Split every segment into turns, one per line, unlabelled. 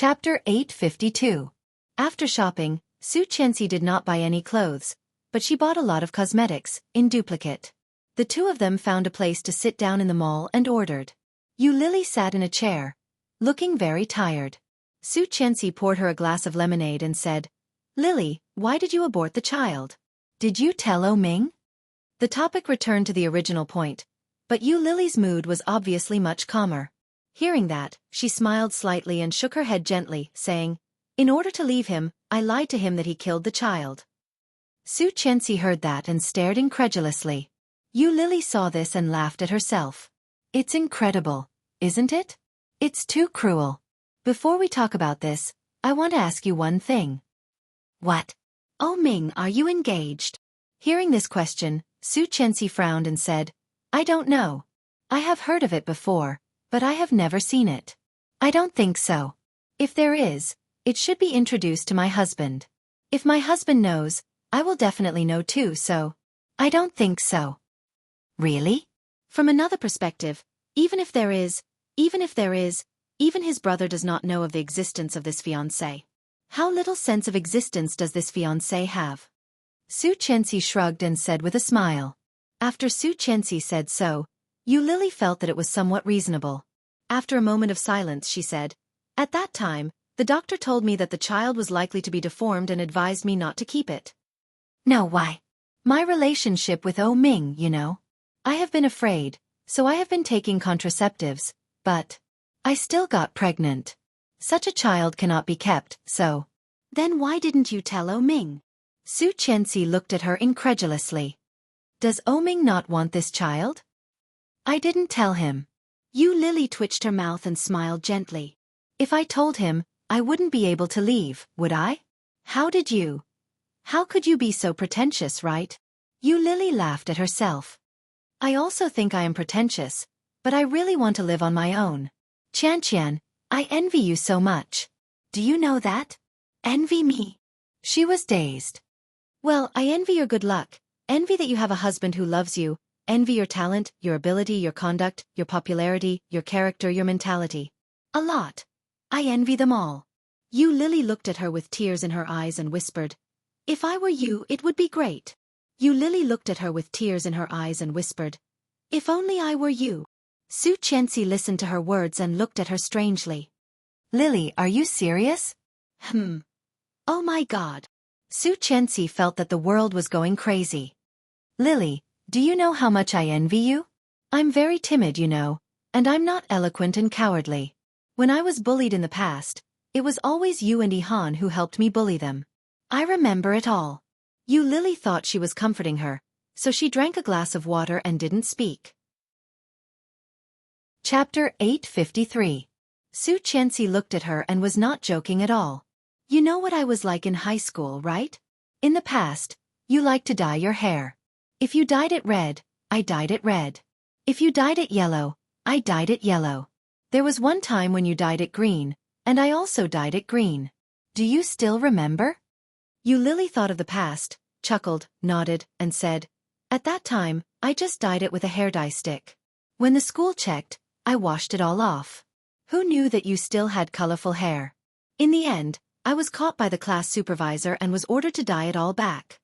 Chapter 852. After shopping, Xueqi did not buy any clothes, but she bought a lot of cosmetics, in duplicate. The two of them found a place to sit down in the mall and ordered. Lily sat in a chair, looking very tired. Xueqi poured her a glass of lemonade and said, "Lily, why did you abort the child? Did you tell Ming?" The topic returned to the original point, but Lily's mood was obviously much calmer. Hearing that, she smiled slightly and shook her head gently, saying, "In order to leave him, I lied to him that he killed the child." Xueqi heard that and stared incredulously. Lily saw this and laughed at herself. "It's incredible, isn't it? It's too cruel. Before we talk about this, I want to ask you one thing." "What? Ming, are you engaged?" Hearing this question, Xueqi frowned and said, "I don't know. I have heard of it before, but I have never seen it. I don't think so. If there is, it should be introduced to my husband. If my husband knows, I will definitely know too, so I don't think so." "Really?" "From another perspective, even if there is, even his brother does not know of the existence of this fiancé. How little sense of existence does this fiancé have?" Xueqi shrugged and said with a smile. After Xueqi said so, Lily felt that it was somewhat reasonable. After a moment of silence she said, "At that time, the doctor told me that the child was likely to be deformed and advised me not to keep it." "No, why?" "My relationship with Ming, you know. I have been afraid, so I have been taking contraceptives, but I still got pregnant. Such a child cannot be kept, so." "Then why didn't you tell Ming?" Xueqi looked at her incredulously. "Does Ming not want this child?" "I didn't tell him." Lily twitched her mouth and smiled gently. "If I told him, I wouldn't be able to leave, would I? How did you? How could you be so pretentious, right?" Lily laughed at herself. "I also think I am pretentious, but I really want to live on my own. Qian, I envy you so much. Do you know that?" "Envy me?" She was dazed. "Well, I envy your good luck, envy that you have a husband who loves you, envy your talent, your ability, your conduct, your popularity, your character, your mentality. A lot. I envy them all." Lily looked at her with tears in her eyes and whispered, "If I were you, it would be great." Lily looked at her with tears in her eyes and whispered, "If only I were you." Xueqi listened to her words and looked at her strangely. "Lily, are you serious?" "Oh my God." Xueqi felt that the world was going crazy. "Lily, do you know how much I envy you? I'm very timid, you know, and I'm not eloquent and cowardly. When I was bullied in the past, it was always you and Ihan who helped me bully them. I remember it all." Lily thought she was comforting her, so she drank a glass of water and didn't speak. Chapter 853. Xueqi looked at her and was not joking at all. "You know what I was like in high school, right? In the past, you liked to dye your hair. If you dyed it red, I dyed it red. If you dyed it yellow, I dyed it yellow. There was one time when you dyed it green, and I also dyed it green. Do you still remember?" Lily thought of the past, chuckled, nodded, and said, "At that time, I just dyed it with a hair dye stick. When the school checked, I washed it all off. Who knew that you still had colorful hair? In the end, I was caught by the class supervisor and was ordered to dye it all back."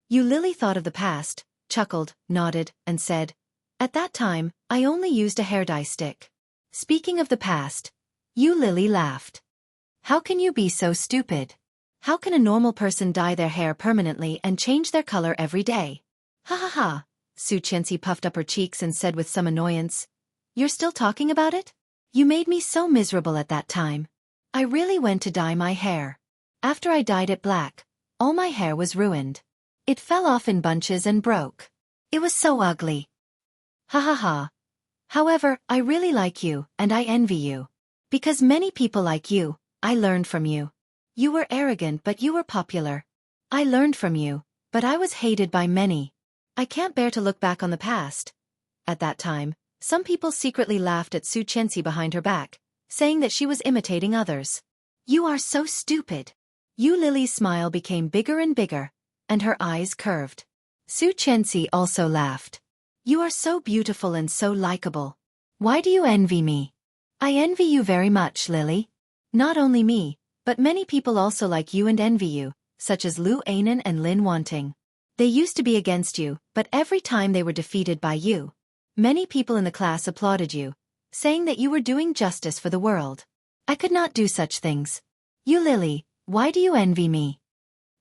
Lily thought of the past, chuckled, nodded, and said, "At that time, I only used a hair dye stick." Speaking of the past, Lily laughed. "How can you be so stupid? How can a normal person dye their hair permanently and change their color every day?" "Ha ha ha." Xueqi puffed up her cheeks and said with some annoyance, "You're still talking about it? You made me so miserable at that time. I really went to dye my hair. After I dyed it black, all my hair was ruined. It fell off in bunches and broke. It was so ugly. Ha ha ha. However, I really like you, and I envy you. Because many people like you, I learned from you. You were arrogant but you were popular. I learned from you, but I was hated by many. I can't bear to look back on the past." At that time, some people secretly laughed at Xueqi behind her back, saying that she was imitating others. "You are so stupid." Lily's smile became bigger and bigger, and her eyes curved. Xueqi also laughed. "You are so beautiful and so likable. Why do you envy me?" "I envy you very much, Lily." Not only me, but many people also like you and envy you, such as Lu Anan and Lin Wanting. They used to be against you, but every time they were defeated by you. Many people in the class applauded you, saying that you were doing justice for the world. I could not do such things. You Lily, why do you envy me?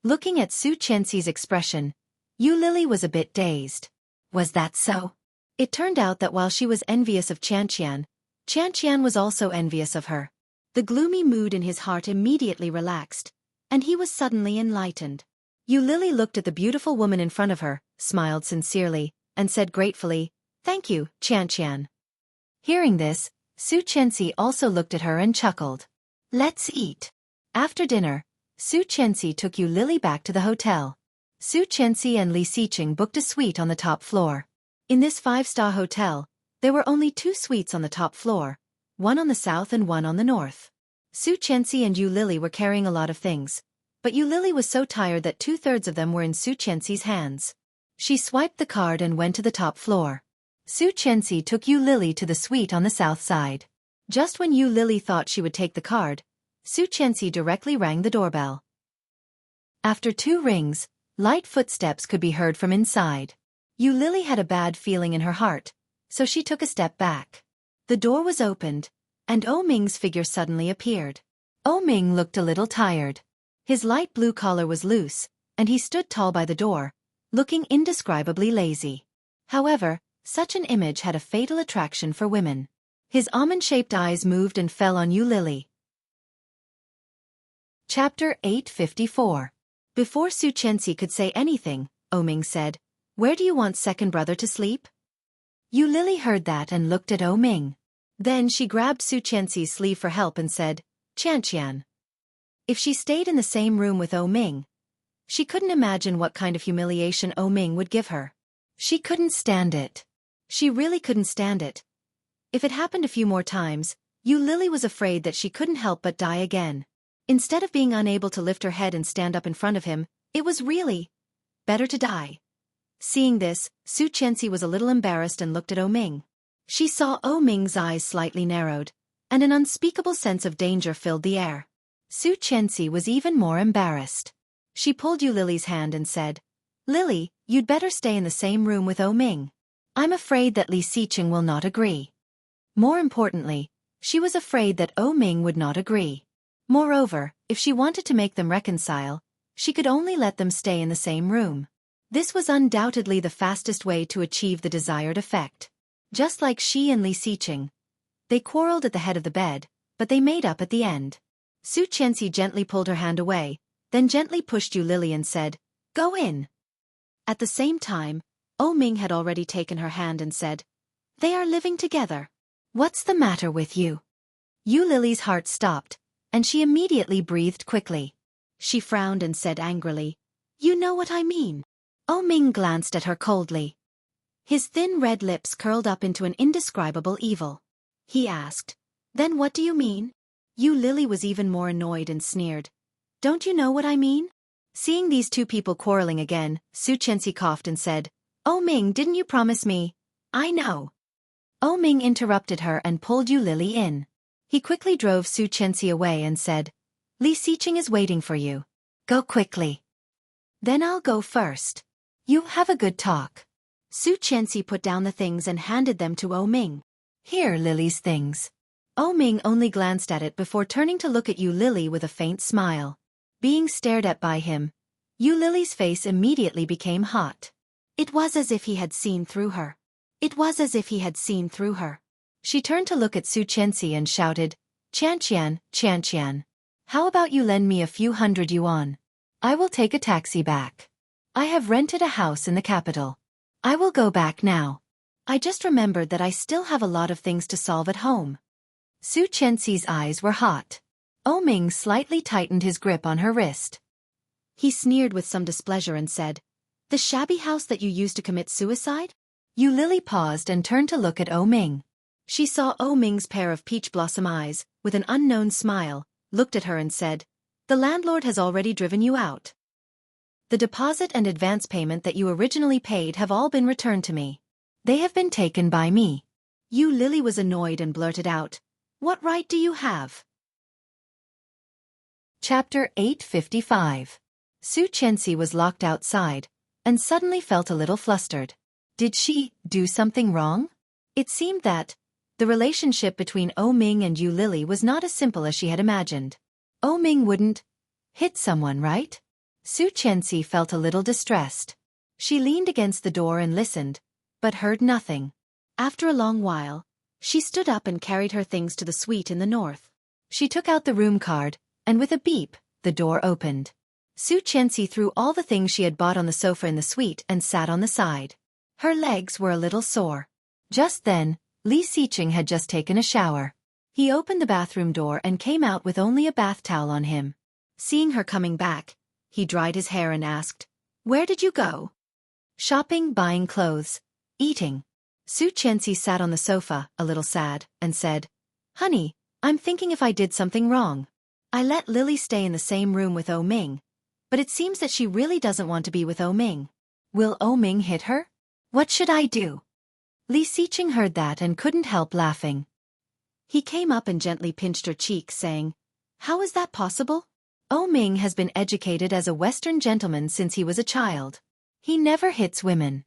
Looking at Xueqi's expression, Yu Lily was a bit dazed. Was that so? It turned out that while she was envious of Qian was also envious of her. The gloomy mood in his heart immediately relaxed, and he was suddenly enlightened. Yu Lily looked at the beautiful woman in front of her, smiled sincerely, and said gratefully, "Thank you, Qian." Hearing this, Xueqi also looked at her and chuckled. Let's eat. After dinner, Xueqi took Yu Lily back to the hotel. Xueqi and Li Xiqing booked a suite on the top floor. In this 5-star hotel, there were only 2 suites on the top floor, one on the south and one on the north. Xueqi and Yu Lily were carrying a lot of things, but Yu Lily was so tired that 2/3 of them were in Xueqi's hands. She swiped the card and went to the top floor. Xueqi took Yu Lily to the suite on the south side. Just when Yu Lily thought she would take the card, Xueqi directly rang the doorbell. After 2 rings, light footsteps could be heard from inside. Yu Lily had a bad feeling in her heart, so she took a step back. The door was opened, and O Ming's figure suddenly appeared. O Ming looked a little tired. His light blue collar was loose, and he stood tall by the door, looking indescribably lazy. However, such an image had a fatal attraction for women. His almond-shaped eyes moved and fell on Yu Lily. Chapter 854. Before Xueqi could say anything, O Ming said, "Where do you want second brother to sleep?" Yu Lily heard that and looked at O Ming. Then she grabbed Xueqi's sleeve for help and said, "Qian." If she stayed in the same room with O Ming, she couldn't imagine what kind of humiliation O Ming would give her. She couldn't stand it. She really couldn't stand it. If it happened a few more times, Yu Lily was afraid that she couldn't help but die again. Instead of being unable to lift her head and stand up in front of him, it was really better to die. Seeing this, Xueqi was a little embarrassed and looked at O Ming. She saw O Ming's eyes slightly narrowed, and an unspeakable sense of danger filled the air. Xueqi was even more embarrassed. She pulled Yu Lily's hand and said, "Lily, you'd better stay in the same room with O Ming. I'm afraid that Li Xiqing will not agree." More importantly, she was afraid that O Ming would not agree. Moreover, if she wanted to make them reconcile, she could only let them stay in the same room. This was undoubtedly the fastest way to achieve the desired effect. Just like she and Li Xiqing. They quarreled at the head of the bed, but they made up at the end. Xueqi gently pulled her hand away, then gently pushed Yu Lily and said, "Go in." At the same time, O Ming had already taken her hand and said, "They are living together. What's the matter with you?" Yu Lily's heart stopped, and she immediately breathed quickly. She frowned and said angrily, "You know what I mean." O Ming glanced at her coldly. His thin red lips curled up into an indescribable evil. He asked, "Then what do you mean?" Yu Lily was even more annoyed and sneered, "Don't you know what I mean?" Seeing these 2 people quarreling again, Xueqi coughed and said, "O Ming, didn't you promise me?" "I know." O Ming interrupted her and pulled Yu Lily in. He quickly drove Xueqi away and said, "Li Xiqing is waiting for you. Go quickly." "Then I'll go first. You have a good talk." Xueqi put down the things and handed them to O Ming. "Here, Lily's things." O Ming only glanced at it before turning to look at Yu Lily with a faint smile. Being stared at by him, Yu Lily's face immediately became hot. It was as if he had seen through her. It was as if he had seen through her. She turned to look at Xueqi and shouted, Qian, how about you lend me a few hundred yuan? I will take a taxi back. I have rented a house in the capital. I will go back now. I just remembered that I still have a lot of things to solve at home." Xueqi's eyes were hot. O Ming slightly tightened his grip on her wrist. He sneered with some displeasure and said, "The shabby house that you used to commit suicide?" Yu Lily paused and turned to look at O Ming. She saw O Ming's pair of peach blossom eyes, with an unknown smile, looked at her and said, "The landlord has already driven you out. The deposit and advance payment that you originally paid have all been returned to me. They have been taken by me." Yu Lily was annoyed and blurted out, "What right do you have?" Chapter 855. Xueqi was locked outside, and suddenly felt a little flustered. Did she do something wrong? It seemed that the relationship between Ming and Yu Lily was not as simple as she had imagined. Ming wouldn't hit someone, right? Xueqi felt a little distressed. She leaned against the door and listened, but heard nothing. After a long while, she stood up and carried her things to the suite in the north. She took out the room card, and with a beep, the door opened. Xueqi threw all the things she had bought on the sofa in the suite and sat on the side. Her legs were a little sore. Just then, Li Xiqing had just taken a shower. He opened the bathroom door and came out with only a bath towel on him. Seeing her coming back, he dried his hair and asked, "Where did you go?" "Shopping, buying clothes, eating." Xueqi sat on the sofa, a little sad, and said, "Honey, I'm thinking if I did something wrong. I let Lily stay in the same room with Ming, but it seems that she really doesn't want to be with Ming. Will Ming hit her? What should I do?" Li Xiqing heard that and couldn't help laughing. He came up and gently pinched her cheek, saying, "How is that possible? Ming has been educated as a Western gentleman since he was a child. He never hits women.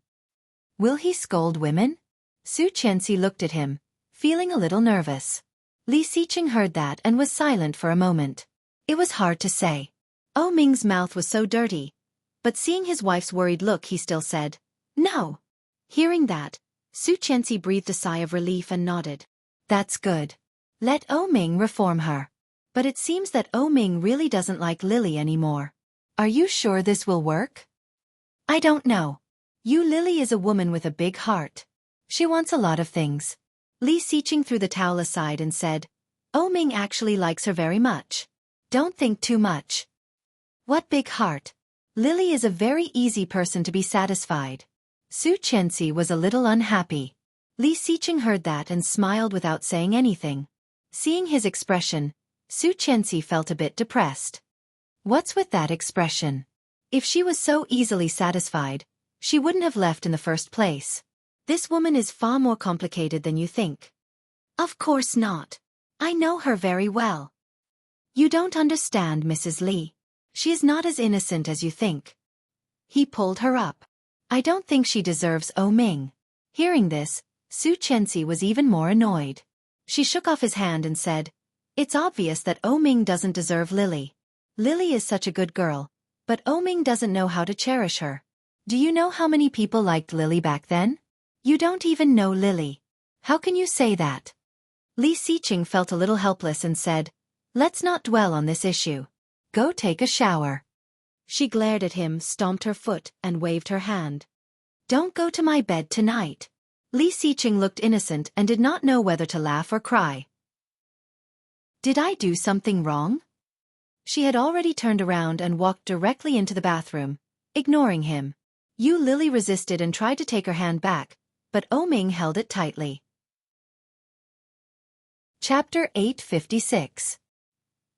Will he scold women?" Xueqi looked at him, feeling a little nervous. Li Xiqing heard that and was silent for a moment. It was hard to say. Ming's mouth was so dirty, but seeing his wife's worried look he still said, "No." Hearing that, Xueqi breathed a sigh of relief and nodded. "That's good. Let Ming reform her. But it seems that Ming really doesn't like Lily anymore. Are you sure this will work?" "I don't know. Yu Lily is a woman with a big heart. She wants a lot of things." Li Xiqing threw the towel aside and said, "Ming actually likes her very much. Don't think too much." "What big heart? Lily is a very easy person to be satisfied." Xueqi was a little unhappy. Li Xiqing heard that and smiled without saying anything. Seeing his expression, Xueqi felt a bit depressed. What's with that expression? If she was so easily satisfied, she wouldn't have left in the first place. This woman is far more complicated than you think. "Of course not. I know her very well." "You don't understand, Mrs. Li. She is not as innocent as you think." He pulled her up. "I don't think she deserves Ming." Hearing this, Xueqi was even more annoyed. She shook off his hand and said, "It's obvious that Ming doesn't deserve Lily. Lily is such a good girl, but Ming doesn't know how to cherish her. Do you know how many people liked Lily back then? You don't even know Lily. How can you say that?" Li Xiqing felt a little helpless and said, "Let's not dwell on this issue. Go take a shower." She glared at him, stomped her foot, and waved her hand. "Don't go to my bed tonight." Li Xiqing looked innocent and did not know whether to laugh or cry. "Did I do something wrong?" She had already turned around and walked directly into the bathroom, ignoring him. Yu Lily resisted and tried to take her hand back, but Ming held it tightly. Chapter 856.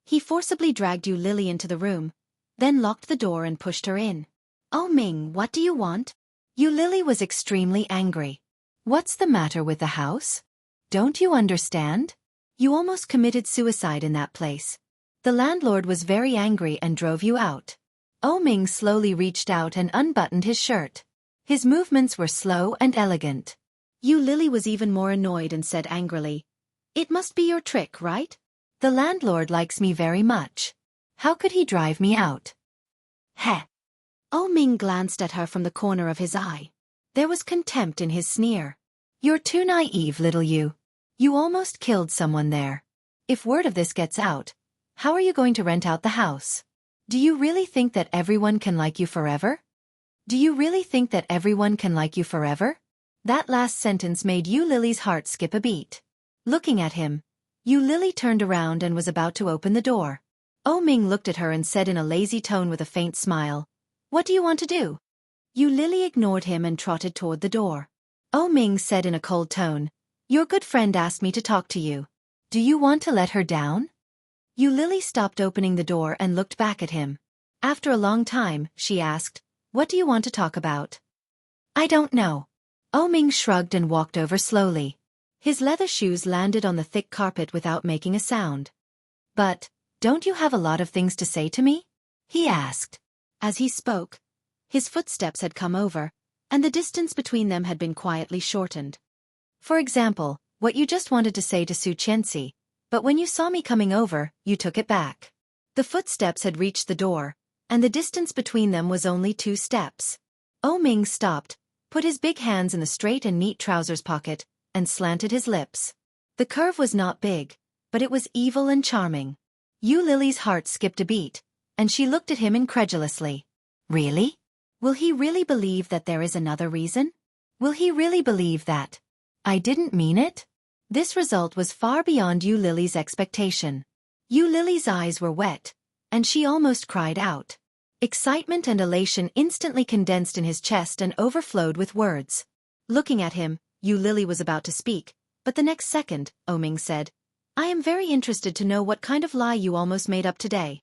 He forcibly dragged Yu Lily into the room, then locked the door and pushed her in. "Ming, what do you want?" Yu Lily was extremely angry. "What's the matter with the house? Don't you understand? You almost committed suicide in that place. The landlord was very angry and drove you out." Ming slowly reached out and unbuttoned his shirt. His movements were slow and elegant. Yu Lily was even more annoyed and said angrily, "It must be your trick, right? The landlord likes me very much. How could he drive me out?" "Heh." Ming glanced at her from the corner of his eye. There was contempt in his sneer. "You're too naive, little you. You almost killed someone there. If word of this gets out, how are you going to rent out the house? Do you really think that everyone can like you forever? Do you really think that everyone can like you forever?" That last sentence made Yu Lily's heart skip a beat. Looking at him, Yu Lily turned around and was about to open the door. Ming looked at her and said in a lazy tone with a faint smile, "What do you want to do?" Yu Lily ignored him and trotted toward the door. Ming said in a cold tone, "Your good friend asked me to talk to you. Do you want to let her down?" Yu Lily stopped opening the door and looked back at him. After a long time, she asked, "What do you want to talk about?" "I don't know." Ming shrugged and walked over slowly. His leather shoes landed on the thick carpet without making a sound. "But, Don't you have a lot of things to say to me? He asked. As he spoke, his footsteps had come over, and the distance between them had been quietly shortened. For example, what you just wanted to say to Xueqi, but when you saw me coming over, you took it back. The footsteps had reached the door, and the distance between them was only 2 steps. Ming stopped, put his big hands in the straight and neat trousers pocket, and slanted his lips. The curve was not big, but it was evil and charming. Lily's heart skipped a beat, and she looked at him incredulously. Really? Will he really believe that there is another reason? Will he really believe that I didn't mean it? This result was far beyond Lily's expectation. Lily's eyes were wet, and she almost cried out. Excitement and elation instantly condensed in his chest and overflowed with words. Looking at him, Lily was about to speak, but the next second, Ming said, I am very interested to know what kind of lie you almost made up today.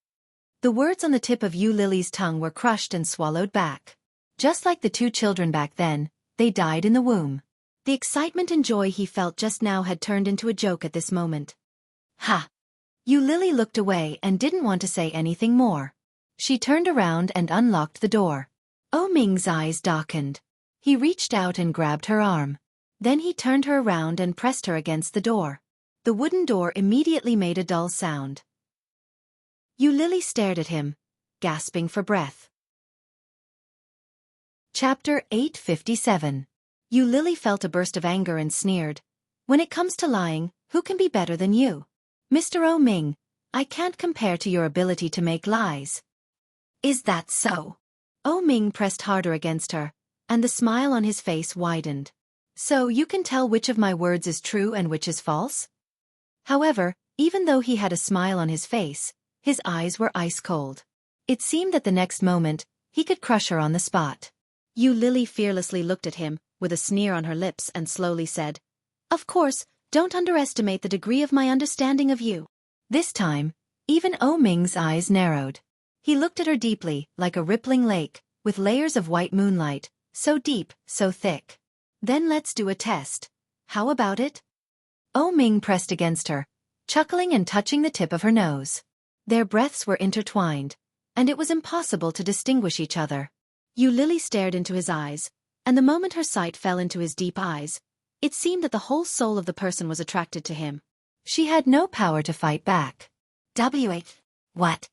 The words on the tip of Lily's tongue were crushed and swallowed back. Just like the 2 children back then, they died in the womb. The excitement and joy he felt just now had turned into a joke at this moment. Ha! Lily looked away and didn't want to say anything more. She turned around and unlocked the door. Ming's eyes darkened. He reached out and grabbed her arm. Then he turned her around and pressed her against the door. The wooden door immediately made a dull sound. Lily stared at him, gasping for breath. Chapter 857. Lily felt a burst of anger and sneered. When it comes to lying, who can be better than you? Mr. Ming, I can't compare to your ability to make lies. Is that so? Ming pressed harder against her, and the smile on his face widened. So you can tell which of my words is true and which is false? However, even though he had a smile on his face, his eyes were ice cold. It seemed that the next moment, he could crush her on the spot. Lily fearlessly looked at him, with a sneer on her lips, and slowly said, Of course, don't underestimate the degree of my understanding of you. This time, even Ming's eyes narrowed. He looked at her deeply, like a rippling lake, with layers of white moonlight, so deep, so thick. Then let's do a test. How about it? Ming pressed against her, chuckling and touching the tip of her nose. Their breaths were intertwined, and it was impossible to distinguish each other. Lily stared into his eyes, and the moment her sight fell into his deep eyes, it seemed that the whole soul of the person was attracted to him. She had no power to fight back. What?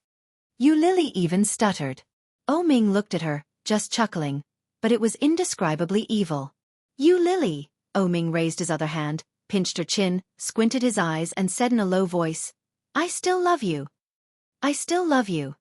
Lily even stuttered. Ming looked at her, just chuckling, but it was indescribably evil. Lily! Ming raised his other hand, pinched her chin, squinted his eyes, and said in a low voice, I still love you. I still love you.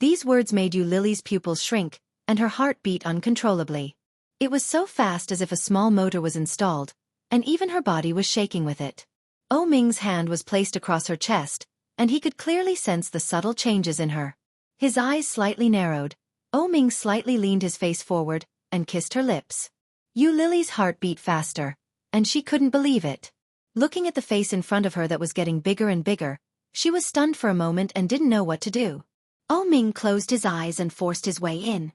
These words made Lily's pupils shrink, and her heart beat uncontrollably. It was so fast as if a small motor was installed, and even her body was shaking with it. Ming's hand was placed across her chest, and he could clearly sense the subtle changes in her. His eyes slightly narrowed. Ming slightly leaned his face forward, and kissed her lips. Lily's heart beat faster, and she couldn't believe it. Looking at the face in front of her that was getting bigger and bigger, she was stunned for a moment and didn't know what to do. Ming closed his eyes and forced his way in.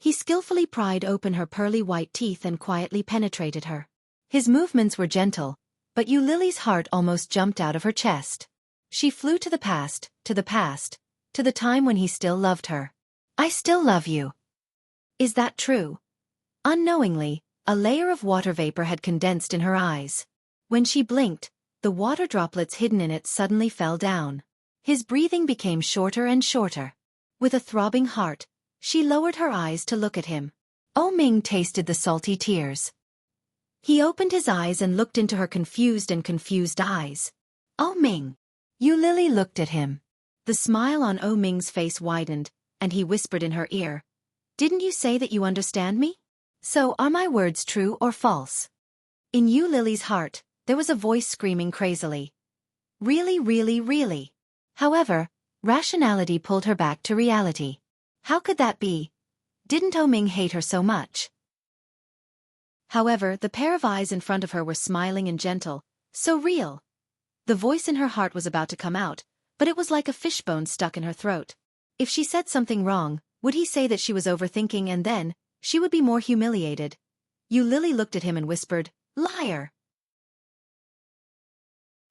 He skillfully pried open her pearly white teeth and quietly penetrated her. His movements were gentle, but Lily's heart almost jumped out of her chest. She flew to the past, to the time when he still loved her. I still love you. Is that true? Unknowingly, a layer of water vapor had condensed in her eyes. When she blinked, the water droplets hidden in it suddenly fell down. His breathing became shorter and shorter. With a throbbing heart, she lowered her eyes to look at him. Ming tasted the salty tears. He opened his eyes and looked into her confused eyes. Ming. Lily looked at him. The smile on Ming's face widened, and he whispered in her ear, Didn't you say that you understand me? So are my words true or false? In Lily's heart, there was a voice screaming crazily. Really, really, really. However, rationality pulled her back to reality. How could that be? Didn't Ming hate her so much? However, the pair of eyes in front of her were smiling and gentle, so real. The voice in her heart was about to come out, but it was like a fishbone stuck in her throat. If she said something wrong, would he say that she was overthinking, and then she would be more humiliated? Lily looked at him and whispered, Liar!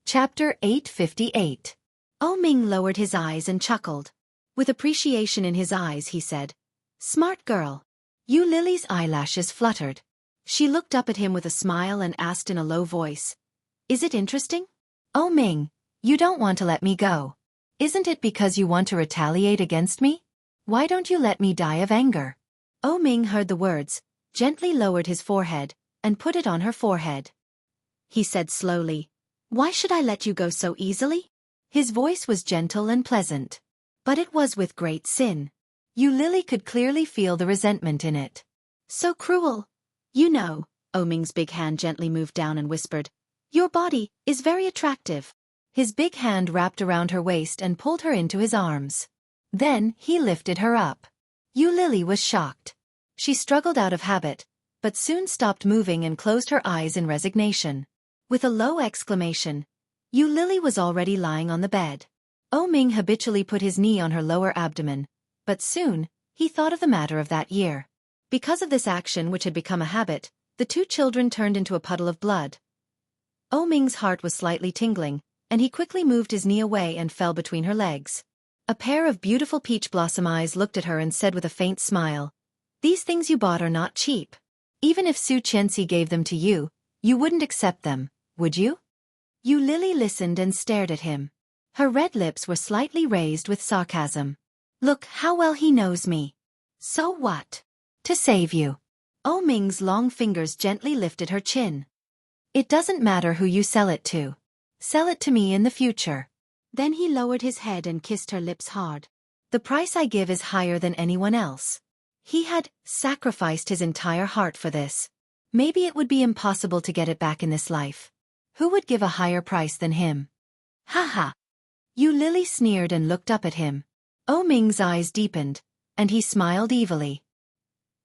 Chapter 858. Ming lowered his eyes and chuckled. With appreciation in his eyes, he said, "Smart girl." Yu Lily's eyelashes fluttered. She looked up at him with a smile and asked in a low voice, "Is it interesting?" Ming, you don't want to let me go. Isn't it because you want to retaliate against me? Why don't you let me die of anger?" Ming heard the words, gently lowered his forehead, and put it on her forehead. He said slowly, "Why should I let you go so easily?" His voice was gentle and pleasant. But it was with great sin. Yu Lily could clearly feel the resentment in it. "So cruel. You know," Ming's big hand gently moved down and whispered, "your body is very attractive." His big hand wrapped around her waist and pulled her into his arms. Then he lifted her up. Yu Lily was shocked. She struggled out of habit, but soon stopped moving and closed her eyes in resignation. With a low exclamation, Yu Lily was already lying on the bed. Ming habitually put his knee on her lower abdomen, but soon, he thought of the matter of that year. Because of this action which had become a habit, the two children turned into a puddle of blood. Ming's heart was slightly tingling, and he quickly moved his knee away and fell between her legs. A pair of beautiful peach blossom eyes looked at her and said with a faint smile, "These things you bought are not cheap. Even if Xueqi gave them to you, you wouldn't accept them, would you?" Yu Lily listened and stared at him. Her red lips were slightly raised with sarcasm. "Look how well he knows me. So what? To save you." Ming's long fingers gently lifted her chin. "It doesn't matter who you sell it to. Sell it to me in the future." Then he lowered his head and kissed her lips hard. "The price I give is higher than anyone else." He had sacrificed his entire heart for this. Maybe it would be impossible to get it back in this life. Who would give a higher price than him? "Ha ha." Yu Lily sneered and looked up at him. Ming's eyes deepened, and he smiled evilly.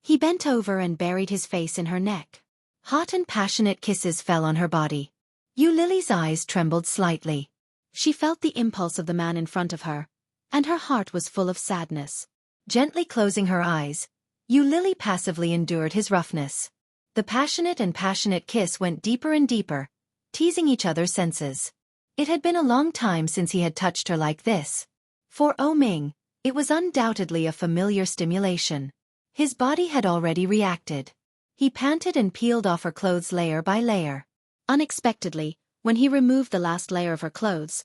He bent over and buried his face in her neck. Hot and passionate kisses fell on her body. Yu Lily's eyes trembled slightly. She felt the impulse of the man in front of her, and her heart was full of sadness. Gently closing her eyes, Yu Lily passively endured his roughness. The passionate kiss went deeper and deeper, teasing each other's senses. It had been a long time since he had touched her like this. For Ming, it was undoubtedly a familiar stimulation. His body had already reacted. He panted and peeled off her clothes layer by layer. Unexpectedly, when he removed the last layer of her clothes,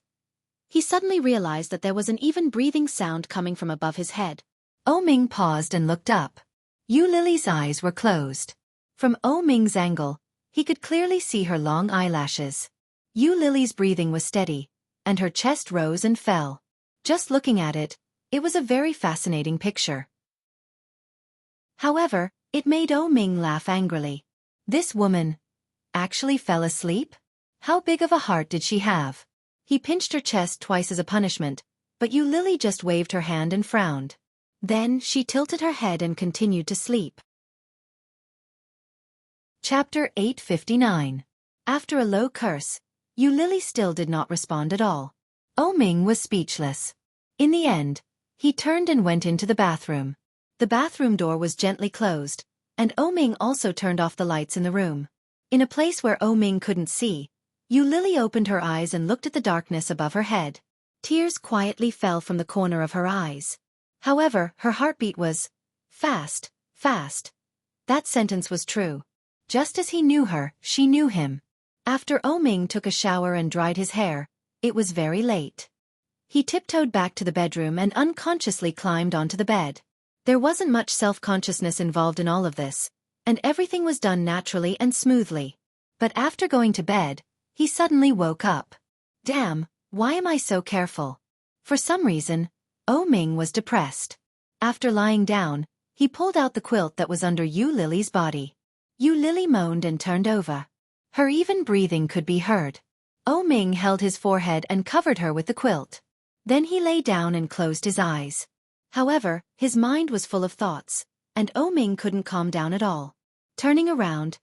he suddenly realized that there was an even breathing sound coming from above his head. Ming paused and looked up. Yu Lily's eyes were closed. From Ming's angle, he could clearly see her long eyelashes. Yu Lily's breathing was steady, and her chest rose and fell. Just looking at it, it was a very fascinating picture. However, it made Ming laugh angrily. This woman actually fell asleep? How big of a heart did she have? He pinched her chest twice as a punishment, but Yu Lily just waved her hand and frowned. Then she tilted her head and continued to sleep. Chapter 859. After a low curse, Yu Lily still did not respond at all. Ming was speechless. In the end, he turned and went into the bathroom. The bathroom door was gently closed, and Ming also turned off the lights in the room. In a place where Ming couldn't see, Yu Lily opened her eyes and looked at the darkness above her head. Tears quietly fell from the corner of her eyes. However, her heartbeat was fast, fast. That sentence was true. Just as he knew her, she knew him. After Ming took a shower and dried his hair, it was very late. He tiptoed back to the bedroom and unconsciously climbed onto the bed. There wasn't much self-consciousness involved in all of this, and everything was done naturally and smoothly. But after going to bed, he suddenly woke up. Damn, why am I so careful? For some reason, Ming was depressed. After lying down, he pulled out the quilt that was under Yu Lily's body. Yu Lily moaned and turned over. Her even breathing could be heard. Ming held his forehead and covered her with the quilt. Then he lay down and closed his eyes. However, his mind was full of thoughts, and Ming couldn't calm down at all. Turning around,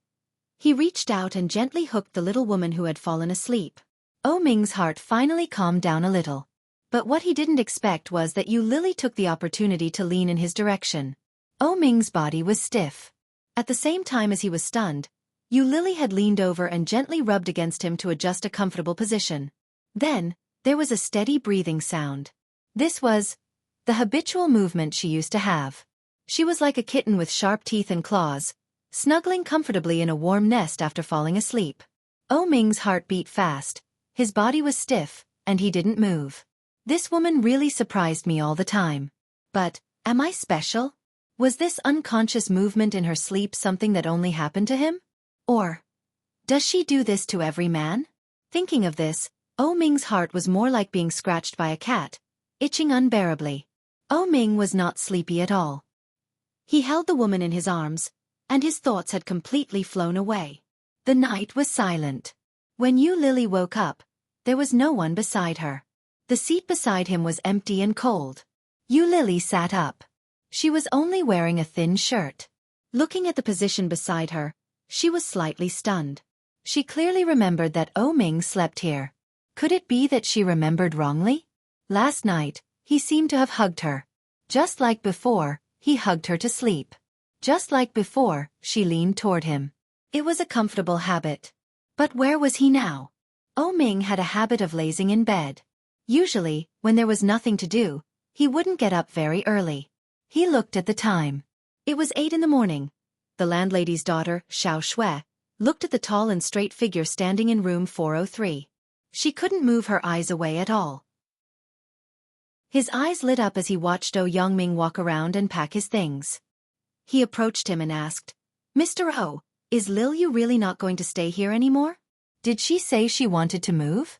he reached out and gently hooked the little woman who had fallen asleep. Ming's heart finally calmed down a little. But what he didn't expect was that Yu Lily took the opportunity to lean in his direction. Ming's body was stiff. At the same time as he was stunned, Yu Lily had leaned over and gently rubbed against him to adjust a comfortable position. Then, There was a steady breathing sound. This was the habitual movement she used to have. She was like a kitten with sharp teeth and claws, snuggling comfortably in a warm nest after falling asleep. Oh Ming's heart beat fast, his body was stiff, and he didn't move. This woman really surprised me all the time. But, am I special? Was this unconscious movement in her sleep something that only happened to him? Or, does she do this to every man? Thinking of this, Oh Ming's heart was more like being scratched by a cat, itching unbearably. Oh Ming was not sleepy at all. He held the woman in his arms, and his thoughts had completely flown away. The night was silent. When Yu Lily woke up, there was no one beside her. The seat beside him was empty and cold. Yu Lily sat up. She was only wearing a thin shirt. Looking at the position beside her, she was slightly stunned. She clearly remembered that Oh Ming slept here. Could it be that she remembered wrongly? Last night, he seemed to have hugged her. Just like before, he hugged her to sleep. Just like before, she leaned toward him. It was a comfortable habit. But where was he now? Oh Ming had a habit of lazing in bed. Usually, when there was nothing to do, he wouldn't get up very early. He looked at the time. It was 8 in the morning. The landlady's daughter, Xueqi, looked at the tall and straight figure standing in room 403. She couldn't move her eyes away at all. His eyes lit up as he watched Oh Yongming walk around and pack his things. He approached him and asked, "Mr. Oh, is Lilyu really not going to stay here anymore? Did she say she wanted to move?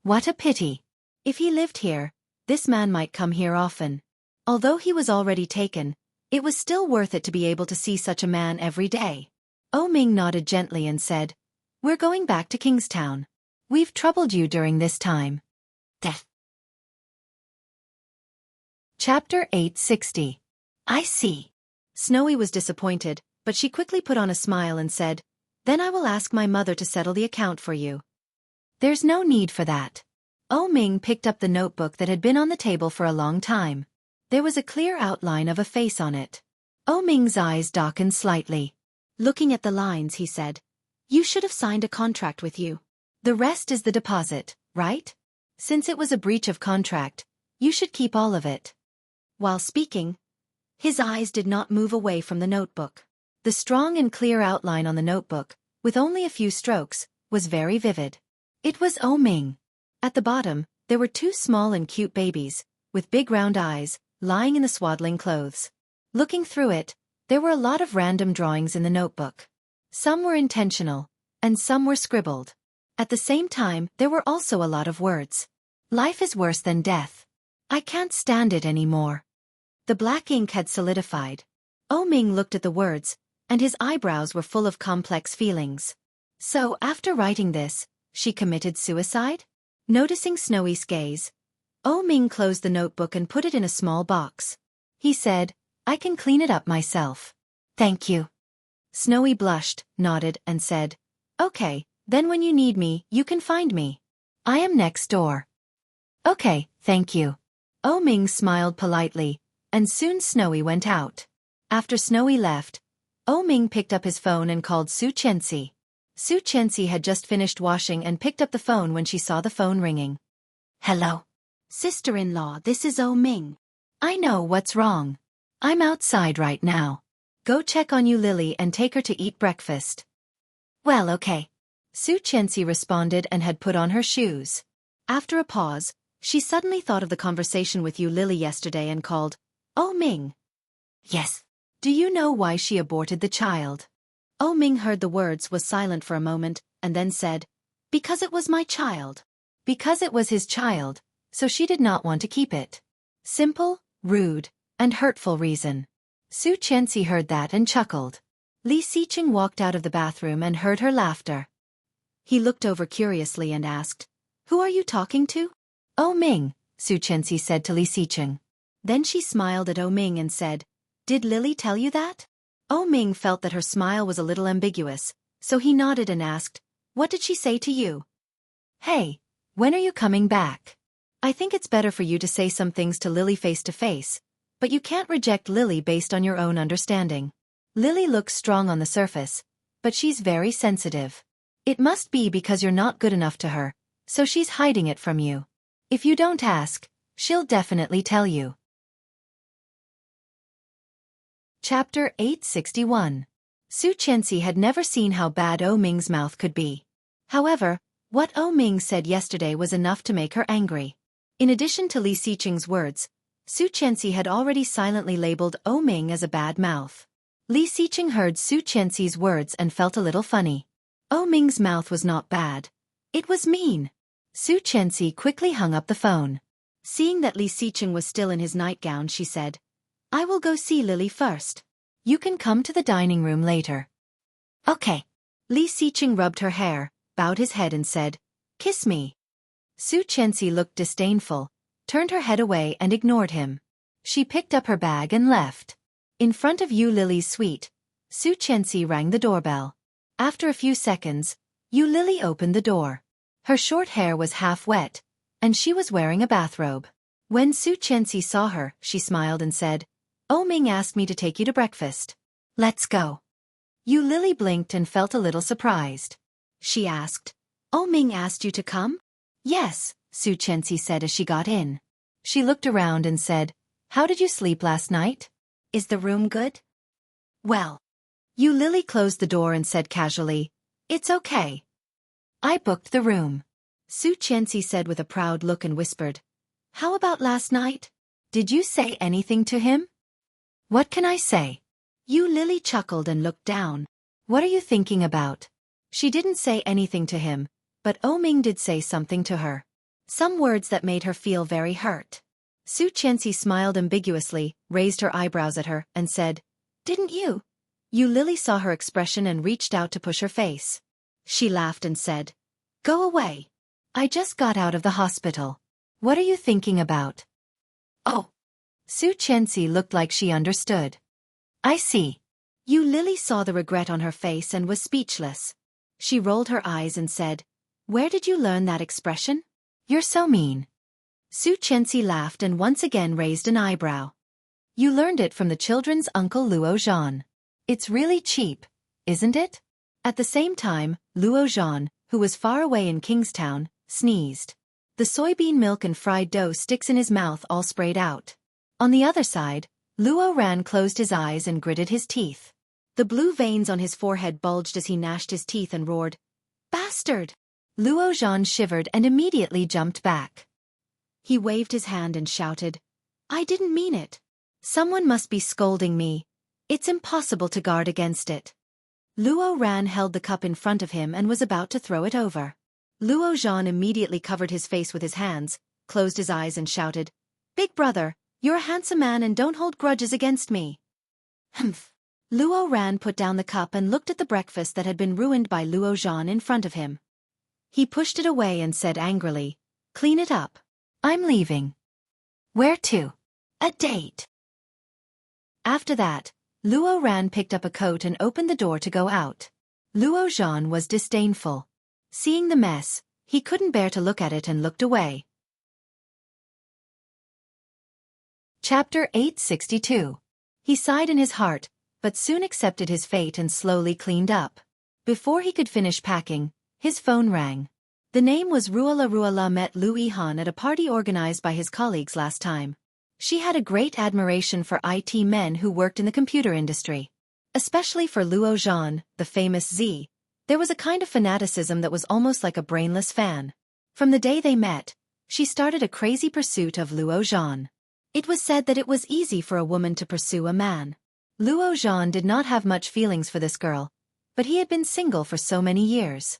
What a pity. If he lived here, this man might come here often." Although he was already taken, it was still worth it to be able to see such a man every day. Oh Ming nodded gently and said, "We're going back to Kingstown. We've troubled you during this time." Death. Chapter 860. I see. Snowy was disappointed, but she quickly put on a smile and said, "Then I will ask my mother to settle the account for you." "There's no need for that." Oh Ming picked up the notebook that had been on the table for a long time. There was a clear outline of a face on it. Oh Ming's eyes darkened slightly. Looking at the lines, he said, "You should have signed a contract with you. The rest is the deposit, right? Since it was a breach of contract, you should keep all of it." While speaking, his eyes did not move away from the notebook. The strong and clear outline on the notebook, with only a few strokes, was very vivid. It was Oh Ming. At the bottom, there were 2 small and cute babies, with big round eyes, lying in the swaddling clothes. Looking through it, there were a lot of random drawings in the notebook. Some were intentional, and some were scribbled. At the same time, there were also a lot of words. "Life is worse than death. I can't stand it anymore." The black ink had solidified. Oh Ming looked at the words, and his eyebrows were full of complex feelings. So, after writing this, she committed suicide? Noticing Snowy's gaze, Oh Ming closed the notebook and put it in a small box. He said, "I can clean it up myself." "Thank you." Snowy blushed, nodded, and said, "Okay, then when you need me, you can find me. I am next door." "Okay, thank you." Oh Ming smiled politely, and soon Snowy went out. After Snowy left, Oh Ming picked up his phone and called Xueqi. Xueqi had just finished washing and picked up the phone when she saw the phone ringing. "Hello. Sister-in-law, this is Oh Ming. I know what's wrong. I'm outside right now. Go check on Yu Lily and take her to eat breakfast." "Well, okay." Xueqi responded and had put on her shoes. After a pause, she suddenly thought of the conversation with Yu Lily yesterday and called, "Oh Ming." "Yes." "Do you know why she aborted the child?" Oh Ming heard the words, was silent for a moment, and then said, "Because it was my child." Because it was his child, so she did not want to keep it. Simple, rude, and hurtful reason. Xueqi heard that and chuckled. Li Xiqing walked out of the bathroom and heard her laughter. He looked over curiously and asked, "Who are you talking to?" "Oh Ming," Xueqi said to Li Xiqing. Then she smiled at Oh Ming and said, "Did Lily tell you that?" Oh Ming felt that her smile was a little ambiguous, so he nodded and asked, "What did she say to you?" "Hey, when are you coming back? I think it's better for you to say some things to Lily face to face, but you can't reject Lily based on your own understanding. Lily looks strong on the surface, but she's very sensitive. It must be because you're not good enough to her, so she's hiding it from you." If you don't ask, she'll definitely tell you. Chapter 861. Xueqi had never seen how bad O Ming's mouth could be. However, what O Ming said yesterday was enough to make her angry. In addition to Li Xiqing's words, Xueqi had already silently labeled O Ming as a bad mouth. Li Xiqing heard Xueqi's words and felt a little funny. O Ming's mouth was not bad. It was mean. Xueqi quickly hung up the phone. Seeing that Li Xiqing was still in his nightgown, she said, "I will go see Lily first. You can come to the dining room later." "Okay." Li Xiqing rubbed her hair, bowed his head and said, "Kiss me." Xueqi looked disdainful, turned her head away and ignored him. She picked up her bag and left. In front of Yu Lily's suite, Xueqi rang the doorbell. After a few seconds, Yu Lily opened the door. Her short hair was half wet, and she was wearing a bathrobe. When Xueqi saw her, she smiled and said, "O Ming asked me to take you to breakfast. Let's go." Yu Lily blinked and felt a little surprised. She asked, "O Ming asked you to come?" "Yes," Xueqi said as she got in. She looked around and said, "How did you sleep last night? Is the room good?" "Well." Yu Lily closed the door and said casually, "It's okay. I booked the room." Xueqi said with a proud look and whispered, "How about last night? Did you say anything to him?" "What can I say?" Yu Lily chuckled and looked down. "What are you thinking about?" She didn't say anything to him, but O Ming did say something to her. Some words that made her feel very hurt. Xueqi smiled ambiguously, raised her eyebrows at her, and said, "Didn't you?" Yu Lily saw her expression and reached out to push her face. She laughed and said, "Go away. I just got out of the hospital. What are you thinking about?" "Oh." Xueqi looked like she understood. "I see." Yu Lily saw the regret on her face and was speechless. She rolled her eyes and said, "Where did you learn that expression? You're so mean." Xueqi laughed and once again raised an eyebrow. "You learned it from the children's uncle Luo Zhan. It's really cheap, isn't it?" At the same time, Luo Zhan, who was far away in Kingstown, sneezed. The soybean milk and fried dough sticks in his mouth all sprayed out. On the other side, Luo Ran closed his eyes and gritted his teeth. The blue veins on his forehead bulged as he gnashed his teeth and roared, "Bastard!" Luo Zhan shivered and immediately jumped back. He waved his hand and shouted, "I didn't mean it. Someone must be scolding me. It's impossible to guard against it." Luo Ran held the cup in front of him and was about to throw it over. Luo Zhan immediately covered his face with his hands, closed his eyes and shouted, "Big brother, you're a handsome man and don't hold grudges against me." Humph. Luo Ran put down the cup and looked at the breakfast that had been ruined by Luo Zhan in front of him. He pushed it away and said angrily, "Clean it up. I'm leaving." "Where to?" "A date." After that, Luo Ran picked up a coat and opened the door to go out. Luo Zhan was disdainful. Seeing the mess, he couldn't bear to look at it and looked away. Chapter 862. He sighed in his heart, but soon accepted his fate and slowly cleaned up. Before he could finish packing, his phone rang. The name was Ruola. Ruola met Lu Yihan at a party organized by his colleagues last time. She had a great admiration for IT men who worked in the computer industry. Especially for Luo Zhan, the famous Z, there was a kind of fanaticism that was almost like a brainless fan. From the day they met, she started a crazy pursuit of Luo Zhan. It was said that it was easy for a woman to pursue a man. Luo Zhan did not have much feelings for this girl, but he had been single for so many years.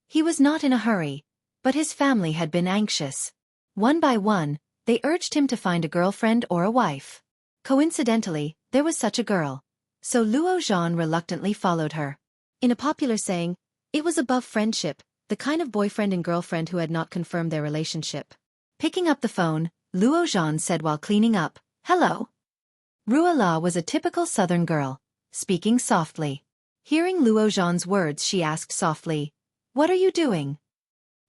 He was not in a hurry, but his family had been anxious. One by one, they urged him to find a girlfriend or a wife. Coincidentally, there was such a girl, so Luo Zhan reluctantly followed her. In a popular saying, it was above friendship, the kind of boyfriend and girlfriend who had not confirmed their relationship. Picking up the phone, Luo Zhan said while cleaning up, "Hello." Ruola was a typical southern girl, speaking softly. Hearing Luo Zhan's words, she asked softly, "What are you doing?"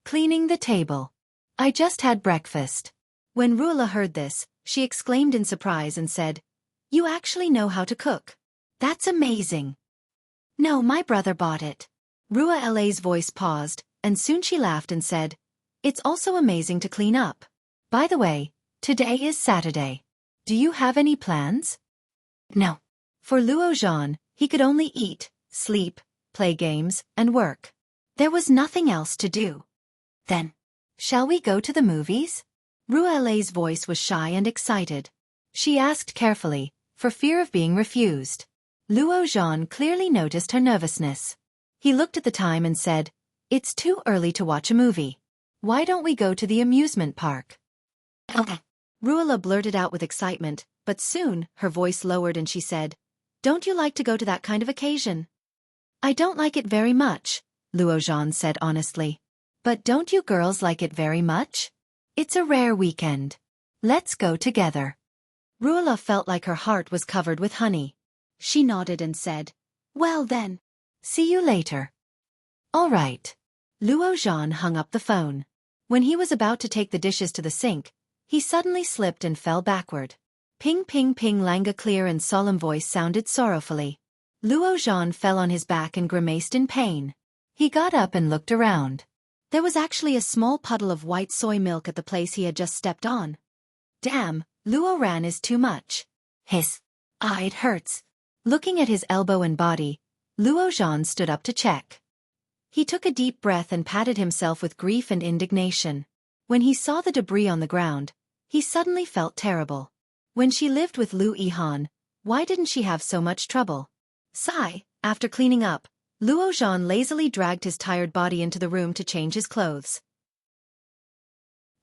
"Cleaning the table. I just had breakfast." When Ruola heard this, she exclaimed in surprise and said, "You actually know how to cook. That's amazing." "No, my brother bought it." Ruola's voice paused, and soon she laughed and said, "It's also amazing to clean up." By the way, today is Saturday. Do you have any plans? No. For Luo Zhan, he could only eat, sleep, play games, and work. There was nothing else to do. Then, shall we go to the movies? Ruelei's voice was shy and excited. She asked carefully, for fear of being refused. Luo Zhan clearly noticed her nervousness. He looked at the time and said, "It's too early to watch a movie. Why don't we go to the amusement park?" Ruela blurted out with excitement, but soon her voice lowered and she said, "Don't you like to go to that kind of occasion?" "I don't like it very much," Luo Zhan said honestly. "But don't you girls like it very much? It's a rare weekend. Let's go together." Ruela felt like her heart was covered with honey. She nodded and said, "Well then. See you later." All right. Luo Zhan hung up the phone. When he was about to take the dishes to the sink, he suddenly slipped and fell backward. Ping ping ping, Langa clear and solemn voice sounded sorrowfully. Luo Zhan fell on his back and grimaced in pain. He got up and looked around. There was actually a small puddle of white soy milk at the place he had just stepped on. Damn, Luo ran is too much. Hiss. Ah, it hurts. Looking at his elbow and body, Luo Zhan stood up to check. He took a deep breath and patted himself with grief and indignation. When he saw the debris on the ground, he suddenly felt terrible. When she lived with Lu Yihan, why didn't she have so much trouble? Sigh. After cleaning up, Luo Zhan lazily dragged his tired body into the room to change his clothes.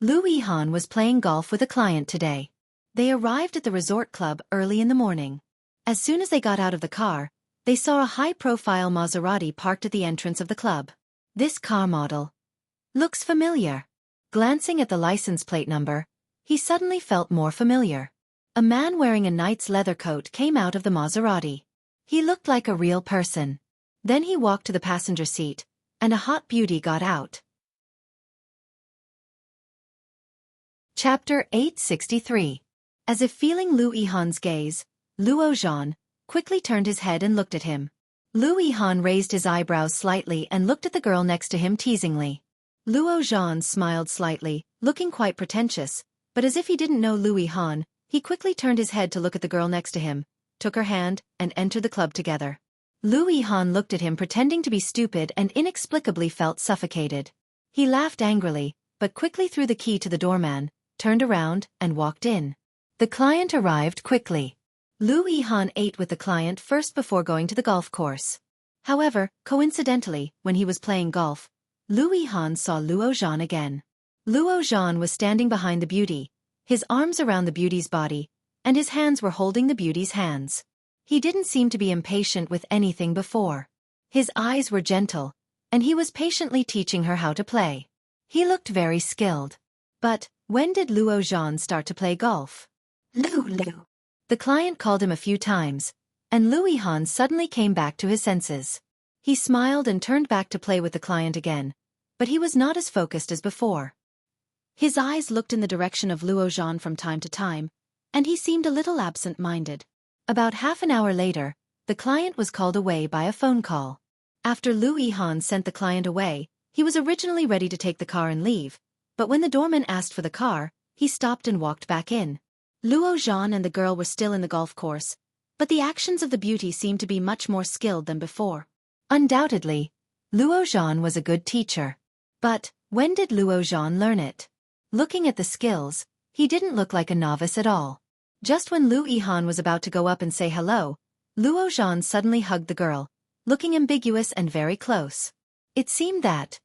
Lu Yihan was playing golf with a client today. They arrived at the resort club early in the morning. As soon as they got out of the car, they saw a high-profile Maserati parked at the entrance of the club. This car model looks familiar. Glancing at the license plate number, he suddenly felt more familiar. A man wearing a knight's leather coat came out of the Maserati. He looked like a real person. Then he walked to the passenger seat, and a hot beauty got out. Chapter 863. As if feeling Lu Yihan's gaze, Luo Zhan quickly turned his head and looked at him. Lu Yihan raised his eyebrows slightly and looked at the girl next to him teasingly. Luo Zhan smiled slightly, looking quite pretentious, but as if he didn't know Lu Yihan, he quickly turned his head to look at the girl next to him, took her hand, and entered the club together. Lu Yihan looked at him pretending to be stupid and inexplicably felt suffocated. He laughed angrily, but quickly threw the key to the doorman, turned around, and walked in. The client arrived quickly. Lu Yihan ate with the client first before going to the golf course. However, coincidentally, when he was playing golf, Lu Yihan saw Luo Zhan again. Luo Zhan was standing behind the beauty, his arms around the beauty's body, and his hands were holding the beauty's hands. He didn't seem to be impatient with anything before. His eyes were gentle, and he was patiently teaching her how to play. He looked very skilled. But, when did Luo Zhan start to play golf? Lu. The client called him a few times, and Lu Yihan suddenly came back to his senses. He smiled and turned back to play with the client again, but he was not as focused as before. His eyes looked in the direction of Luo Zhan from time to time, and he seemed a little absent-minded. About half an hour later, the client was called away by a phone call. After Lu Yihan sent the client away, he was originally ready to take the car and leave, but when the doorman asked for the car, he stopped and walked back in. Luo Zhan and the girl were still in the golf course, but the actions of the beauty seemed to be much more skilled than before. Undoubtedly, Luo Zhan was a good teacher. But, when did Luo Zhan learn it? Looking at the skills, he didn't look like a novice at all. Just when Lu Yihan was about to go up and say hello, Luo Zhan suddenly hugged the girl, looking ambiguous and very close. It seemed that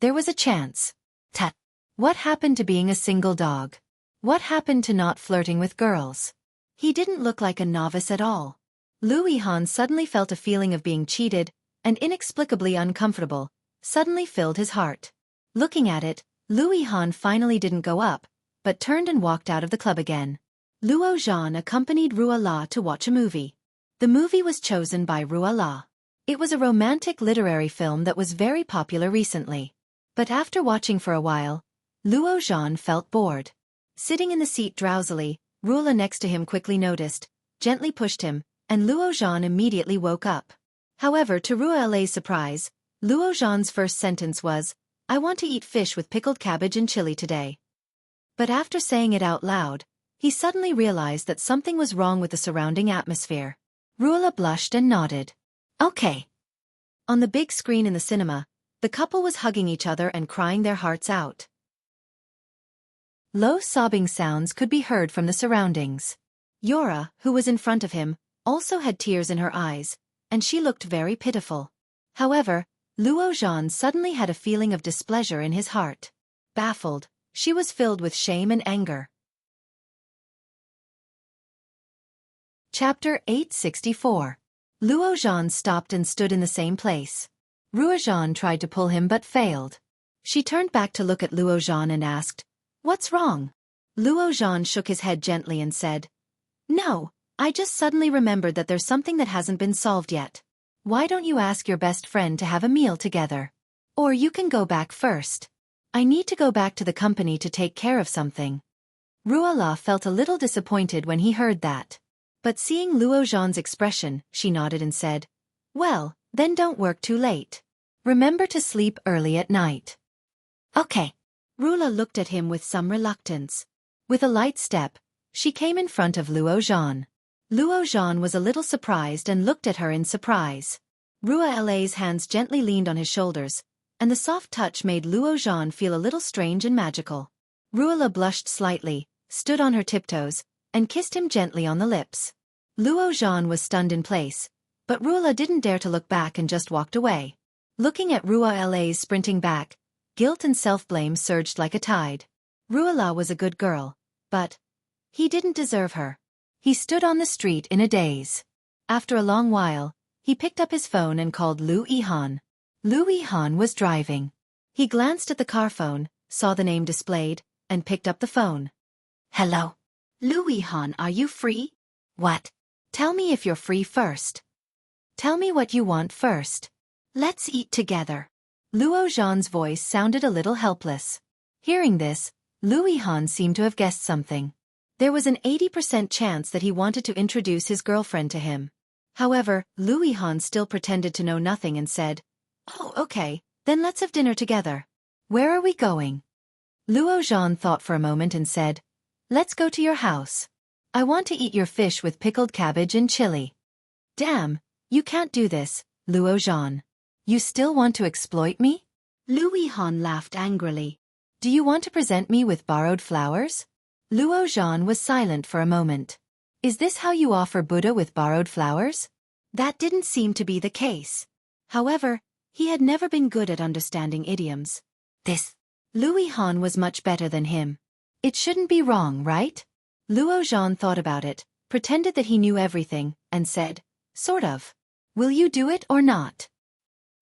there was a chance. Tut. What happened to being a single dog? What happened to not flirting with girls? He didn't look like a novice at all. Lu Yihan suddenly felt a feeling of being cheated, and inexplicably uncomfortable, suddenly filled his heart. Looking at it, Lu Yihan finally didn't go up, but turned and walked out of the club again. Luo Zhan accompanied Ruela to watch a movie. The movie was chosen by Ruela. It was a romantic literary film that was very popular recently. But after watching for a while, Luo Zhan felt bored. Sitting in the seat drowsily, Ruela next to him quickly noticed, gently pushed him, and Luo Zhan immediately woke up. However, to Ruela's surprise, Luo Zhan's first sentence was, "I want to eat fish with pickled cabbage and chili today." But after saying it out loud, he suddenly realized that something was wrong with the surrounding atmosphere. Ruola blushed and nodded. Okay. On the big screen in the cinema, the couple was hugging each other and crying their hearts out. Low sobbing sounds could be heard from the surroundings. Yora, who was in front of him, also had tears in her eyes, and she looked very pitiful. However, Luo Zhan suddenly had a feeling of displeasure in his heart. Baffled, she was filled with shame and anger. Chapter 864. Luo Zhan stopped and stood in the same place. Ruo Zhan tried to pull him but failed. She turned back to look at Luo Zhan and asked, "What's wrong?" Luo Zhan shook his head gently and said, "No, I just suddenly remembered that there's something that hasn't been solved yet. Why don't you ask your best friend to have a meal together? Or you can go back first. I need to go back to the company to take care of something." Ruola felt a little disappointed when he heard that. But seeing Luo Zhan's expression, she nodded and said, "Well, then don't work too late. Remember to sleep early at night." "Okay." Ruola looked at him with some reluctance. With a light step, she came in front of Luo Zhan. Luo Zhan was a little surprised and looked at her in surprise. Ruola's hands gently leaned on his shoulders, and the soft touch made Luo Zhan feel a little strange and magical. Ruola blushed slightly, stood on her tiptoes, and kissed him gently on the lips. Luo Zhan was stunned in place, but Ruola didn't dare to look back and just walked away. Looking at Ruola's sprinting back, guilt and self-blame surged like a tide. Ruola was a good girl, but he didn't deserve her. He stood on the street in a daze. After a long while, he picked up his phone and called Lu Yihan. Lu Yihan was driving. He glanced at the car phone, saw the name displayed, and picked up the phone. "Hello? Lu Yihan, are you free?" "What?" "Tell me if you're free first. Tell me what you want first. Let's eat together." Luo Zhan's voice sounded a little helpless. Hearing this, Lu Yihan seemed to have guessed something. There was an 80% chance that he wanted to introduce his girlfriend to him. However, Lu Yihan still pretended to know nothing and said, "Oh, okay, then let's have dinner together. Where are we going?" Luo Zhan thought for a moment and said, "Let's go to your house. I want to eat your fish with pickled cabbage and chili." "Damn, you can't do this, Luo Zhan. You still want to exploit me?" Lu Yihan laughed angrily. "Do you want to present me with borrowed flowers?" Luo Zhan was silent for a moment. "Is this how you offer Buddha with borrowed flowers?" That didn't seem to be the case. However, he had never been good at understanding idioms. Lu Yihan was much better than him. It shouldn't be wrong, right? Luo Zhan thought about it, pretended that he knew everything, and said, "Sort of. Will you do it or not?"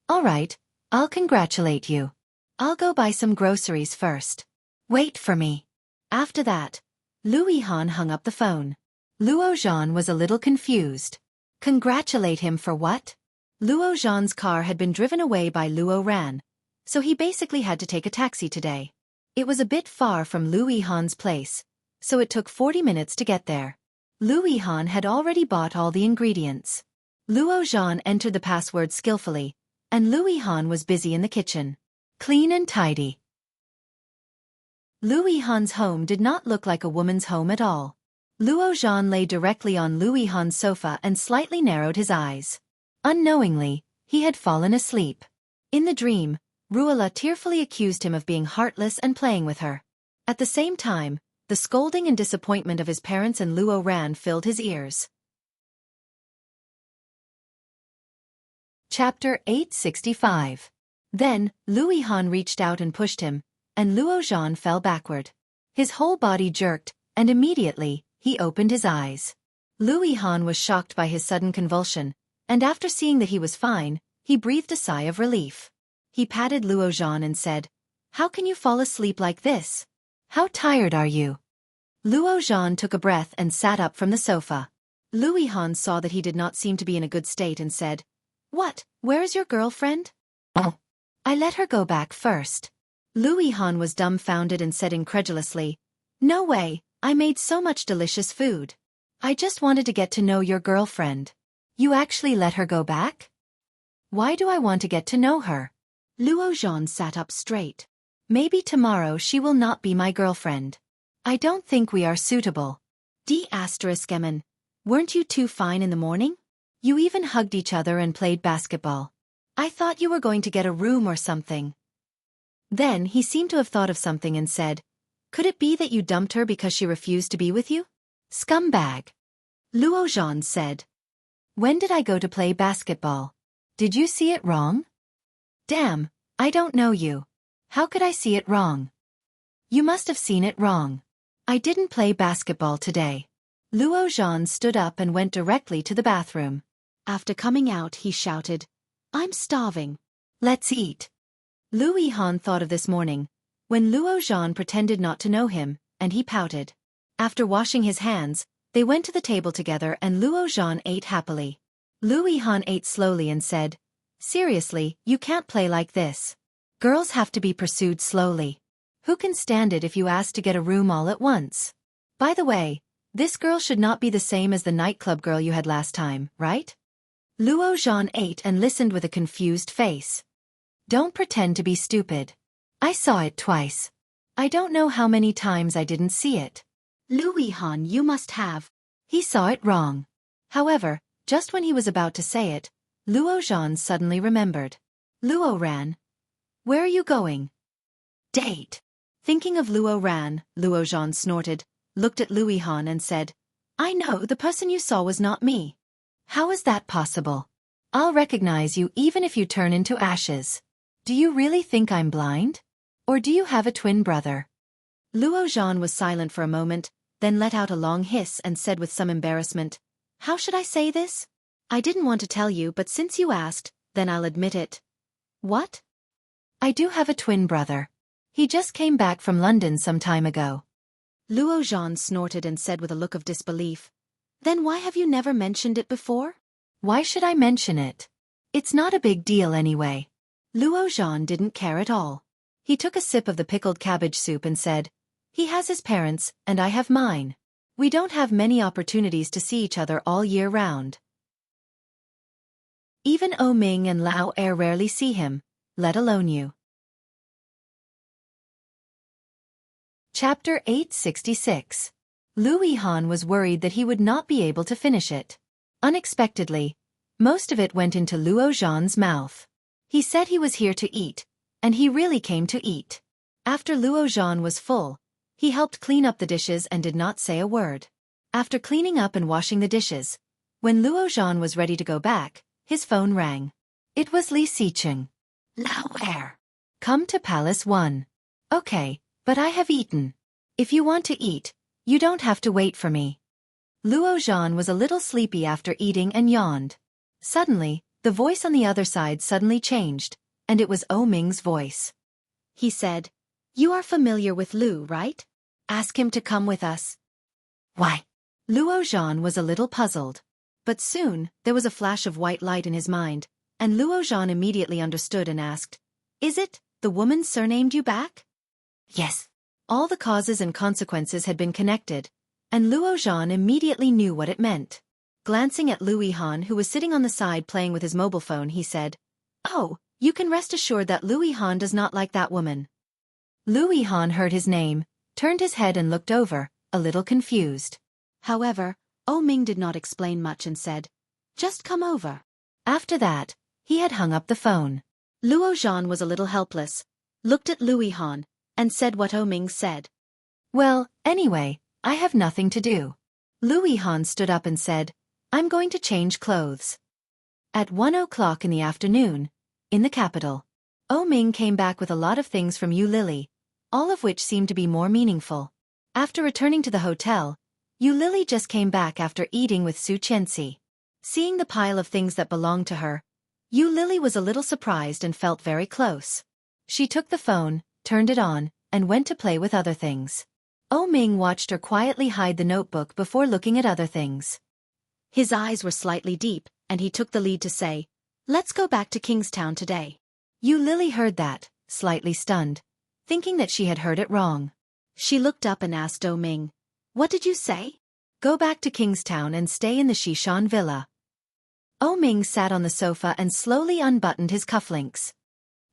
"All right, I'll congratulate you. I'll go buy some groceries first. Wait for me." After that, Lu Yihan hung up the phone. Luo Zhan was a little confused. Congratulate him for what? Luo Zhan's car had been driven away by Luo Ran, so he basically had to take a taxi today. It was a bit far from Lu Yihan's place, so it took 40 minutes to get there. Lu Yihan had already bought all the ingredients. Luo Zhan entered the password skillfully, and Lu Yihan was busy in the kitchen. Clean and tidy. Lu Yihan's home did not look like a woman's home at all. Luo Zhan lay directly on Lu Yihan's sofa and slightly narrowed his eyes. Unknowingly, he had fallen asleep. In the dream, Ruola tearfully accused him of being heartless and playing with her. At the same time, the scolding and disappointment of his parents and Luo Ran filled his ears. Chapter 865. Then, Lu Yihan reached out and pushed him, and Luo Zhan fell backward. His whole body jerked, and immediately, he opened his eyes. Lu Yihan was shocked by his sudden convulsion, and after seeing that he was fine, he breathed a sigh of relief. He patted Luo Zhan and said, "How can you fall asleep like this? How tired are you?" Luo Zhan took a breath and sat up from the sofa. Lu Yihan saw that he did not seem to be in a good state and said, "What, where is your girlfriend?" "Oh, I let her go back first." Lu Yihan was dumbfounded and said incredulously, "No way, I made so much delicious food. I just wanted to get to know your girlfriend. You actually let her go back? Why do I want to get to know her?" Luo Zhan sat up straight. "Maybe tomorrow she will not be my girlfriend. I don't think we are suitable. D****, weren't you too fine in the morning? You even hugged each other and played basketball. I thought you were going to get a room or something. Then he seemed to have thought of something and said, could it be that you dumped her because she refused to be with you? Scumbag. Luo Zhan said. When did I go to play basketball? Did you see it wrong? Damn, I don't know you. How could I see it wrong? You must have seen it wrong. I didn't play basketball today. Luo Zhan stood up and went directly to the bathroom. After coming out, he shouted, I'm starving. Let's eat. Lu Yihan thought of this morning, when Luo Zhan pretended not to know him, and he pouted. After washing his hands, they went to the table together and Luo Zhan ate happily. Lu Yihan ate slowly and said, seriously, you can't play like this. Girls have to be pursued slowly. Who can stand it if you ask to get a room all at once? By the way, this girl should not be the same as the nightclub girl you had last time, right? Luo Zhan ate and listened with a confused face. Don't pretend to be stupid. I saw it twice. I don't know how many times I didn't see it. Lu Yihan, you must have. He saw it wrong. However, just when he was about to say it, Luo Zhan suddenly remembered. Luo Ran. Where are you going? Date. Thinking of Luo Ran, Luo Zhan snorted, looked at Lu Yihan and said, I know the person you saw was not me. How is that possible? I'll recognize you even if you turn into ashes. Do you really think I'm blind? Or do you have a twin brother? Luo Zhan was silent for a moment, then let out a long hiss and said with some embarrassment, how should I say this? I didn't want to tell you, but since you asked, then I'll admit it. What? I do have a twin brother. He just came back from London some time ago. Luo Zhan snorted and said with a look of disbelief, then why have you never mentioned it before? Why should I mention it? It's not a big deal anyway. Luo Zhan didn't care at all. He took a sip of the pickled cabbage soup and said, he has his parents, and I have mine. We don't have many opportunities to see each other all year round. Even O Ming and Lao Er rarely see him, let alone you. Chapter 866. Lu Yihan was worried that he would not be able to finish it. Unexpectedly, most of it went into Luo Zhan's mouth. He said he was here to eat, and he really came to eat. After Luo Zhan was full, he helped clean up the dishes and did not say a word. After cleaning up and washing the dishes, when Luo Zhan was ready to go back, his phone rang. It was Li Sicheng. Lao Er. Come to Palace 1. Okay, but I have eaten. If you want to eat, you don't have to wait for me. Luo Zhan was a little sleepy after eating and yawned. Suddenly, the voice on the other side suddenly changed, and it was O Ming's voice. He said, you are familiar with Lu, right? Ask him to come with us. Why? Luo Zhan was a little puzzled. But soon, there was a flash of white light in his mind, and Luo Zhan immediately understood and asked, is it the woman surnamed you back? Yes. All the causes and consequences had been connected, and Luo Zhan immediately knew what it meant. Glancing at Lu Yihan, who was sitting on the side playing with his mobile phone, he said, oh, you can rest assured that Lu Yihan does not like that woman. Lu Yihan heard his name, turned his head and looked over, a little confused. However, O Ming did not explain much and said, just come over. After that, he had hung up the phone. Luo Zhan was a little helpless, looked at Lu Yihan, and said what O Ming said. Well, anyway, I have nothing to do. Lu Yihan stood up and said, I'm going to change clothes. At 1 o'clock in the afternoon, in the capital, O Ming came back with a lot of things from Yu Lily, all of which seemed to be more meaningful. After returning to the hotel, Yu Lily just came back after eating with Xueqi. Seeing the pile of things that belonged to her, Yu Lily was a little surprised and felt very close. She took the phone, turned it on, and went to play with other things. O Ming watched her quietly hide the notebook before looking at other things. His eyes were slightly deep, and he took the lead to say, let's go back to Kingstown today. Yu Lily heard that, slightly stunned, thinking that she had heard it wrong. She looked up and asked O Ming, what did you say? Go back to Kingstown and stay in the Shishan villa. O Ming sat on the sofa and slowly unbuttoned his cufflinks.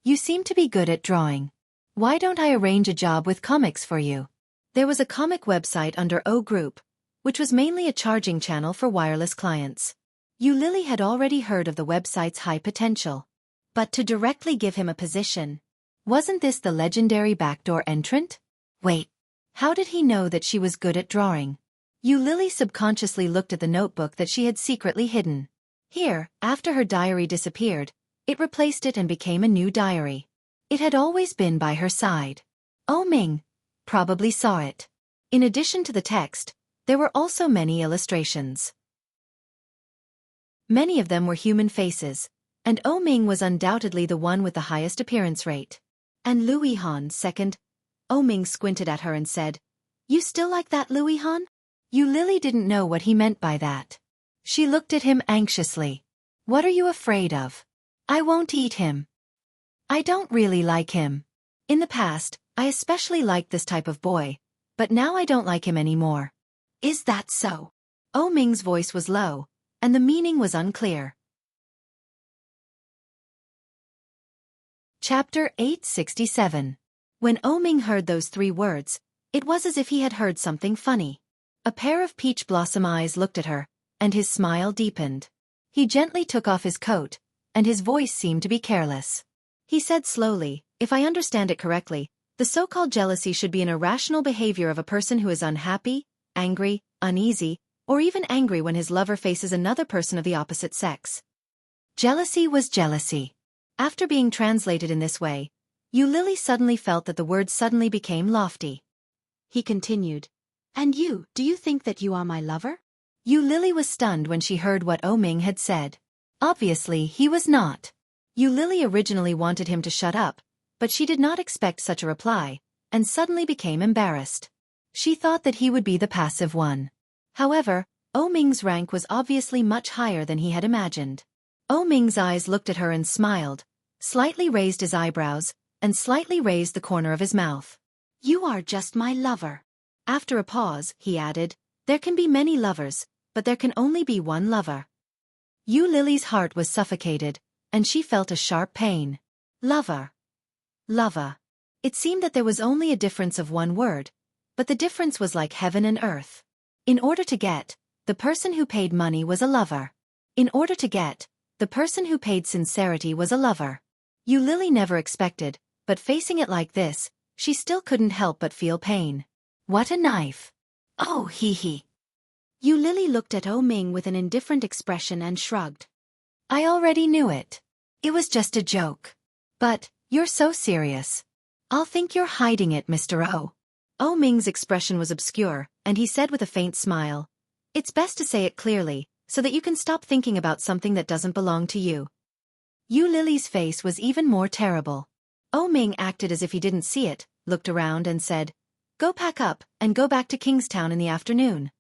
You seem to be good at drawing. Why don't I arrange a job with comics for you? There was a comic website under O Group, which was mainly a charging channel for wireless clients. Lily had already heard of the website's high potential. But to directly give him a position, wasn't this the legendary backdoor entrant? Wait, how did he know that she was good at drawing? Lily subconsciously looked at the notebook that she had secretly hidden. Here, after her diary disappeared, it replaced it and became a new diary. It had always been by her side. Ming probably saw it. In addition to the text, there were also many illustrations. Many of them were human faces, and Ming was undoubtedly the one with the highest appearance rate. And Louis Han second. Ming squinted at her and said, "You still like that Louis Han?" Lily didn't know what he meant by that. She looked at him anxiously. "What are you afraid of?" "I won't eat him. I don't really like him. In the past, I especially liked this type of boy, but now I don't like him anymore." "Is that so?" Ming's voice was low, and the meaning was unclear. Chapter 867. When Ming heard those 3 words, it was as if he had heard something funny. A pair of peach blossom eyes looked at her, and his smile deepened. He gently took off his coat, and his voice seemed to be careless. He said slowly, "If I understand it correctly, the so-called jealousy should be an irrational behavior of a person who is unhappy, angry, uneasy, or even angry when his lover faces another person of the opposite sex." Jealousy was jealousy. After being translated in this way, Lily suddenly felt that the words suddenly became lofty. He continued, "And do you think that you are my lover?" Lily was stunned when she heard what Ming had said. Obviously, he was not. Lily originally wanted him to shut up, but she did not expect such a reply, and suddenly became embarrassed. She thought that he would be the passive one. However, Ming's rank was obviously much higher than he had imagined. Ming's eyes looked at her and smiled, slightly raised his eyebrows, and slightly raised the corner of his mouth. "You are just my lover." After a pause, he added, "There can be many lovers, but there can only be one lover." Lily's heart was suffocated, and she felt a sharp pain. Lover. Lover. It seemed that there was only a difference of one word, but the difference was like heaven and earth. In order to get, the person who paid money was a lover. In order to get, the person who paid sincerity was a lover. Lily never expected, but facing it like this, she still couldn't help but feel pain. What a knife. Oh, hee. Lily looked at Ming with an indifferent expression and shrugged. "I already knew it. It was just a joke. But, you're so serious. I'll think you're hiding it, Mr. Ming's expression was obscure, and he said with a faint smile, "It's best to say it clearly, so that you can stop thinking about something that doesn't belong to you." Lily's face was even more terrible. Ming acted as if he didn't see it, looked around and said, "Go pack up, and go back to Kingstown in the afternoon."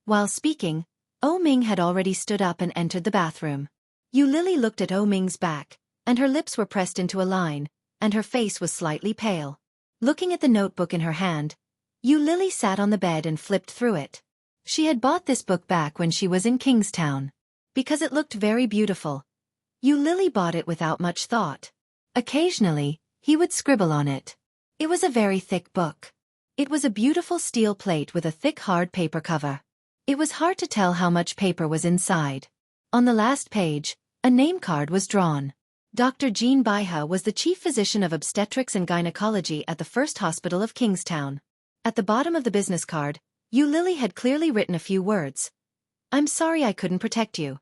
While speaking, Ming had already stood up and entered the bathroom. Lily looked at Ming's back, and her lips were pressed into a line, and her face was slightly pale. Looking at the notebook in her hand, Lily sat on the bed and flipped through it. She had bought this book back when she was in Kingstown. Because it looked very beautiful, Lily bought it without much thought. Occasionally, he would scribble on it. It was a very thick book. It was a beautiful steel plate with a thick hard paper cover. It was hard to tell how much paper was inside. On the last page, a name card was drawn. Dr. Jean Baiha was the chief physician of obstetrics and gynecology at the First Hospital of Kingstown. At the bottom of the business card, Lily had clearly written a few words. "I'm sorry I couldn't protect you."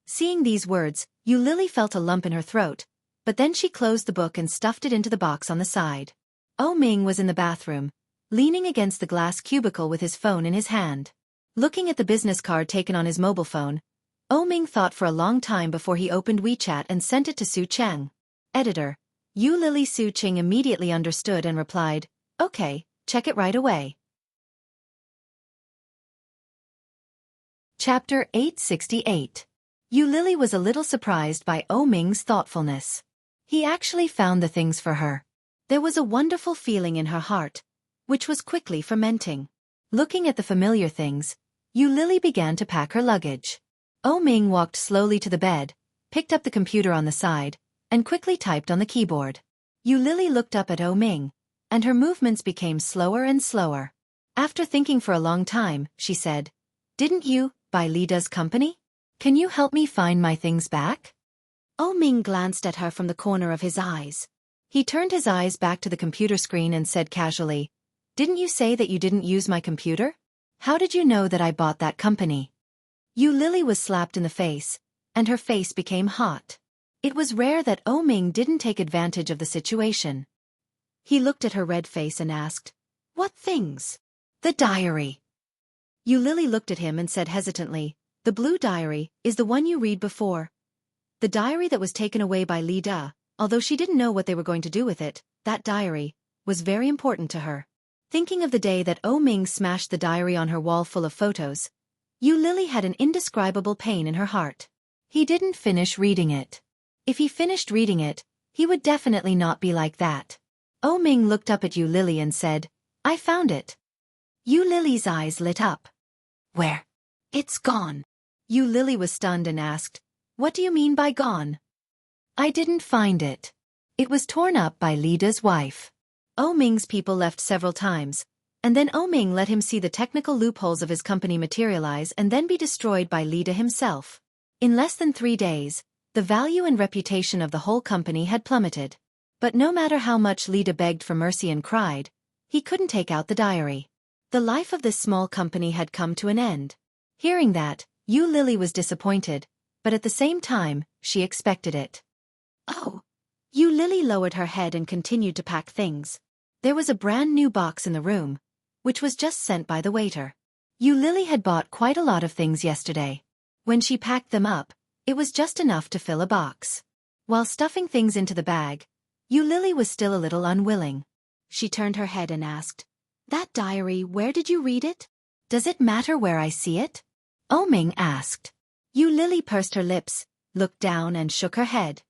Seeing these words, Lily felt a lump in her throat, but then she closed the book and stuffed it into the box on the side. Ming was in the bathroom, leaning against the glass cubicle with his phone in his hand. Looking at the business card taken on his mobile phone, Ming thought for a long time before he opened WeChat and sent it to Su Cheng. Editor. Lily. Su Cheng immediately understood and replied, "Okay, check it right away." Chapter 868. Lily was a little surprised by Ming's thoughtfulness. He actually found the things for her. There was a wonderful feeling in her heart, which was quickly fermenting. Looking at the familiar things, Lily began to pack her luggage. Ming walked slowly to the bed, picked up the computer on the side, and quickly typed on the keyboard. Lily looked up at Ming, and her movements became slower and slower. After thinking for a long time, she said, "Didn't you buy Lida's company? Can you help me find my things back?" Oh Ming glanced at her from the corner of his eyes. He turned his eyes back to the computer screen and said casually, "Didn't you say that you didn't use my computer? How did you know that I bought that company?" Yu Lily was slapped in the face, and her face became hot. It was rare that Oh Ming didn't take advantage of the situation. He looked at her red face and asked, "What things?" "The diary." Yu Lily looked at him and said hesitantly, "The blue diary is the one you read before." The diary that was taken away by Li Da, although she didn't know what they were going to do with it, that diary was very important to her. Thinking of the day that Oh Ming smashed the diary on her wall full of photos, Yu Lily had an indescribable pain in her heart. He didn't finish reading it. If he finished reading it, he would definitely not be like that. Oh Ming looked up at Yu Lily and said, "I found it." Yu Lily's eyes lit up. "Where?" "It's gone." Yu Lily was stunned and asked, "What do you mean by gone?" "I didn't find it. It was torn up by Lida's wife." Oh Ming's people left several times, and then Oh Ming let him see the technical loopholes of his company materialize and then be destroyed by Lida himself. In less than 3 days, the value and reputation of the whole company had plummeted. But no matter how much Lida begged for mercy and cried, he couldn't take out the diary. The life of this small company had come to an end. Hearing that, Yu Lily was disappointed, but at the same time, she expected it. "Oh." Yu Lily lowered her head and continued to pack things. There was a brand new box in the room, which was just sent by the waiter. Yu Lily had bought quite a lot of things yesterday. When she packed them up, it was just enough to fill a box. While stuffing things into the bag, Yu Lily was still a little unwilling. She turned her head and asked, "That diary, where did you read it? Does it matter where I see it?" Oh Ming asked. Yu Lily pursed her lips, looked down and shook her head.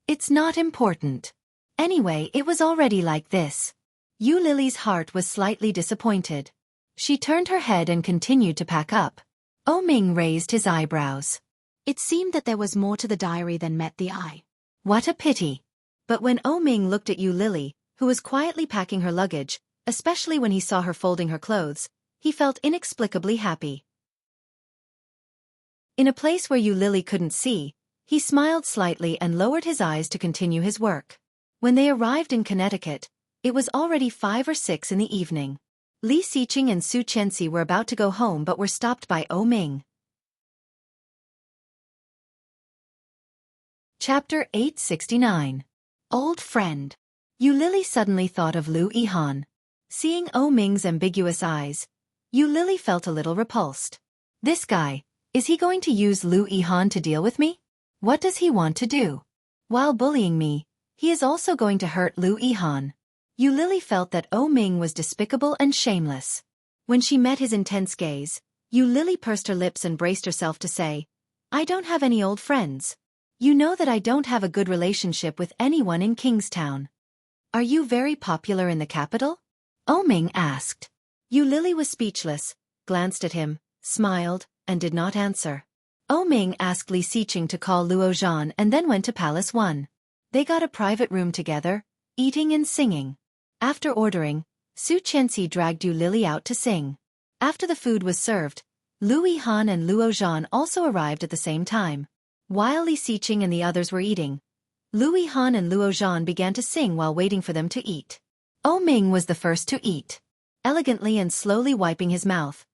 "It's not important. Anyway, it was already like this." Yu Lily's heart was slightly disappointed. She turned her head and continued to pack up. Oh Ming raised his eyebrows. It seemed that there was more to the diary than met the eye. What a pity. But when Oh Ming looked at Yu Lily, who was quietly packing her luggage, especially when he saw her folding her clothes, he felt inexplicably happy. In a place where Yu Lily couldn't see, he smiled slightly and lowered his eyes to continue his work. When they arrived in Connecticut, it was already 5 or 6 in the evening. Li Xiqing and Xueqi were about to go home but were stopped by Oh Ming. Chapter 869. Old Friend. Yu Lily suddenly thought of Lu Yihan. Seeing Oh Ming's ambiguous eyes, Yu Lily felt a little repulsed. This guy, is he going to use Lu Yihan to deal with me? What does he want to do? While bullying me, he is also going to hurt Lu Yihan. Yu Lily felt that Oh Ming was despicable and shameless. When she met his intense gaze, Yu Lily pursed her lips and braced herself to say, "I don't have any old friends. You know that I don't have a good relationship with anyone in Kingstown." "Are you very popular in the capital?" Oh Ming asked. Yu Lily was speechless, glanced at him, smiled, and did not answer. Oh Ming asked Li Xiqing to call Luo Zhan and then went to Palace 1. They got a private room together, eating and singing. After ordering, Xueqi dragged Yu Lily out to sing. After the food was served, Lu Yihan and Luo Zhan also arrived at the same time. While Li Xiqing and the others were eating, Lu Yihan and Luo Zhan began to sing while waiting for them to eat. Oh Ming was the first to eat. Elegantly and slowly wiping his mouth,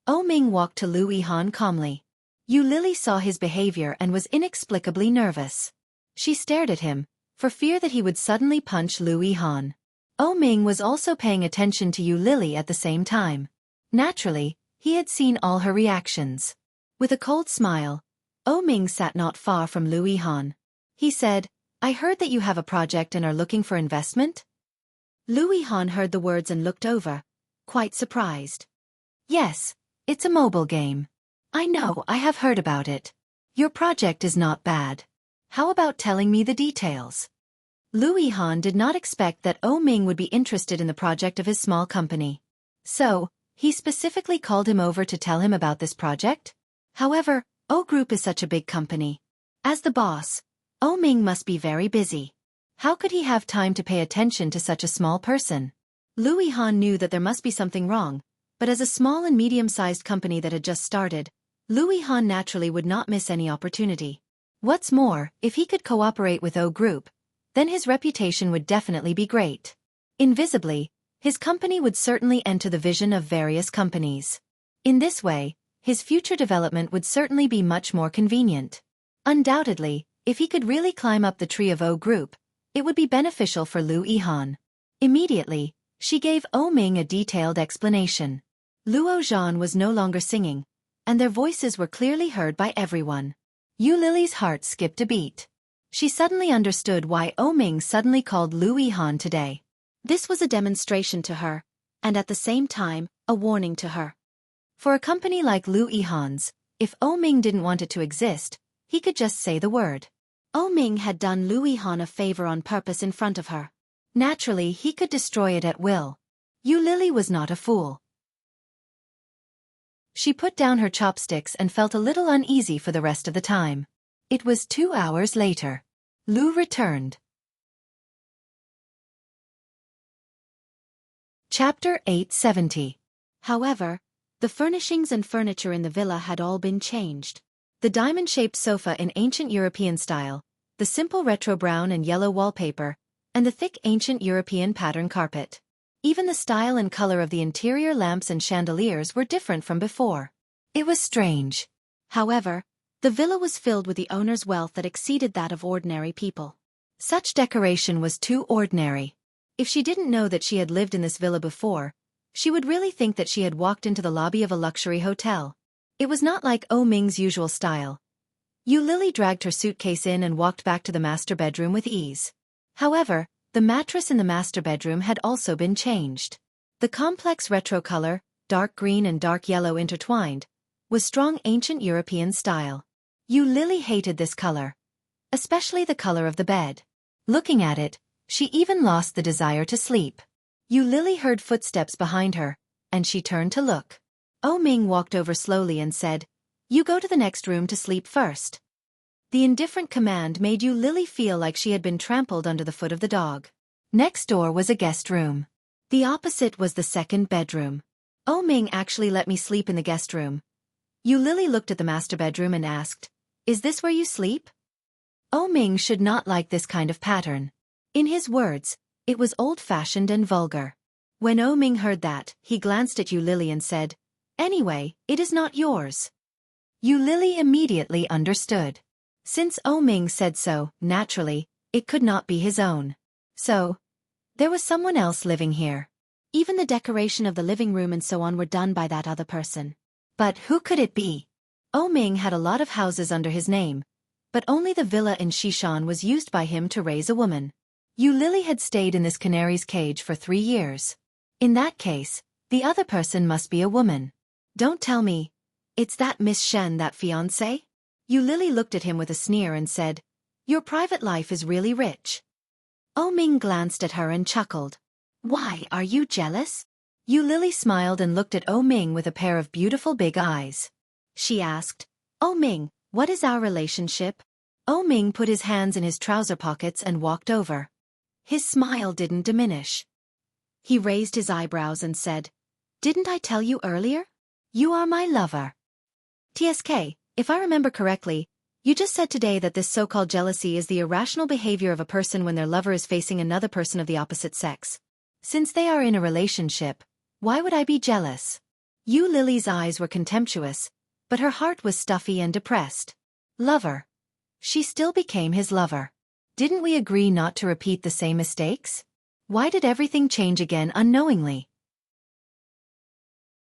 Oh Ming walked to Lu Yihan calmly. Yu Lily saw his behavior and was inexplicably nervous. She stared at him, for fear that he would suddenly punch Lu Yihan. Oh Ming was also paying attention to Yu Lily at the same time. Naturally, he had seen all her reactions. With a cold smile, Oh Ming sat not far from Lu Yihan. He said, "I heard that you have a project and are looking for investment?" Lu Yihan heard the words and looked over, quite surprised. "Yes, it's a mobile game. I know, I have heard about it. Your project is not bad. How about telling me the details?" Lu Yihan did not expect that Oh Ming would be interested in the project of his small company. So, he specifically called him over to tell him about this project? However, O Group is such a big company. As the boss, Oh Ming must be very busy. How could he have time to pay attention to such a small person? Louis Han knew that there must be something wrong, but as a small and medium-sized company that had just started, Louis Han naturally would not miss any opportunity. What's more, if he could cooperate with O Group, then his reputation would definitely be great. Invisibly, his company would certainly enter the vision of various companies. In this way, his future development would certainly be much more convenient. Undoubtedly, if he could really climb up the tree of O Group, it would be beneficial for Louis Han. Immediately, she gave O Ming a detailed explanation. Luo Zhan was no longer singing, and their voices were clearly heard by everyone. Yu Lily's heart skipped a beat. She suddenly understood why O Ming suddenly called Louis Han today. This was a demonstration to her, and at the same time, a warning to her. For a company like Louis Han's, if O Ming didn't want it to exist, he could just say the word. O Ming had done Louis Han a favor on purpose in front of her. Naturally, he could destroy it at will. Yu Lily was not a fool. She put down her chopsticks and felt a little uneasy for the rest of the time. It was 2 hours later. Lu returned. Chapter 870. However, the furnishings and furniture in the villa had all been changed. The diamond-shaped sofa in ancient European style, the simple retro brown and yellow wallpaper, and the thick ancient European pattern carpet. Even the style and color of the interior lamps and chandeliers were different from before. It was strange. However, the villa was filled with the owner's wealth that exceeded that of ordinary people. Such decoration was too ordinary. If she didn't know that she had lived in this villa before, she would really think that she had walked into the lobby of a luxury hotel. It was not like O Ming's usual style. Yu Lily dragged her suitcase in and walked back to the master bedroom with ease. However, the mattress in the master bedroom had also been changed. The complex retro color, dark green and dark yellow intertwined, was strong ancient European style. Yu Lily hated this color, especially the color of the bed. Looking at it, she even lost the desire to sleep. Yu Lily heard footsteps behind her, and she turned to look. O Ming walked over slowly and said, "You go to the next room to sleep first." The indifferent command made Yu Lily feel like she had been trampled under the foot of the dog. Next door was a guest room. The opposite was the second bedroom. O Ming actually let me sleep in the guest room. Yu Lily looked at the master bedroom and asked, "Is this where you sleep?" O Ming should not like this kind of pattern. In his words, it was old-fashioned and vulgar. When O Ming heard that, he glanced at Yu Lily and said, "Anyway, it is not yours." Yu Lily immediately understood. Since O Ming said so, naturally, it could not be his own. So, there was someone else living here. Even the decoration of the living room and so on were done by that other person. But who could it be? O Ming had a lot of houses under his name, but only the villa in Xishan was used by him to raise a woman. Yu Lily had stayed in this canary's cage for 3 years. In that case, the other person must be a woman. Don't tell me, it's that Miss Shen, that fiancé? Yu Lily looked at him with a sneer and said, "Your private life is really rich." O Ming glanced at her and chuckled. "Why, are you jealous?" Yu Lily smiled and looked at O Ming with a pair of beautiful big eyes. She asked, "O Ming, what is our relationship?" O Ming put his hands in his trouser pockets and walked over. His smile didn't diminish. He raised his eyebrows and said, "Didn't I tell you earlier? You are my lover." TSK, if I remember correctly, you just said today that this so-called jealousy is the irrational behavior of a person when their lover is facing another person of the opposite sex. Since they are in a relationship, why would I be jealous? Yu Lily's eyes were contemptuous, but her heart was stuffy and depressed. Lover. She still became his lover. Didn't we agree not to repeat the same mistakes? Why did everything change again unknowingly?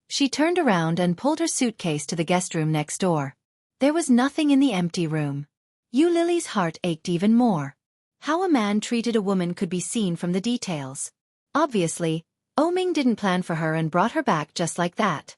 She turned around and pulled her suitcase to the guest room next door. There was nothing in the empty room. Yu Lily's heart ached even more. How a man treated a woman could be seen from the details. Obviously, O Ming didn't plan for her and brought her back just like that.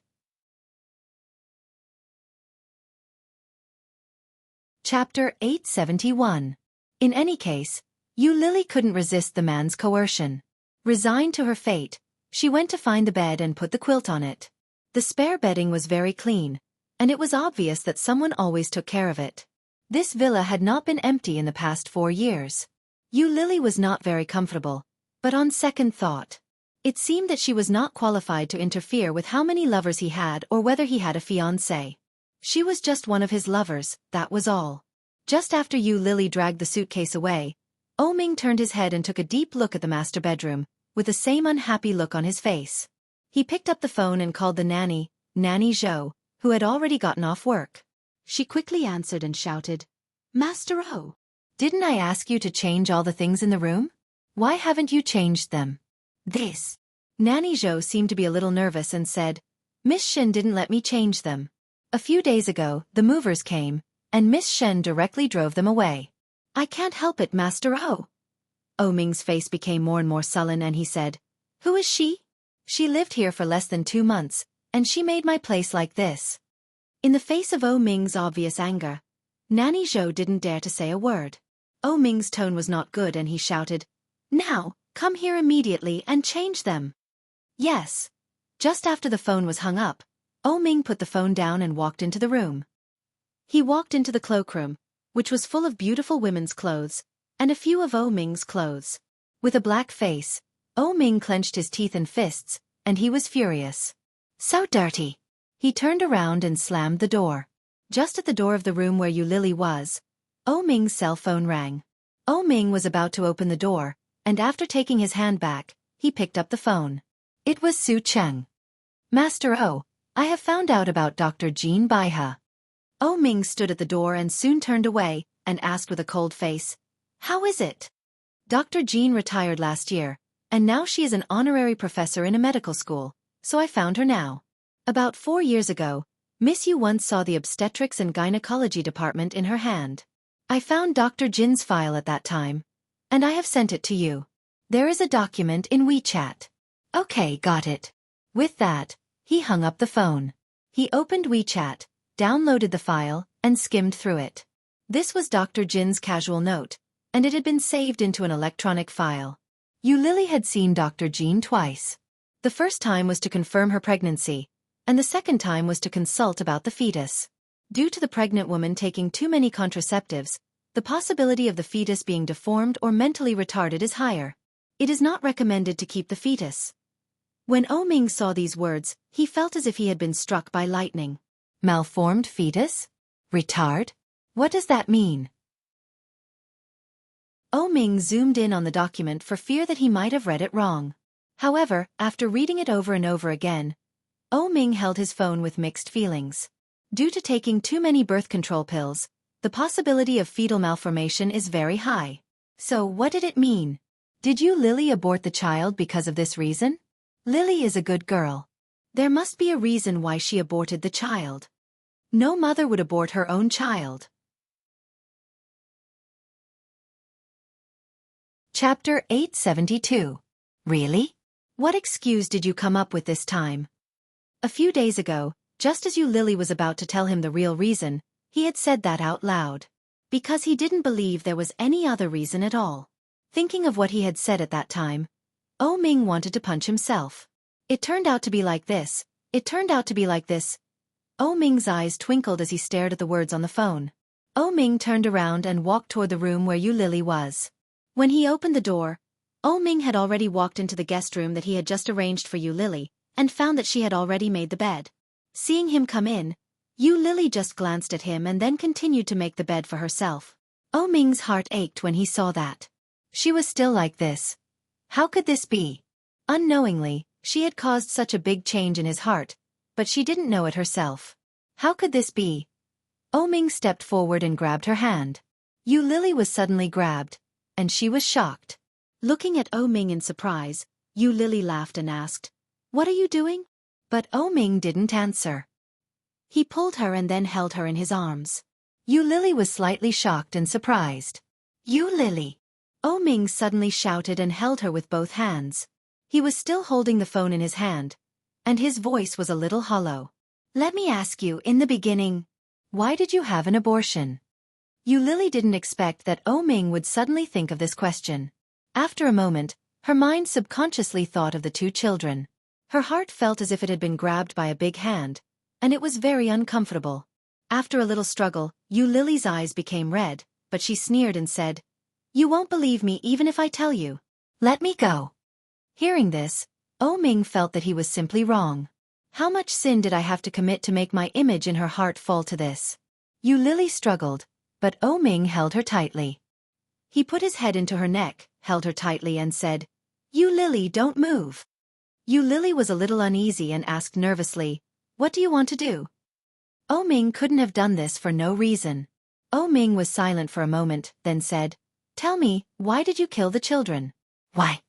Chapter 871. In any case, Yu Lily couldn't resist the man's coercion. Resigned to her fate, she went to find the bed and put the quilt on it. The spare bedding was very clean, and it was obvious that someone always took care of it. This villa had not been empty in the past 4 years. Yu Lily was not very comfortable, but on second thought, It seemed that she was not qualified to interfere with how many lovers he had or whether he had a fiancé. She was just one of his lovers, that was all. Just after Yu Lily dragged the suitcase away, Ming turned his head and took a deep look at the master bedroom, with the same unhappy look on his face. He picked up the phone and called the nanny, Nanny Zhou, who had already gotten off work. She quickly answered and shouted, "Master O, didn't I ask you to change all the things in the room? Why haven't you changed them?" This. Nanny Zhou seemed to be a little nervous and said, "Miss Shen didn't let me change them. A few days ago, the movers came, and Miss Shen directly drove them away. I can't help it, Master O." Ming's face became more and more sullen and he said, "Who is she? She lived here for less than 2 months, and she made my place like this." In the face of Ming's obvious anger, Nanny Zhou didn't dare to say a word. Ming's tone was not good and he shouted, "Now, come here immediately and change them." Yes. Just after the phone was hung up, Ming put the phone down and walked into the room. He walked into the cloakroom, which was full of beautiful women's clothes, and a few of Ming's clothes. With a black face, Ming clenched his teeth and fists, and he was furious. So dirty. He turned around and slammed the door. Just at the door of the room where Yu Lily was, Ming's cell phone rang. Ming was about to open the door, and after taking his hand back, he picked up the phone. It was Su Cheng. "Master O, I have found out about Dr. Jean Baihe." Ming stood at the door and soon turned away, and asked with a cold face, "How is it?" "Dr. Jean retired last year, and now she is an honorary professor in a medical school, so I found her now. About 4 years ago, Miss Yu once saw the obstetrics and gynecology department in her hand. I found Dr. Jin's file at that time, and I have sent it to you. There is a document in WeChat." "Okay, got it." With that, he hung up the phone. He opened WeChat, downloaded the file, and skimmed through it. This was Dr. Jin's casual note, and it had been saved into an electronic file. Yu Lily had seen Dr. Jean twice. The first time was to confirm her pregnancy, and the second time was to consult about the fetus. Due to the pregnant woman taking too many contraceptives, the possibility of the fetus being deformed or mentally retarded is higher. It is not recommended to keep the fetus. When Ming saw these words, he felt as if he had been struck by lightning. Malformed fetus? Retard? What does that mean? Ming zoomed in on the document for fear that he might have read it wrong. However, after reading it over and over again, Ming held his phone with mixed feelings. Due to taking too many birth control pills, the possibility of fetal malformation is very high. So what did it mean? Did Yu Lily abort the child because of this reason? Lily is a good girl. There must be a reason why she aborted the child. No mother would abort her own child. Chapter 872. Really? What excuse did you come up with this time? A few days ago, just as Yu Lily was about to tell him the real reason, he had said that out loud. Because he didn't believe there was any other reason at all. Thinking of what he had said at that time, Ming wanted to punch himself. It turned out to be like this. It turned out to be like this. Ming's eyes twinkled as he stared at the words on the phone. Ming turned around and walked toward the room where Yu Lily was. When he opened the door, Ming had already walked into the guest room that he had just arranged for Yu Lily, and found that she had already made the bed. Seeing him come in, Yu Lily just glanced at him and then continued to make the bed for herself. Ming's heart ached when he saw that. She was still like this. How could this be? Unknowingly, she had caused such a big change in his heart, but she didn't know it herself. How could this be? Ming stepped forward and grabbed her hand. Yu Lily was suddenly grabbed, and she was shocked. Looking at Ming in surprise, Yu Lily laughed and asked, "What are you doing?" But Ming didn't answer. He pulled her and then held her in his arms. Yu Lily was slightly shocked and surprised. "Yu Lily!" Ming suddenly shouted and held her with both hands. He was still holding the phone in his hand, and his voice was a little hollow. "Let me ask you, in the beginning, why did you have an abortion?" Yu Lily didn't expect that Ming would suddenly think of this question. After a moment, her mind subconsciously thought of the 2 children. Her heart felt as if it had been grabbed by a big hand, and it was very uncomfortable. After a little struggle, Yu Lily's eyes became red, but she sneered and said, "You won't believe me even if I tell you. Let me go." Hearing this, Ming felt that he was simply wrong. How much sin did I have to commit to make my image in her heart fall to this? Yu Lily struggled, but Ming held her tightly. He put his head into her neck, held her tightly and said, "Yu Lily, don't move." Yu Lily was a little uneasy and asked nervously, "What do you want to do?" Ming couldn't have done this for no reason. Ming was silent for a moment, then said, "Tell me, why did you kill the children?" "Why?"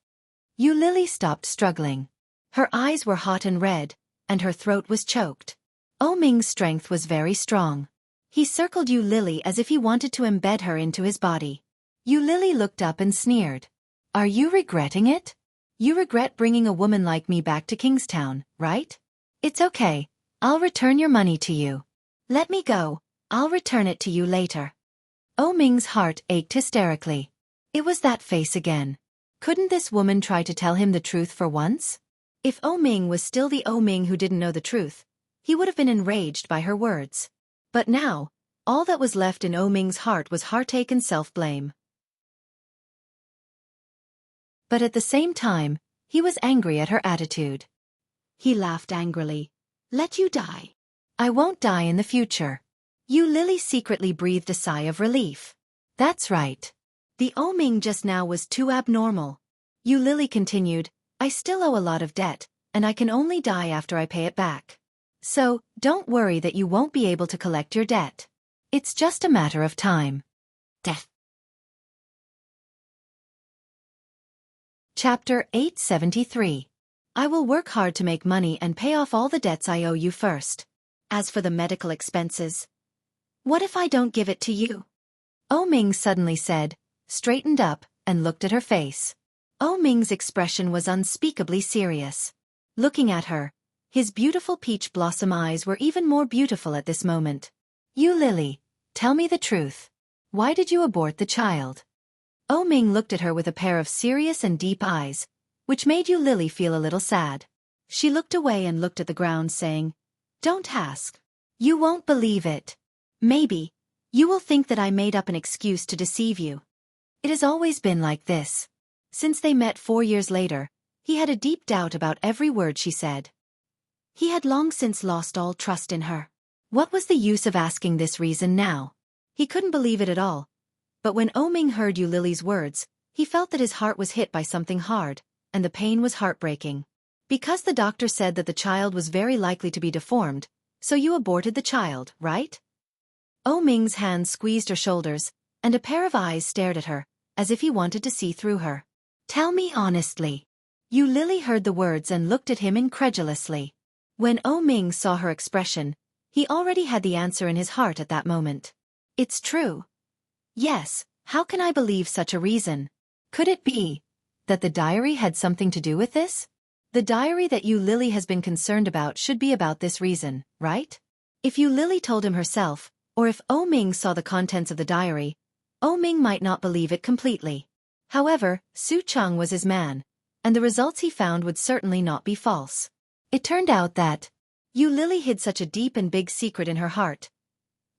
Yu Lily stopped struggling. Her eyes were hot and red, and her throat was choked. Ming's strength was very strong. He circled Yu Lily as if he wanted to embed her into his body. Yu Lily looked up and sneered. "Are you regretting it? You regret bringing a woman like me back to Kingstown, right? It's okay. I'll return your money to you. Let me go. I'll return it to you later." Ming's heart ached hysterically. It was that face again. Couldn't this woman try to tell him the truth for once? If Ming was still the Ming who didn't know the truth, he would have been enraged by her words. But now, all that was left in Ming's heart was heartache and self-blame. But at the same time, he was angry at her attitude. He laughed angrily. "Let you die. I won't die in the future." Yu Lily secretly breathed a sigh of relief. That's right. The Ming just now was too abnormal. Yu Lily continued, "I still owe a lot of debt, and I can only die after I pay it back. So, don't worry that you won't be able to collect your debt. It's just a matter of time." Death. Chapter 873. I will work hard to make money and pay off all the debts I owe you first. As for the medical expenses, what if I don't give it to you? Ming suddenly said, straightened up, and looked at her face. Ming's expression was unspeakably serious. Looking at her, his beautiful peach blossom eyes were even more beautiful at this moment. "Yu Lily, tell me the truth. Why did you abort the child?" Ming looked at her with a pair of serious and deep eyes, which made Yu Lily feel a little sad. She looked away and looked at the ground, saying, "Don't ask. You won't believe it. Maybe, you will think that I made up an excuse to deceive you. It has always been like this." Since they met 4 years later, he had a deep doubt about every word she said. He had long since lost all trust in her. What was the use of asking this reason now? He couldn't believe it at all. But when Ming heard Yu Lily's words, he felt that his heart was hit by something hard, and the pain was heartbreaking. Because the doctor said that the child was very likely to be deformed, so you aborted the child, right? Ming's hand squeezed her shoulders, and a pair of eyes stared at her, as if he wanted to see through her. "Tell me honestly." Yu Lily heard the words and looked at him incredulously. When Ming saw her expression, he already had the answer in his heart at that moment. "It's true." "Yes, how can I believe such a reason? Could it be that the diary had something to do with this? The diary that Yu Lily has been concerned about should be about this reason, right?" If Yu Lily told him herself, or if Ming saw the contents of the diary, Ming might not believe it completely. However, Su Cheng was his man, and the results he found would certainly not be false. It turned out that Yu Lily hid such a deep and big secret in her heart.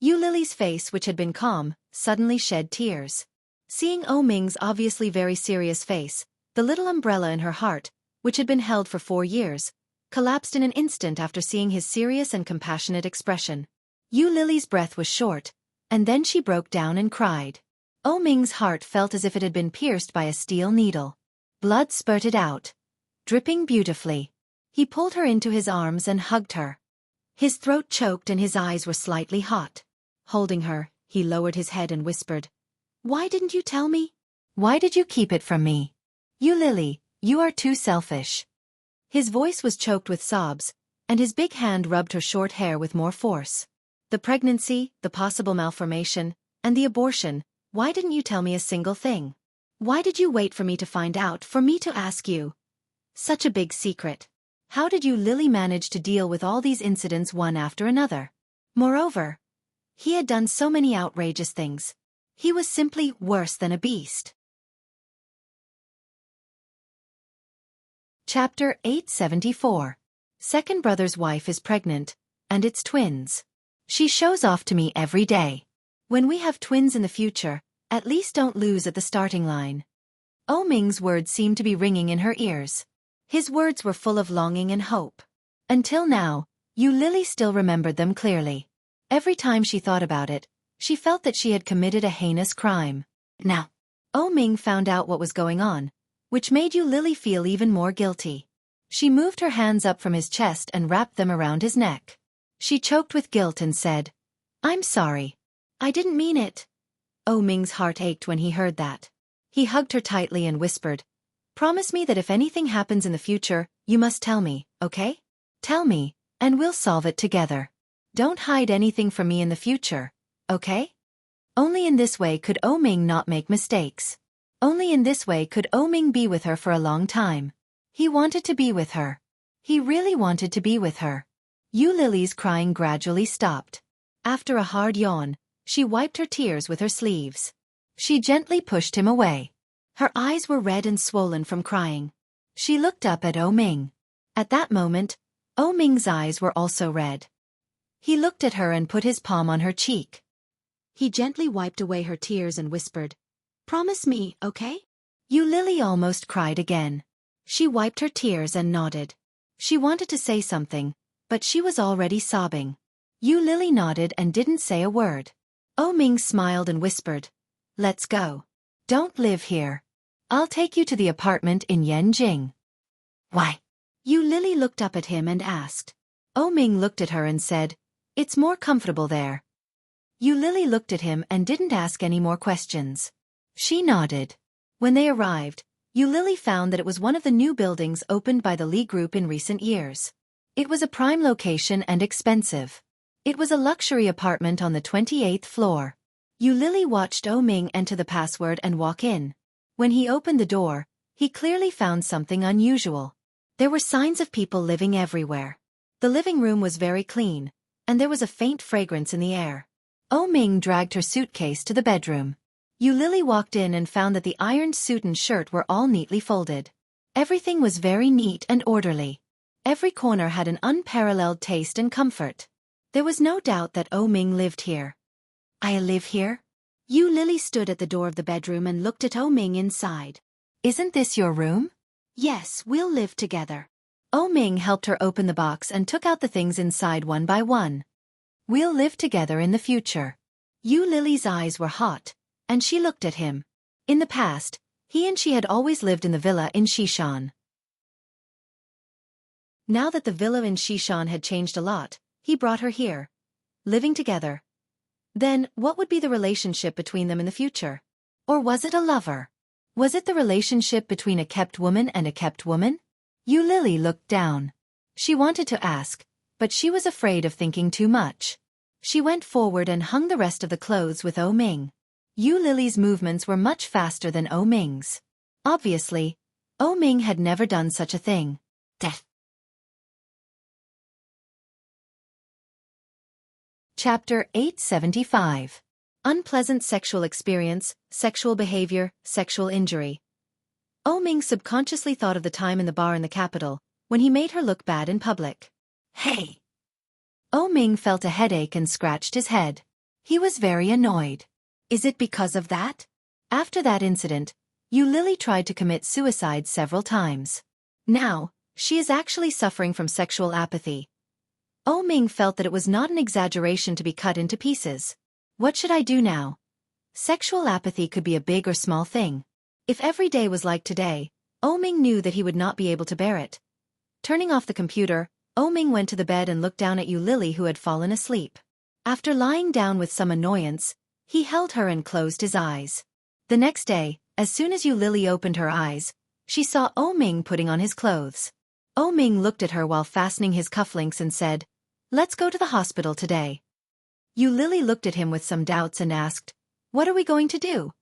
Yu Lily's face, which had been calm, suddenly shed tears. Seeing Ming's obviously very serious face, the little umbrella in her heart, which had been held for 4 years, collapsed in an instant after seeing his serious and compassionate expression. Yu Lily's breath was short, and then she broke down and cried. Ming's heart felt as if it had been pierced by a steel needle. Blood spurted out, dripping beautifully. He pulled her into his arms and hugged her. His throat choked and his eyes were slightly hot. Holding her, he lowered his head and whispered, "Why didn't you tell me? Why did you keep it from me? Yu Lily, you are too selfish." His voice was choked with sobs, and his big hand rubbed her short hair with more force. "The pregnancy, the possible malformation, and the abortion, why didn't you tell me a single thing? Why did you wait for me to find out, for me to ask you? Such a big secret. How did Yu Lily manage to deal with all these incidents one after another? Moreover, he had done so many outrageous things. He was simply worse than a beast." Chapter 874. Second brother's wife is pregnant, and it's twins. She shows off to me every day. When we have twins in the future, at least don't lose at the starting line. Ming's words seemed to be ringing in her ears. His words were full of longing and hope. Until now, Yu Lily still remembered them clearly. Every time she thought about it, she felt that she had committed a heinous crime. Now, Ming found out what was going on, which made Yu Lily feel even more guilty. She moved her hands up from his chest and wrapped them around his neck. She choked with guilt and said, "I'm sorry. I didn't mean it." Ming's heart ached when he heard that. He hugged her tightly and whispered, "Promise me that if anything happens in the future, you must tell me, okay? Tell me, and we'll solve it together. Don't hide anything from me in the future, okay?" Only in this way could Ming not make mistakes. Only in this way could Ming be with her for a long time. He wanted to be with her. He really wanted to be with her. Yu Lily's crying gradually stopped. After a hard yawn, she wiped her tears with her sleeves. She gently pushed him away. Her eyes were red and swollen from crying. She looked up at Ming. At that moment, Ming's eyes were also red. He looked at her and put his palm on her cheek. He gently wiped away her tears and whispered, "Promise me, okay?" Yu Lily almost cried again. She wiped her tears and nodded. She wanted to say something, but she was already sobbing. Yu Lily nodded and didn't say a word. Ming smiled and whispered, "Let's go. Don't live here. I'll take you to the apartment in Yanjing." "Why?" Yu Lily looked up at him and asked. Ming looked at her and said, "It's more comfortable there." Yu Lily looked at him and didn't ask any more questions. She nodded. When they arrived, Yu Lily found that it was one of the new buildings opened by the Lee Group in recent years. It was a prime location and expensive. It was a luxury apartment on the 28th floor. Yu Lily watched Ming enter the password and walk in. When he opened the door, he clearly found something unusual. There were signs of people living everywhere. The living room was very clean, and there was a faint fragrance in the air. Ming dragged her suitcase to the bedroom. Yu Lily walked in and found that the ironed suit and shirt were all neatly folded. Everything was very neat and orderly. Every corner had an unparalleled taste and comfort. There was no doubt that Ming lived here. "I live here?" Yu Lily stood at the door of the bedroom and looked at Ming inside. "Isn't this your room?" "Yes, we'll live together." Ming helped her open the box and took out the things inside one by one. "We'll live together in the future." Yu Lily's eyes were hot, and she looked at him. In the past, he and she had always lived in the villa in Xishan. Now that the villa in Xishan had changed a lot, he brought her here, living together. Then, what would be the relationship between them in the future? Or was it a lover? Was it the relationship between a kept woman and a kept woman? Yu Lily looked down. She wanted to ask, but she was afraid of thinking too much. She went forward and hung the rest of the clothes with Ming. Yu Lily's movements were much faster than Ming's. Obviously, Ming had never done such a thing. Death. Chapter 875. Unpleasant sexual experience, sexual behavior, sexual injury. Ming subconsciously thought of the time in the bar in the capital, when he made her look bad in public. "Hey!" Ming felt a headache and scratched his head. He was very annoyed. Is it because of that? After that incident, Yu Lily tried to commit suicide several times. Now, she is actually suffering from sexual apathy. Ming felt that it was not an exaggeration to be cut into pieces. What should I do now? Sexual apathy could be a big or small thing. If every day was like today, Ming knew that he would not be able to bear it. Turning off the computer, Ming went to the bed and looked down at Yu Lily, who had fallen asleep. After lying down with some annoyance, he held her and closed his eyes. The next day, as soon as Yu Lily opened her eyes, she saw Ming putting on his clothes. Ming looked at her while fastening his cufflinks and said, "Let's go to the hospital today." Yu Lily looked at him with some doubts and asked, "What are we going to do?"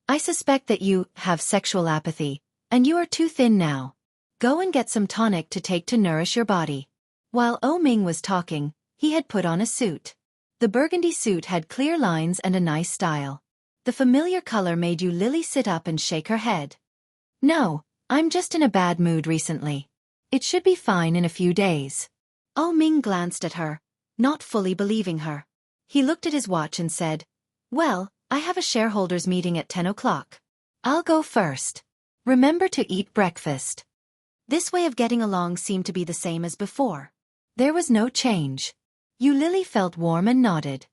"I suspect that you have sexual apathy, and you are too thin now. Go and get some tonic to take to nourish your body." While Ming was talking, he had put on a suit. The burgundy suit had clear lines and a nice style. The familiar color made Yu Lily sit up and shake her head. "No, I'm just in a bad mood recently. It should be fine in a few days." Ming glanced at her, not fully believing her. He looked at his watch and said, "Well, I have a shareholders meeting at 10 o'clock. I'll go first. Remember to eat breakfast." This way of getting along seemed to be the same as before. There was no change. Yu Lily felt warm and nodded.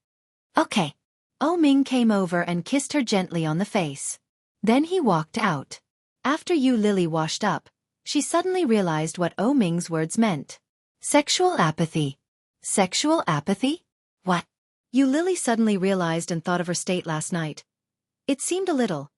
Okay. Oh Ming came over and kissed her gently on the face. Then he walked out. After Yu Lily washed up, she suddenly realized what Oh Ming's words meant. Sexual apathy. Sexual apathy? What? Yu Lily suddenly realized and thought of her state last night. It seemed a little.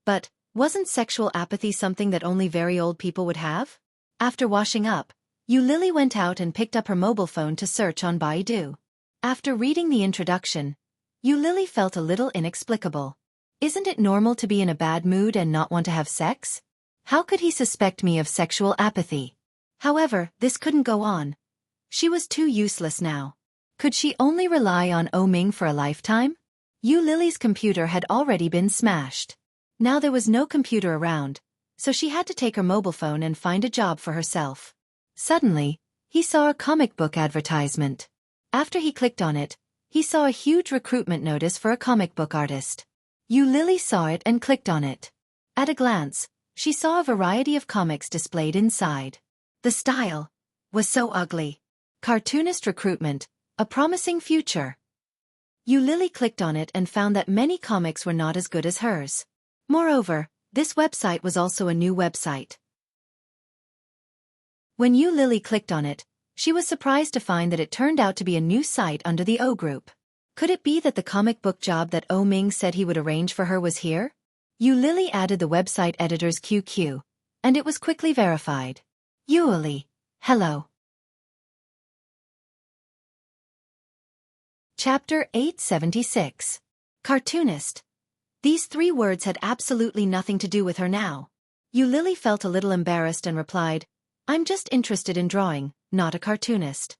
But, wasn't sexual apathy something that only very old people would have? After washing up, Yu Lily went out and picked up her mobile phone to search on Baidu. After reading the introduction, Yu Lily felt a little inexplicable. Isn't it normal to be in a bad mood and not want to have sex? How could he suspect me of sexual apathy? However, this couldn't go on. She was too useless now. Could she only rely on Oh Ming for a lifetime? Yu Lily's computer had already been smashed. Now there was no computer around, so she had to take her mobile phone and find a job for herself. Suddenly, he saw a comic book advertisement. After he clicked on it, he saw a huge recruitment notice for a comic book artist. Yu Lily saw it and clicked on it. At a glance, she saw a variety of comics displayed inside. The style was so ugly. Cartoonist recruitment, a promising future. Yu Lily clicked on it and found that many comics were not as good as hers. Moreover, this website was also a new website. When Yu Lily clicked on it, she was surprised to find that it turned out to be a new site under the O Group. Could it be that the comic book job that Oh Ming said he would arrange for her was here? Yu Lily added the website editor's QQ, and it was quickly verified. Yu Lily, hello. Chapter 876. Cartoonist. These 3 words had absolutely nothing to do with her now. Yu Lily felt a little embarrassed and replied, I'm just interested in drawing, not a cartoonist.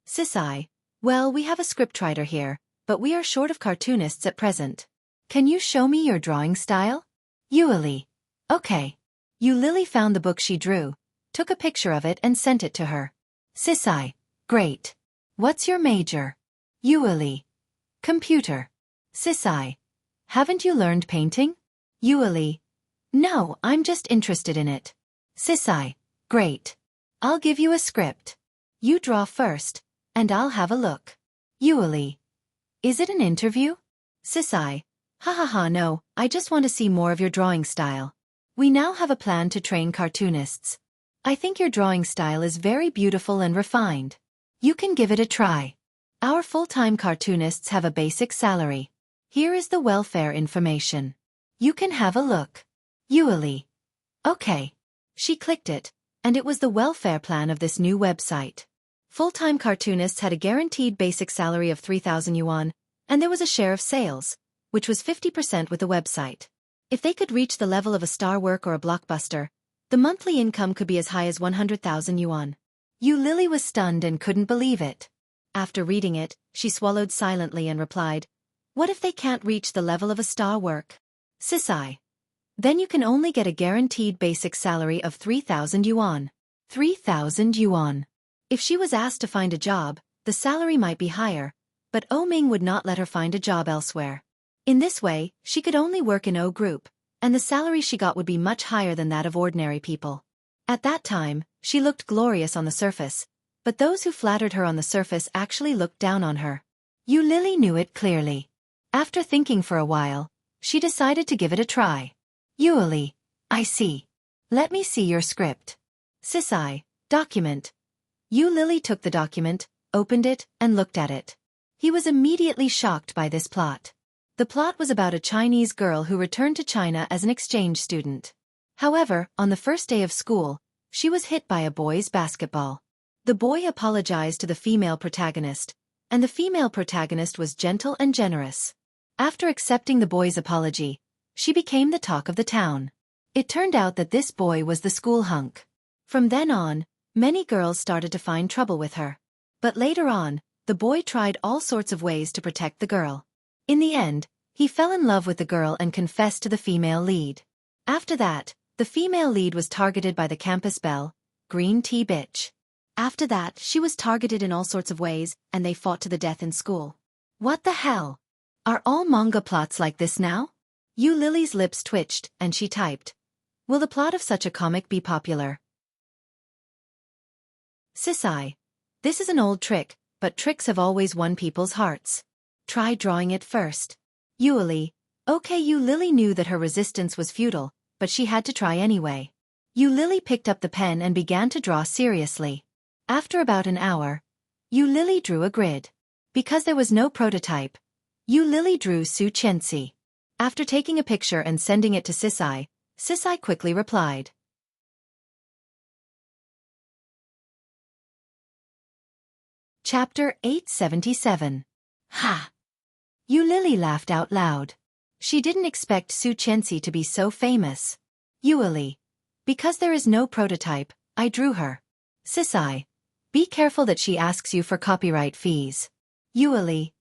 Sisai, well, we have a scriptwriter here, but we are short of cartoonists at present. Can you show me your drawing style? Yu Lily. Okay. Yu Lily found the book she drew, took a picture of it and sent it to her. Sisai, great. What's your major? Yu Lily. Computer. Sisai. Haven't you learned painting? Yu Lily. No, I'm just interested in it. Sisai. Great. I'll give you a script. You draw first, and I'll have a look. Yu Lily. Is it an interview? Sisai. Ha ha ha, no, I just want to see more of your drawing style. We now have a plan to train cartoonists. I think your drawing style is very beautiful and refined. You can give it a try. Our full-time cartoonists have a basic salary. Here is the welfare information. You can have a look. Yu Lily. Okay. She clicked it, and it was the welfare plan of this new website. Full-time cartoonists had a guaranteed basic salary of 3,000 yuan, and there was a share of sales, which was 50% with the website. If they could reach the level of a star work or a blockbuster, the monthly income could be as high as 100,000 yuan. Yu Lily was stunned and couldn't believe it. After reading it, she swallowed silently and replied, What if they can't reach the level of a star work? Sisai. Then you can only get a guaranteed basic salary of 3,000 yuan. 3,000 yuan. If she was asked to find a job, the salary might be higher, but Oh Ming would not let her find a job elsewhere. In this way, she could only work in O Group, and the salary she got would be much higher than that of ordinary people. At that time, she looked glorious on the surface, but those who flattered her on the surface actually looked down on her. Yu Lily knew it clearly. After thinking for a while, she decided to give it a try. Yu Lily, I see. Let me see your script. Sisai, document. Yu Lily took the document, opened it, and looked at it. He was immediately shocked by this plot. The plot was about a Chinese girl who returned to China as an exchange student. However, on the first day of school, she was hit by a boy's basketball. The boy apologized to the female protagonist, and the female protagonist was gentle and generous. After accepting the boy's apology, she became the talk of the town. It turned out that this boy was the school hunk. From then on, many girls started to find trouble with her. But later on, the boy tried all sorts of ways to protect the girl. In the end, he fell in love with the girl and confessed to the female lead. After that, the female lead was targeted by the campus belle, green tea bitch. After that, she was targeted in all sorts of ways, and they fought to the death in school. What the hell? Are all manga plots like this now? Yu Lily's lips twitched, and she typed. Will the plot of such a comic be popular? Sisai. This is an old trick, but tricks have always won people's hearts. Try drawing it first. Yueli. Okay, Yueli knew that her resistance was futile, but she had to try anyway. Yueli picked up the pen and began to draw seriously. After about an hour, Yueli drew a grid. Because there was no prototype, Yueli drew Xueqi. After taking a picture and sending it to Sisai, Sisai quickly replied. Chapter 877. Ha! Yueli laughed out loud. She didn't expect Xueqi to be so famous. Yueli. Because there is no prototype, I drew her. Sisai. Be careful that she asks you for copyright fees. Yueli.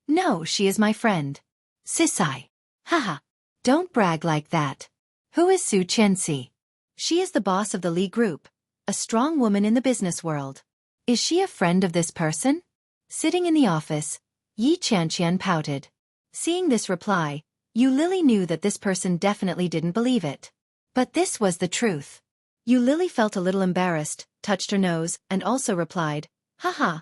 No, she is my friend. Sisai. Haha. Don't brag like that. Who is Xueqi? She is the boss of the Li Group, a strong woman in the business world. Is she a friend of this person? Sitting in the office, Yi Qianqian pouted. Seeing this reply, Yueli knew that this person definitely didn't believe it. But this was the truth. Yueli felt a little embarrassed, touched her nose, and also replied, Haha.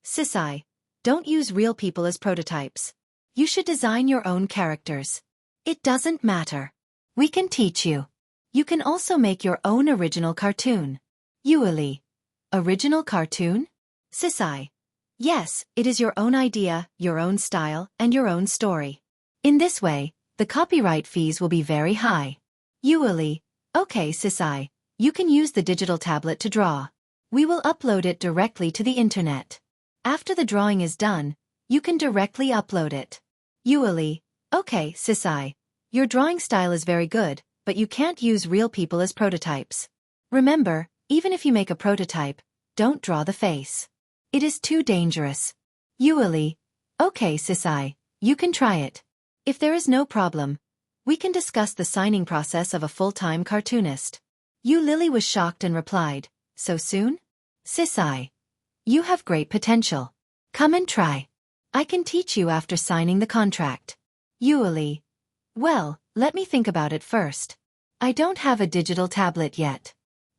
Sisai, don't use real people as prototypes. You should design your own characters. It doesn't matter. We can teach you. You can also make your own original cartoon. Yueli. Original cartoon? Sisai. Yes, it is your own idea, your own style, and your own story. In this way, the copyright fees will be very high. Yueli. Okay, Sisai. You can use the digital tablet to draw. We will upload it directly to the internet. After the drawing is done, you can directly upload it. Yueli. Okay, Sisai. Your drawing style is very good, but you can't use real people as prototypes. Remember, even if you make a prototype, don't draw the face. It is too dangerous. Yueli. Okay, Sisai. You can try it. If there is no problem, we can discuss the signing process of a full-time cartoonist. Yueli was shocked and replied, So soon? Sisai. You have great potential. Come and try. I can teach you after signing the contract. Yueli. Well, let me think about it first. I don't have a digital tablet yet.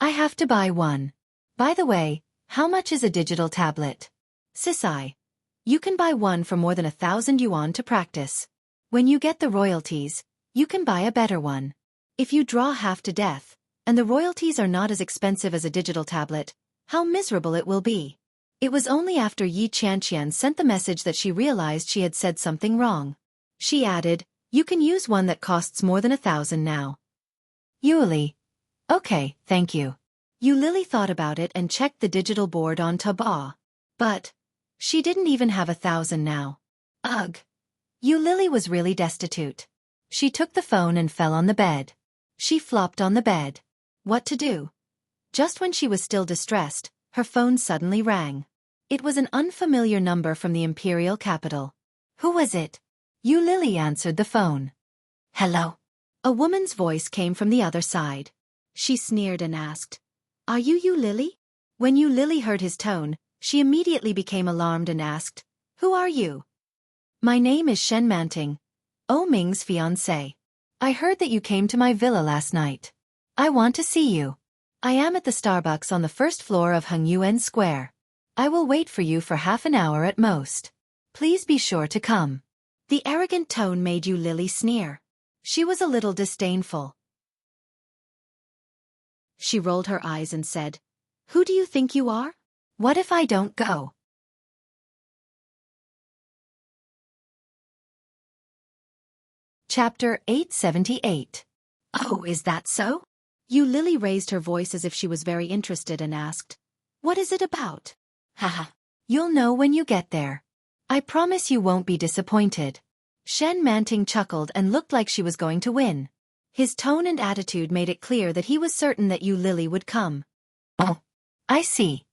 I have to buy one. By the way, how much is a digital tablet? Sisai. You can buy one for more than 1,000 yuan to practice. When you get the royalties, you can buy a better one. If you draw half to death, and the royalties are not as expensive as a digital tablet, how miserable it will be. It was only after Yi Qianqian sent the message that she realized she had said something wrong. She added, You can use one that costs more than 1,000 now. Yueli. Okay, thank you. Yueli thought about it and checked the digital board on Taobao. But she didn't even have 1,000 now. Ugh. Yueli was really destitute. She took the phone and fell on the bed. She flopped on the bed. What to do? Just when she was still distressed, her phone suddenly rang. It was an unfamiliar number from the imperial capital. Who was it? Yueli answered the phone. Hello. A woman's voice came from the other side. She sneered and asked, Are you Yueli? When Yueli heard his tone, she immediately became alarmed and asked, Who are you? My name is Shen Manting, O Ming's fiancé. I heard that you came to my villa last night. I want to see you. I am at the Starbucks on the first floor of Hengyuan Square. I will wait for you for half an hour at most. Please be sure to come. The arrogant tone made Yueli sneer. She was a little disdainful. She rolled her eyes and said, Who do you think you are? What if I don't go? Chapter 878. Oh, is that so? Yueli raised her voice as if she was very interested and asked, What is it about? Haha. You'll know when you get there. I promise you won't be disappointed. Shen Manting chuckled and looked like she was going to win. His tone and attitude made it clear that he was certain that Yueli would come. Oh, I see.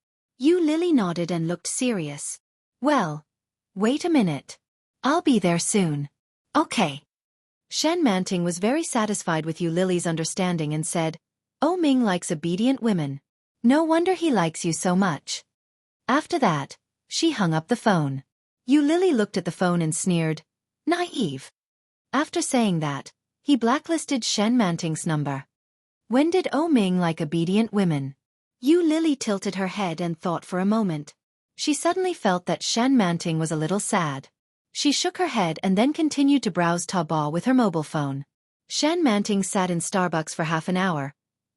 Yueli nodded and looked serious. Well, wait a minute. I'll be there soon. Okay. Shen Manting was very satisfied with Yueli's understanding and said, Oh Ming likes obedient women. No wonder he likes you so much. After that, she hung up the phone. Yueli looked at the phone and sneered, Naive. After saying that, he blacklisted Shen Manting's number. When did O Ming like obedient women? Yu Lily tilted her head and thought for a moment. She suddenly felt that Shen Manting was a little sad. She shook her head and then continued to browse Taobao with her mobile phone. Shen Manting sat in Starbucks for half an hour,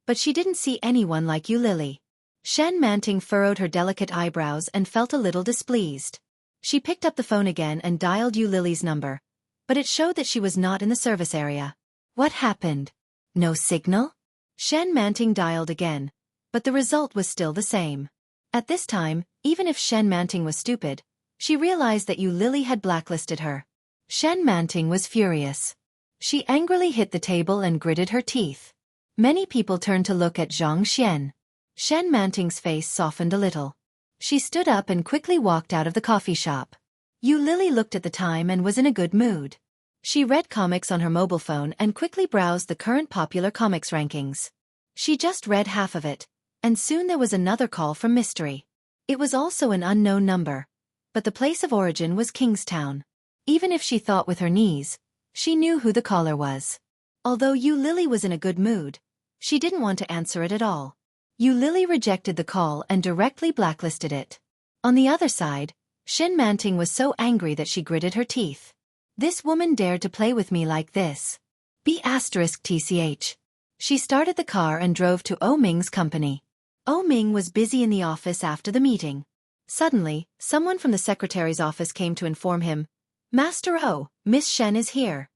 but she didn't see anyone like Yu Lily. Shen Manting furrowed her delicate eyebrows and felt a little displeased. She picked up the phone again and dialed Yu Lily's number, but it showed that she was not in the service area. What happened? No signal? Shen Manting dialed again, but the result was still the same. At this time, even if Shen Manting was stupid, she realized that Yu Lily had blacklisted her. Shen Manting was furious. She angrily hit the table and gritted her teeth. Many people turned to look at Zhang Xian. Shen Manting's face softened a little. She stood up and quickly walked out of the coffee shop. Yu Lily looked at the time and was in a good mood. She read comics on her mobile phone and quickly browsed the current popular comics rankings. She just read half of it, and soon there was another call from Mystery. It was also an unknown number, but the place of origin was Kingstown. Even if she thought with her knees, she knew who the caller was. Although Yu Lily was in a good mood, she didn't want to answer it at all. Yu Lily rejected the call and directly blacklisted it. On the other side, Shen Manting was so angry that she gritted her teeth. This woman dared to play with me like this. B***TCH. She started the car and drove to O Ming's company. O Ming was busy in the office after the meeting. Suddenly, someone from the secretary's office came to inform him, "Master O, Miss Shen is here."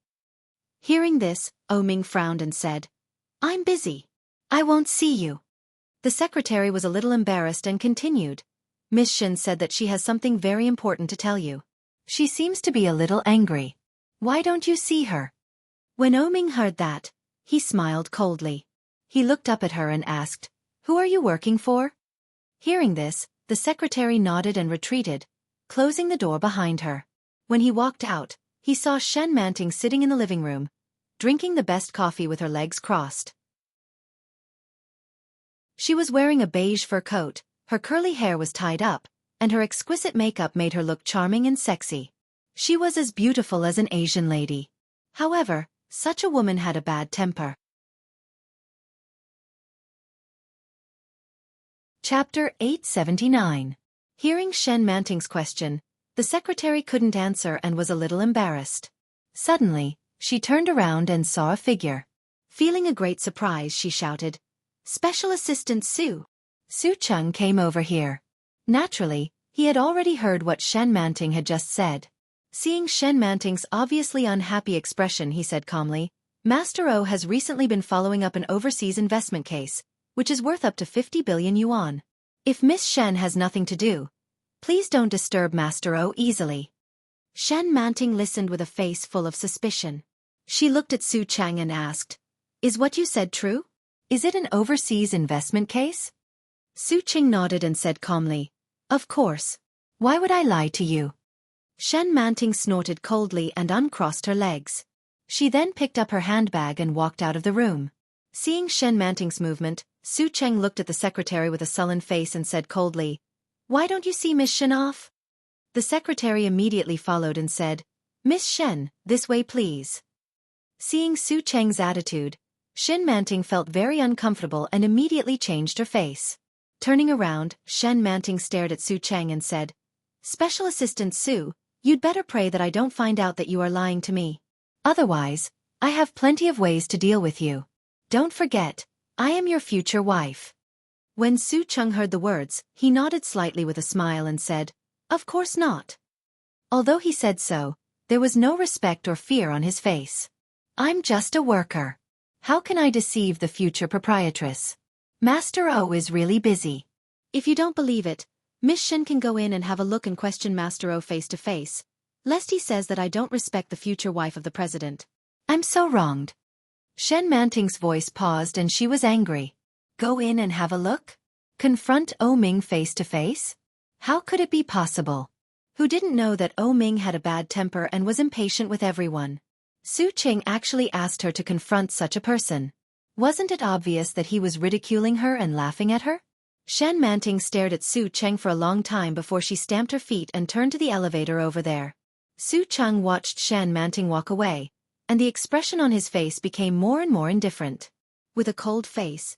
Hearing this, O Ming frowned and said, "I'm busy. I won't see you." The secretary was a little embarrassed and continued, "Miss Shen said that she has something very important to tell you. She seems to be a little angry. Why don't you see her?" When O Ming heard that, he smiled coldly. He looked up at her and asked, "Who are you working for?" Hearing this, the secretary nodded and retreated, closing the door behind her. When he walked out, he saw Shen Manting sitting in the living room, drinking the best coffee with her legs crossed. She was wearing a beige fur coat, her curly hair was tied up, and her exquisite makeup made her look charming and sexy. She was as beautiful as an Asian lady. However, such a woman had a bad temper. Chapter 879. Hearing Shen Manting's question, the secretary couldn't answer and was a little embarrassed. Suddenly, she turned around and saw a figure. Feeling a great surprise, she shouted, "Special Assistant Su!" Su Cheng came over here. Naturally, he had already heard what Shen Manting had just said. Seeing Shen Manting's obviously unhappy expression, he said calmly, "Master O has recently been following up an overseas investment case, which is worth up to 50 billion yuan. If Miss Shen has nothing to do, please don't disturb Master O easily." Shen Manting listened with a face full of suspicion. She looked at Su Cheng and asked, "Is what you said true? Is it an overseas investment case?" Su Cheng nodded and said calmly, "Of course. Why would I lie to you?" Shen Manting snorted coldly and uncrossed her legs. She then picked up her handbag and walked out of the room. Seeing Shen Manting's movement, Su Cheng looked at the secretary with a sullen face and said coldly, "Why don't you see Miss Shen off?" The secretary immediately followed and said, "Miss Shen, this way please." Seeing Su Cheng's attitude, Shen Manting felt very uncomfortable and immediately changed her face. Turning around, Shen Manting stared at Su Cheng and said, "Special Assistant Su, you'd better pray that I don't find out that you are lying to me. Otherwise, I have plenty of ways to deal with you. Don't forget, I am your future wife." When Su Cheng heard the words, he nodded slightly with a smile and said, "Of course not." Although he said so, there was no respect or fear on his face. "I'm just a worker. How can I deceive the future proprietress? Master O is really busy." If you don't believe it, Miss Shen can go in and have a look and question Master O face to face, lest he says that I don't respect the future wife of the president. I'm so wronged. Shen Manting's voice paused and she was angry. Go in and have a look? Confront O Ming face to face? How could it be possible? Who didn't know that O Ming had a bad temper and was impatient with everyone? Su Qing actually asked her to confront such a person. Wasn't it obvious that he was ridiculing her and laughing at her? Shen Manting stared at Su Cheng for a long time before she stamped her feet and turned to the elevator over there. Su Cheng watched Shen Manting walk away, and the expression on his face became more and more indifferent. With a cold face,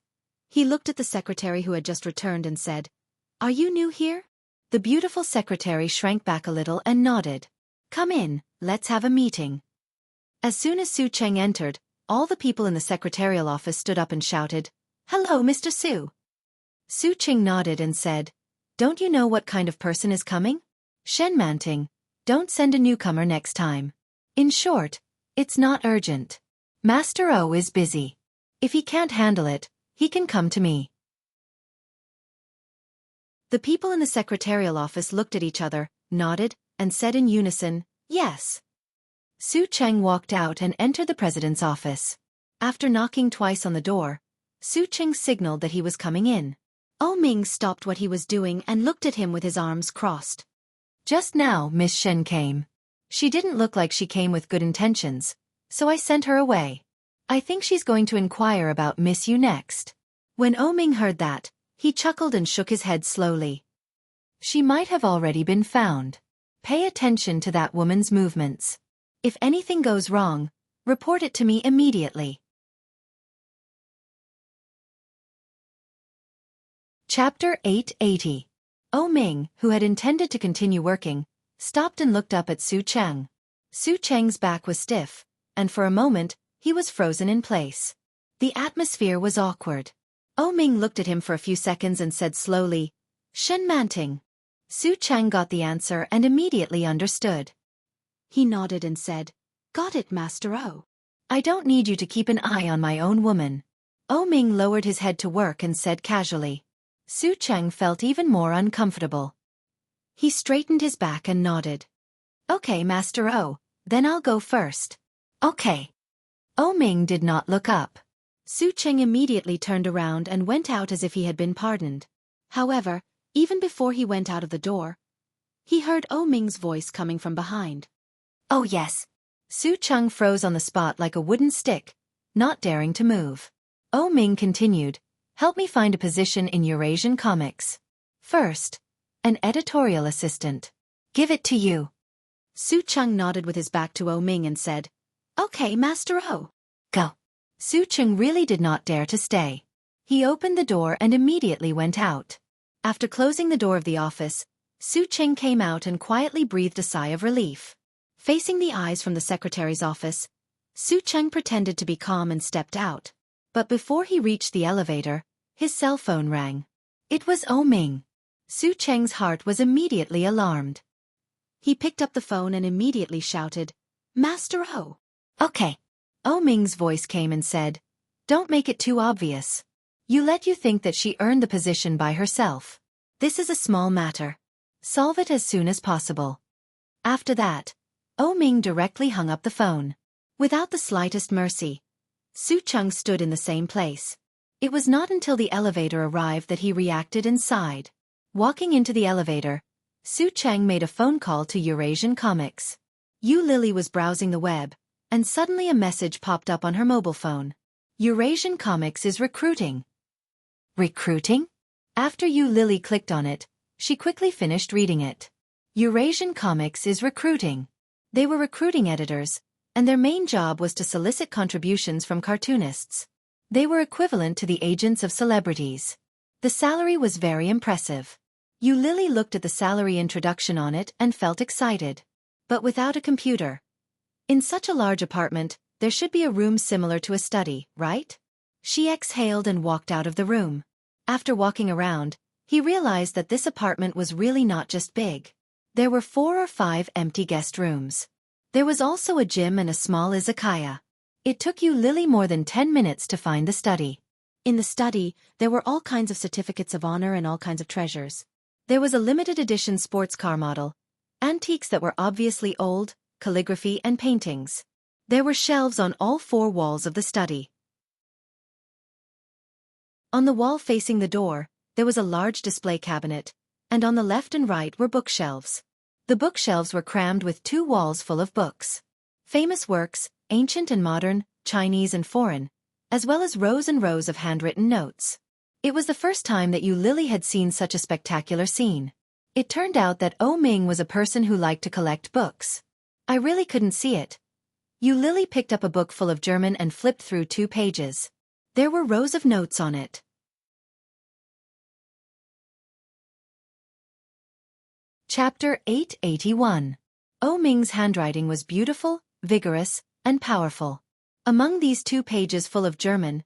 He looked at the secretary who had just returned and said, "Are you new here?" The beautiful secretary shrank back a little and nodded. "Come in, let's have a meeting." As soon as Xueqi entered, all the people in the secretarial office stood up and shouted, "Hello, Mr. Su." Xueqi nodded and said, "Don't you know what kind of person is coming? Shenmanting, don't send a newcomer next time. In short, it's not urgent. Master O is busy. If he can't handle it, he can come to me." The people in the secretarial office looked at each other, nodded, and said in unison, "Yes." Xueqi walked out and entered the president's office. After knocking twice on the door, Xueqi signaled that he was coming in. Ming stopped what he was doing and looked at him with his arms crossed. "Just now Miss Shen came. She didn't look like she came with good intentions, so I sent her away. I think she's going to inquire about Miss Yu next." When Ming heard that, he chuckled and shook his head slowly. "She might have already been found. Pay attention to that woman's movements. If anything goes wrong, report it to me immediately." Chapter 880. Ming, who had intended to continue working, stopped and looked up at Xueqi. Xueqi's back was stiff, and for a moment, he was frozen in place. The atmosphere was awkward. Ming looked at him for a few seconds and said slowly, "Shen Manting." Xueqi got the answer and immediately understood. He nodded and said, "Got it, Master O. I don't need you to keep an eye on my own woman." Ming lowered his head to work and said casually. Xueqi felt even more uncomfortable. He straightened his back and nodded. "Okay, Master O, then I'll go first." "Okay." Ming did not look up. Xueqi immediately turned around and went out as if he had been pardoned. However, even before he went out of the door, he heard Ming's voice coming from behind. "Oh yes." Xueqi froze on the spot like a wooden stick, not daring to move. Ming continued, "Help me find a position in Eurasian comics. First, an editorial assistant. Give it to you." Xueqi nodded with his back to Ming and said, "Okay, Master O." "Go." Xueqi really did not dare to stay. He opened the door and immediately went out. After closing the door of the office, Xueqi came out and quietly breathed a sigh of relief. Facing the eyes from the secretary's office, Xueqi pretended to be calm and stepped out. But before he reached the elevator, his cell phone rang. It was Ming. Xueqi's heart was immediately alarmed. He picked up the phone and immediately shouted, "Master O." "Okay." Ming's voice came and said, "Don't make it too obvious. You think that she earned the position by herself. This is a small matter. Solve it as soon as possible." After that, Ming directly hung up the phone. Without the slightest mercy, Xueqi stood in the same place. It was not until the elevator arrived that he reacted and sighed. Walking into the elevator, Xueqi made a phone call to Eurasian Comics. Yu Lily was browsing the web, and suddenly a message popped up on her mobile phone. Eurasian Comics is recruiting. Recruiting? After Yu Lily clicked on it, she quickly finished reading it. Eurasian Comics is recruiting. They were recruiting editors, and their main job was to solicit contributions from cartoonists. They were equivalent to the agents of celebrities. The salary was very impressive. Yu Lily looked at the salary introduction on it and felt excited. But without a computer. In such a large apartment, there should be a room similar to a study, right? She exhaled and walked out of the room. After walking around, he realized that this apartment was really not just big. There were 4 or 5 empty guest rooms. There was also a gym and a small izakaya. It took Yu Lily more than 10 minutes to find the study. In the study, there were all kinds of certificates of honor and all kinds of treasures. There was a limited edition sports car model, antiques that were obviously old, calligraphy and paintings. There were shelves on all 4 walls of the study. On the wall facing the door, there was a large display cabinet, and on the left and right were bookshelves. The bookshelves were crammed with 2 walls full of books. Famous works, ancient and modern, Chinese and foreign, as well as rows and rows of handwritten notes. It was the first time that Yu Lily had seen such a spectacular scene. It turned out that Ming was a person who liked to collect books. I really couldn't see it. Yu Lily picked up a book full of German and flipped through 2 pages. There were rows of notes on it. Chapter 881. Ming's handwriting was beautiful, vigorous, and powerful. Among these 2 pages full of German,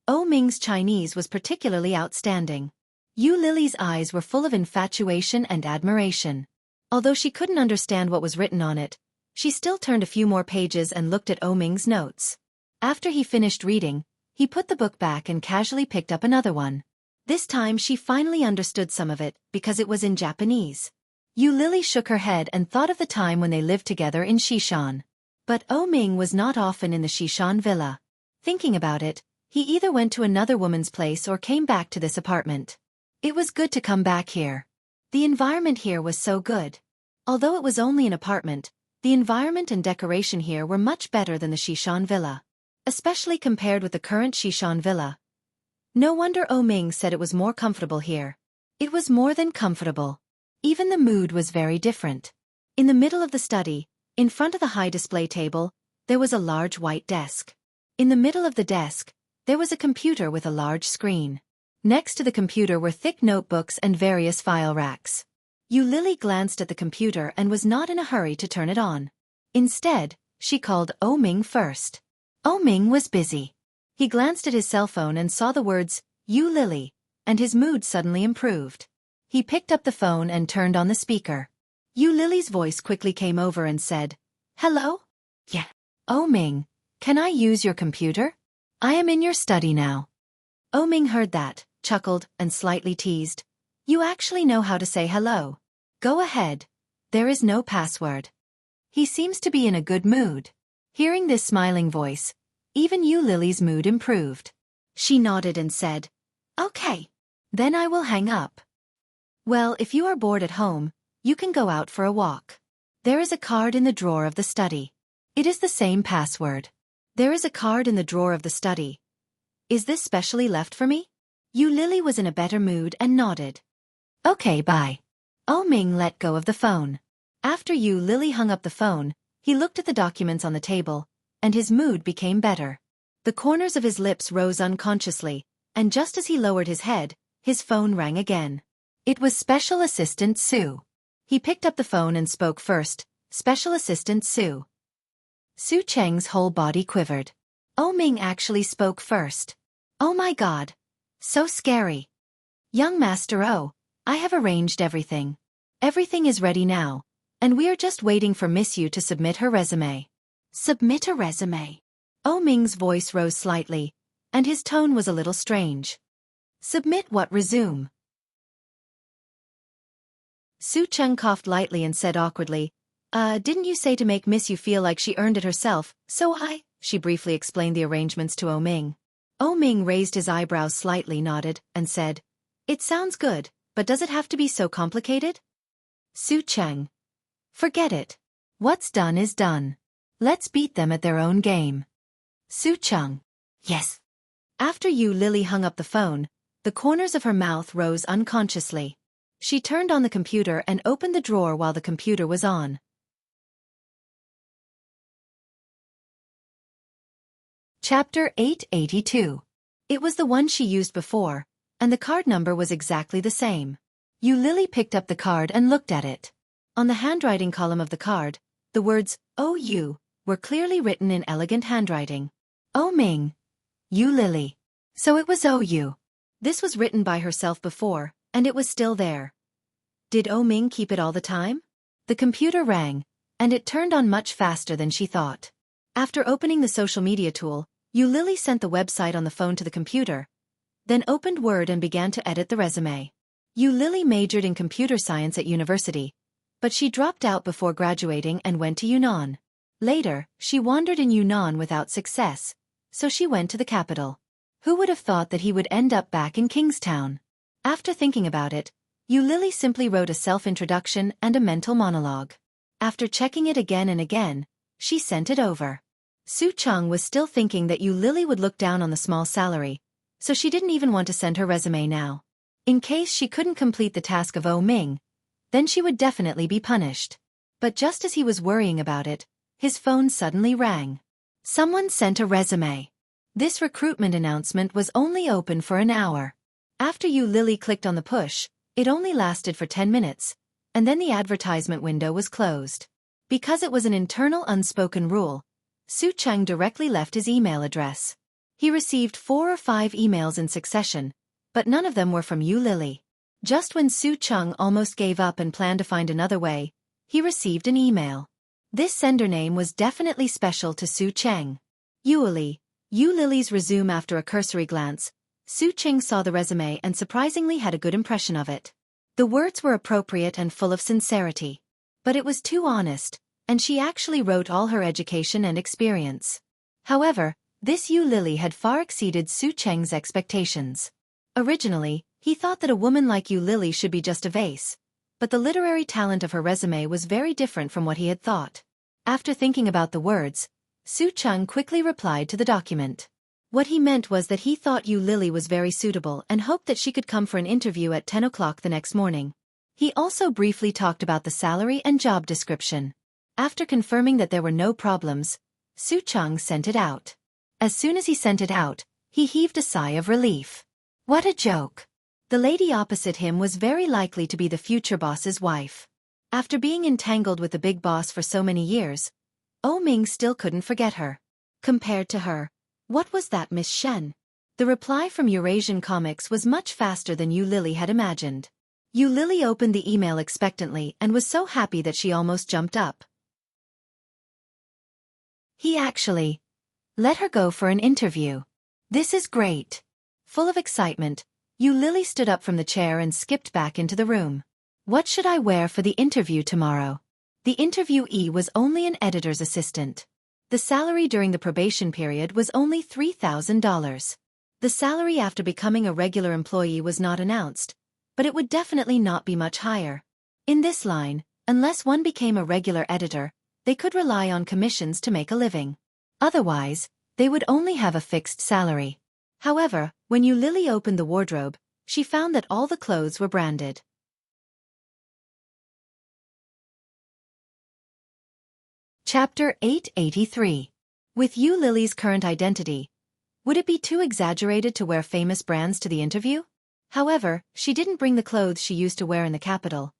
Ming's Chinese was particularly outstanding. Lily's eyes were full of infatuation and admiration. Although she couldn't understand what was written on it, she still turned a few more pages and looked at Ming's notes. After he finished reading, he put the book back and casually picked up another one. This time she finally understood some of it, because it was in Japanese. Lily shook her head and thought of the time when they lived together in Shishan. But Ming was not often in the Shishan villa. Thinking about it, he either went to another woman's place or came back to this apartment. It was good to come back here. The environment here was so good. Although it was only an apartment, the environment and decoration here were much better than the Shishan villa. Especially compared with the current Shishan villa. No wonder Ming said it was more comfortable here. It was more than comfortable. Even the mood was very different. In the middle of the study, in front of the high display table, there was a large white desk. In the middle of the desk, there was a computer with a large screen. Next to the computer were thick notebooks and various file racks. Lily glanced at the computer and was not in a hurry to turn it on. Instead, she called Ming first. Ming was busy. He glanced at his cell phone and saw the words, Lily, and his mood suddenly improved. He picked up the phone and turned on the speaker. Lily's voice quickly came over and said, "Hello? Yeah. Ming, can I use your computer? I am in your study now." Ming heard that, chuckled, and slightly teased. "You actually know how to say hello. Go ahead. There is no password." He seems to be in a good mood. Hearing this smiling voice, even Lily's mood improved. She nodded and said, "Okay. Then I will hang up." "Well, if you are bored at home, you can go out for a walk. There is a card in the drawer of the study. It is the same password. There is a card in the drawer of the study. Is this specially left for me?" Lily was in a better mood and nodded. "Okay, bye." Ming let go of the phone. After Lily hung up the phone, he looked at the documents on the table, and his mood became better. The corners of his lips rose unconsciously, and just as he lowered his head, his phone rang again. It was Special Assistant Sue. He picked up the phone and spoke first. "Special Assistant Sue." Su Cheng's whole body quivered. Ming actually spoke first. Oh my god. So scary. "Young Master I have arranged everything. Everything is ready now, and we are just waiting for Miss Yu to submit her resume." "Submit a resume?" Ming's voice rose slightly, and his tone was a little strange. "Submit what resume?" Su Cheng coughed lightly and said awkwardly, Didn't you say to make Miss Yu feel like she earned it herself, so She briefly explained the arrangements to Ming. Ming raised his eyebrows slightly, nodded, and said, "It sounds good, but does it have to be so complicated?" Su Cheng: "Forget it. What's done is done. Let's beat them at their own game." Su Cheng: "Yes." After Lily hung up the phone, the corners of her mouth rose unconsciously. She turned on the computer and opened the drawer while the computer was on. Chapter 882. It was the one she used before, and the card number was exactly the same. Lily picked up the card and looked at it. On the handwriting column of the card, the words, "OU," were clearly written in elegant handwriting. Ming. Lily. So it was OU. This was written by herself before, and it was still there. Did Ming keep it all the time? The computer rang, and it turned on much faster than she thought. After opening the social media tool, Lily sent the website on the phone to the computer, then opened Word and began to edit the resume. Lily majored in computer science at university, but she dropped out before graduating and went to Yunnan. Later, she wandered in Yunnan without success, so she went to the capital. Who would have thought that he would end up back in Kingstown? After thinking about it, Lily simply wrote a self-introduction and a mental monologue. After checking it again and again, she sent it over. Su Cheng was still thinking that Lily would look down on the small salary, so she didn't even want to send her resume now. In case she couldn't complete the task of Ming, then she would definitely be punished. But just as he was worrying about it, his phone suddenly rang. Someone sent a resume. This recruitment announcement was only open for an hour. After Lily clicked on the push, it only lasted for 10 minutes, and then the advertisement window was closed. Because it was an internal unspoken rule, Xueqi directly left his email address. He received 4 or 5 emails in succession, but none of them were from Yu Lili. Just when Xueqi almost gave up and planned to find another way, he received an email. This sender name was definitely special to Xueqi. Yu Lili's resume. After a cursory glance, Xueqi saw the resume and surprisingly had a good impression of it. The words were appropriate and full of sincerity. But it was too honest, and she actually wrote all her education and experience. However, this Yu Lili had far exceeded Xueqi's expectations. Originally, he thought that a woman like Yu Lili should be just a vase, but the literary talent of her resume was very different from what he had thought. After thinking about the words, Xueqi quickly replied to the document. What he meant was that he thought Yu Lili was very suitable and hoped that she could come for an interview at 10 o'clock the next morning. He also briefly talked about the salary and job description. After confirming that there were no problems, Xueqi sent it out. As soon as he sent it out, he heaved a sigh of relief. What a joke! The lady opposite him was very likely to be the future boss's wife. After being entangled with the big boss for so many years, Ming still couldn't forget her. Compared to her, what was that Miss Shen? The reply from Eurasian Comics was much faster than Yu Lili had imagined. Yu Lili opened the email expectantly and was so happy that she almost jumped up. He actually let her go for an interview. This is great. Full of excitement, Yu Lili stood up from the chair and skipped back into the room. What should I wear for the interview tomorrow? The interviewee was only an editor's assistant. The salary during the probation period was only $3,000. The salary after becoming a regular employee was not announced, but it would definitely not be much higher. In this line, unless one became a regular editor, they could rely on commissions to make a living. Otherwise, they would only have a fixed salary. However, when Yu Lili opened the wardrobe, she found that all the clothes were branded. Chapter 883. With Yu Lili's current identity, would it be too exaggerated to wear famous brands to the interview? However, she didn't bring the clothes she used to wear in the capital.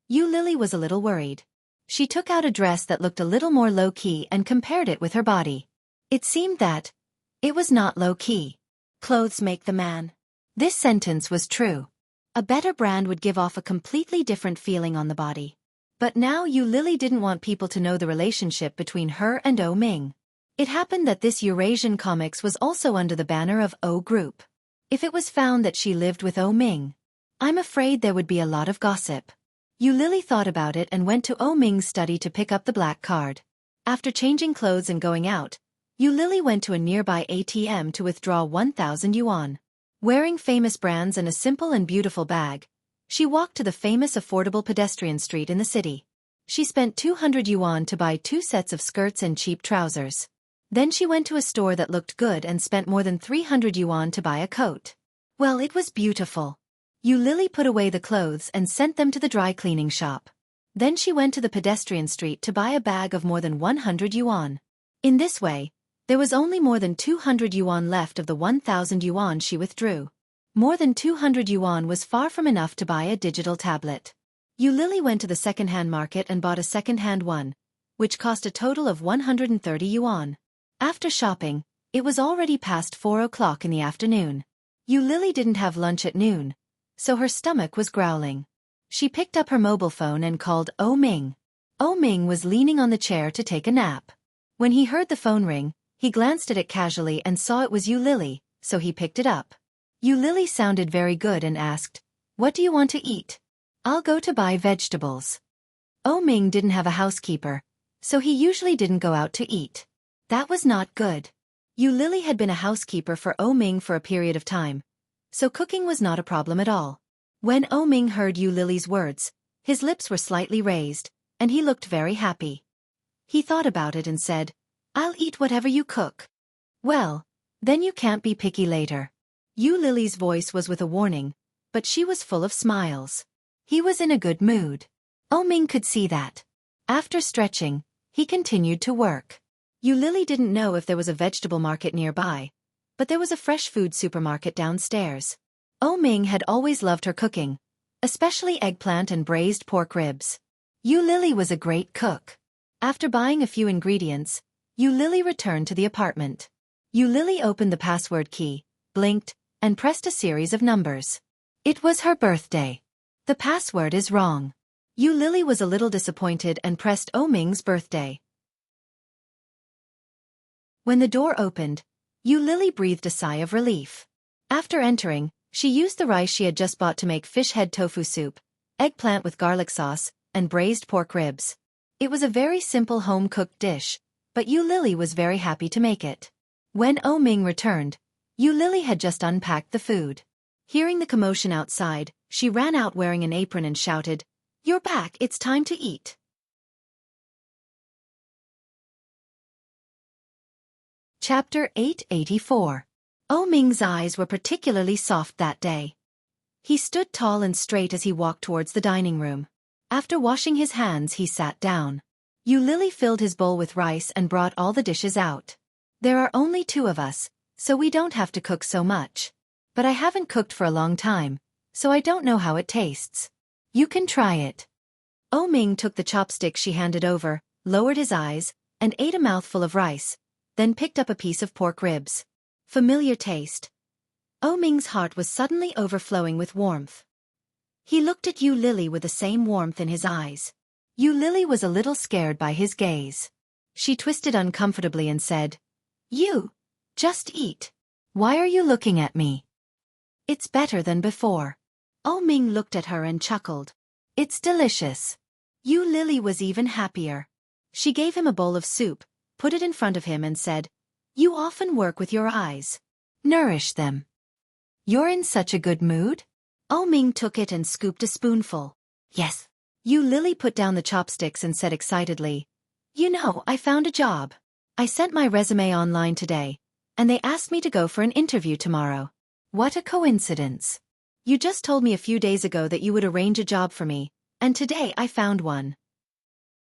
Yu Lili was a little worried. She took out a dress that looked a little more low-key and compared it with her body. It seemed that it was not low-key. Clothes make the man. This sentence was true. A better brand would give off a completely different feeling on the body. But now Yu Lili didn't want people to know the relationship between her and Ming. It happened that this Eurasian Comics was also under the banner of O Group. If it was found that she lived with Ming, I'm afraid there would be a lot of gossip. Yu Lili thought about it and went to Ming's study to pick up the black card. After changing clothes and going out, Yu Lili went to a nearby ATM to withdraw 1,000 yuan. Wearing famous brands and a simple and beautiful bag, she walked to the famous affordable pedestrian street in the city. She spent 200 yuan to buy 2 sets of skirts and cheap trousers. Then she went to a store that looked good and spent more than 300 yuan to buy a coat. Well, it was beautiful. Yu Lili put away the clothes and sent them to the dry cleaning shop. Then she went to the pedestrian street to buy a bag of more than 100 yuan. In this way, there was only more than 200 yuan left of the 1,000 yuan she withdrew. More than 200 yuan was far from enough to buy a digital tablet. Yu Lili went to the second-hand market and bought a second-hand one, which cost a total of 130 yuan. After shopping, it was already past 4 o'clock in the afternoon. Yu Lili didn't have lunch at noon, so her stomach was growling. She picked up her mobile phone and called Ming. Ming was leaning on the chair to take a nap. When he heard the phone ring, he glanced at it casually and saw it was Yu Lili, so he picked it up. Yu Lili sounded very good and asked, "What do you want to eat?" "I'll go to buy vegetables." Ming didn't have a housekeeper, so he usually didn't go out to eat. That was not good. Yu Lili had been a housekeeper for Ming for a period of time, so cooking was not a problem at all. When Ming heard Yu Lili's words, his lips were slightly raised, and he looked very happy. He thought about it and said, "I'll eat whatever you cook." "Well, then you can't be picky later." Yu Lili's voice was with a warning, but she was full of smiles. He was in a good mood. Ming could see that. After stretching, he continued to work. Yu Lili didn't know if there was a vegetable market nearby, but there was a fresh food supermarket downstairs. Ming had always loved her cooking, especially eggplant and braised pork ribs. Lily was a great cook. After buying a few ingredients, Lily returned to the apartment. Lily opened the password key, blinked, and pressed a series of numbers. It was her birthday. The password is wrong. Lily was a little disappointed and pressed Ming's birthday. When the door opened, Lily breathed a sigh of relief. After entering, she used the rice she had just bought to make fish head tofu soup, eggplant with garlic sauce, and braised pork ribs. It was a very simple home-cooked dish, but Lily was very happy to make it. When Ming returned, Lily had just unpacked the food. Hearing the commotion outside, she ran out wearing an apron and shouted, "You're back, it's time to eat." Chapter 884. Ming's eyes were particularly soft that day. He stood tall and straight as he walked towards the dining room. After washing his hands, he sat down. Lily filled his bowl with rice and brought all the dishes out. "There are only 2 of us, so we don't have to cook so much. But I haven't cooked for a long time, so I don't know how it tastes. You can try it." Ming took the chopstick she handed over, lowered his eyes, and ate a mouthful of rice, then picked up a piece of pork ribs. Familiar taste. Ming's heart was suddenly overflowing with warmth. He looked at Lily with the same warmth in his eyes. Lily was a little scared by his gaze. She twisted uncomfortably and said, "You, just eat. Why are you looking at me?" "It's better than before." Ming looked at her and chuckled. "It's delicious." Lily was even happier. She gave him a bowl of soup, put it in front of him and said, "You often work with your eyes. Nourish them. You're in such a good mood?" Ming took it and scooped a spoonful. "Yes." Lily put down the chopsticks and said excitedly, "I found a job. I sent my resume online today, and they asked me to go for an interview tomorrow. What a coincidence. You just told me a few days ago that you would arrange a job for me, and today I found one."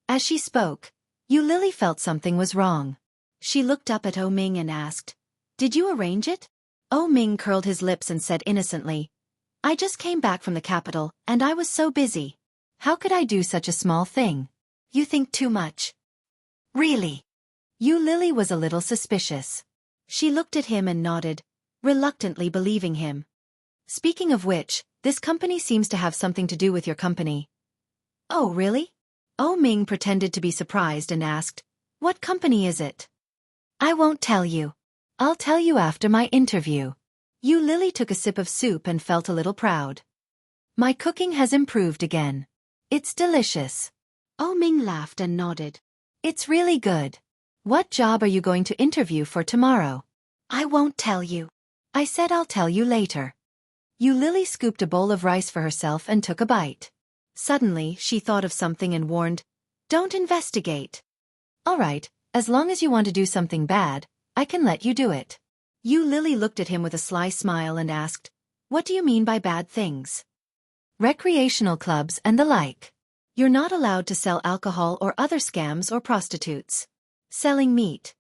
As she spoke, Lily felt something was wrong. She looked up at Ming and asked, "Did you arrange it?" Ming curled his lips and said innocently, "I just came back from the capital, and I was so busy. How could I do such a small thing?" "You think too much." "Really?" Lily was a little suspicious. She looked at him and nodded, reluctantly believing him. "Speaking of which, this company seems to have something to do with your company." "Oh, really?" Ming pretended to be surprised and asked, "What company is it?" "I won't tell you. I'll tell you after my interview." Lily took a sip of soup and felt a little proud. "My cooking has improved again. It's delicious." Ming laughed and nodded. "It's really good. What job are you going to interview for tomorrow?" "I won't tell you." "I said I'll tell you later." Lily scooped a bowl of rice for herself and took a bite. Suddenly, she thought of something and warned, "Don't investigate." "All right, as long as you want to do something bad, I can let you do it." Lily looked at him with a sly smile and asked, "What do you mean by bad things?" "Recreational clubs and the like. You're not allowed to sell alcohol or other scams or prostitutes. Selling meat."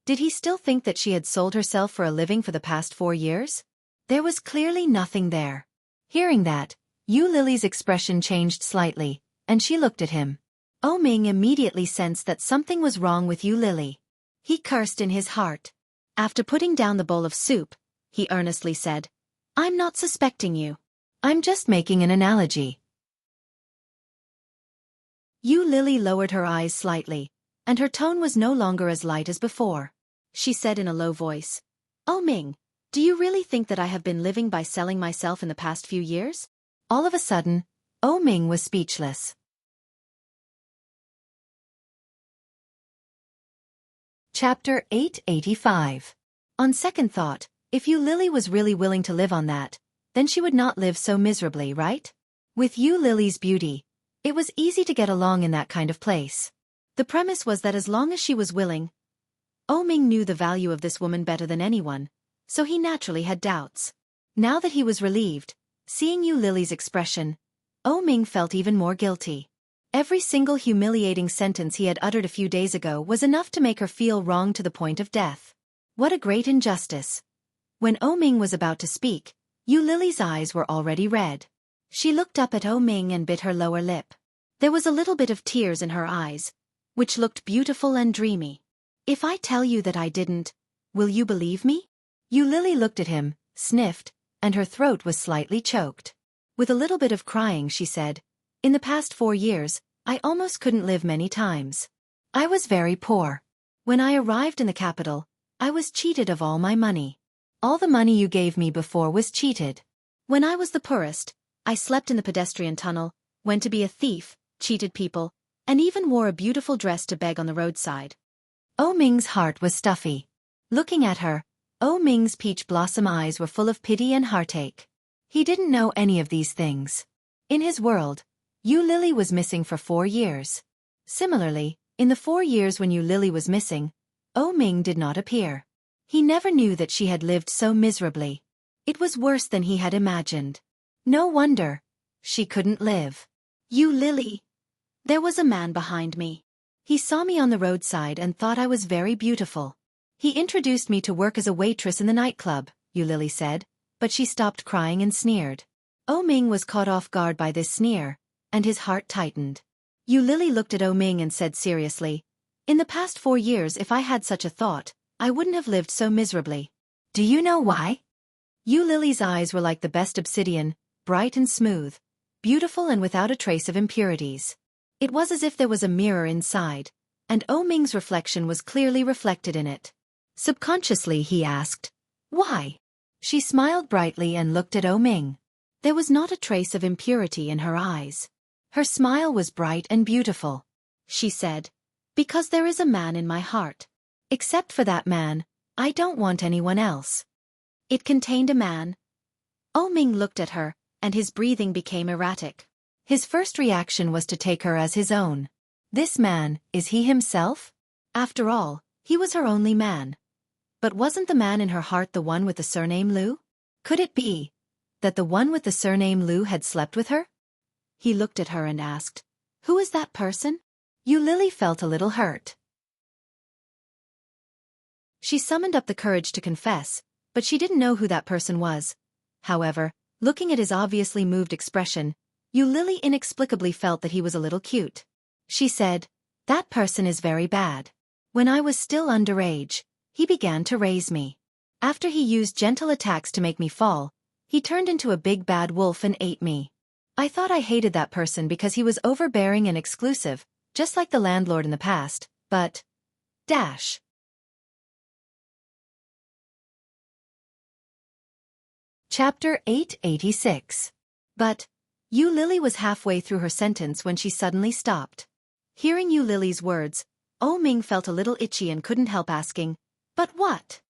Did he still think that she had sold herself for a living for the past 4 years? There was clearly nothing there. Hearing that, Lily's expression changed slightly, and she looked at him. Ming immediately sensed that something was wrong with Lily. He cursed in his heart. After putting down the bowl of soup, he earnestly said, "I'm not suspecting you. I'm just making an analogy." Lily lowered her eyes slightly, and her tone was no longer as light as before. She said in a low voice, "Ming, do you really think that I have been living by selling myself in the past few years?" All of a sudden, Ming was speechless. Chapter 885. On second thought, if Lily was really willing to live on that, then she would not live so miserably, right? With Lily's beauty, it was easy to get along in that kind of place. The premise was that as long as she was willing, Ming knew the value of this woman better than anyone, so he naturally had doubts. Now that he was relieved, seeing Lily's expression, Ming felt even more guilty. Every single humiliating sentence he had uttered a few days ago was enough to make her feel wrong to the point of death. What a great injustice. When Ming was about to speak, Lily's eyes were already red. She looked up at O Ming and bit her lower lip. There was a little bit of tears in her eyes, which looked beautiful and dreamy. If I tell you that I didn't, will you believe me? Yu Lily looked at him, sniffed, and her throat was slightly choked. With a little bit of crying she said, in the past 4 years, I almost couldn't live many times. I was very poor. When I arrived in the capital, I was cheated of all my money. All the money you gave me before was cheated. When I was the poorest, I slept in the pedestrian tunnel, went to be a thief, cheated people, and even wore a beautiful dress to beg on the roadside. O Ming's heart was stuffy. Looking at her, O Ming's peach blossom eyes were full of pity and heartache. He didn't know any of these things. In his world, Yu Lily was missing for 4 years. Similarly, in the 4 years when Yu Lily was missing, O Ming did not appear. He never knew that she had lived so miserably. It was worse than he had imagined. No wonder. She couldn't live. Yu Lily. There was a man behind me. He saw me on the roadside and thought I was very beautiful. He introduced me to work as a waitress in the nightclub, Yu Lily said, but she stopped crying and sneered. O Ming was caught off guard by this sneer, and his heart tightened. Yu Lily looked at O Ming and said seriously, in the past 4 years if I had such a thought, I wouldn't have lived so miserably. Do you know why? Yu Lily's eyes were like the best obsidian, bright and smooth, beautiful and without a trace of impurities. It was as if there was a mirror inside, and O Ming's reflection was clearly reflected in it. Subconsciously he asked, why? She smiled brightly and looked at O Ming. There was not a trace of impurity in her eyes. Her smile was bright and beautiful. She said, because there is a man in my heart. Except for that man, I don't want anyone else. It contained a man. O Ming looked at her, and his breathing became erratic. His first reaction was to take her as his own. This man, is he himself? After all, he was her only man. But wasn't the man in her heart the one with the surname Liu? Could it be that the one with the surname Liu had slept with her? He looked at her and asked, who is that person? Yu Lily felt a little hurt. She summoned up the courage to confess, but she didn't know who that person was. However, looking at his obviously moved expression, Yu Lily inexplicably felt that he was a little cute. She said, that person is very bad. When I was still underage, he began to raise me. After he used gentle attacks to make me fall, he turned into a big bad wolf and ate me. I thought I hated that person because he was overbearing and exclusive, just like the landlord in the past, but... Dash. Chapter 886. But, Yu Lily was halfway through her sentence when she suddenly stopped. Hearing Yu Lily's words, O Ming felt a little itchy and couldn't help asking, but what?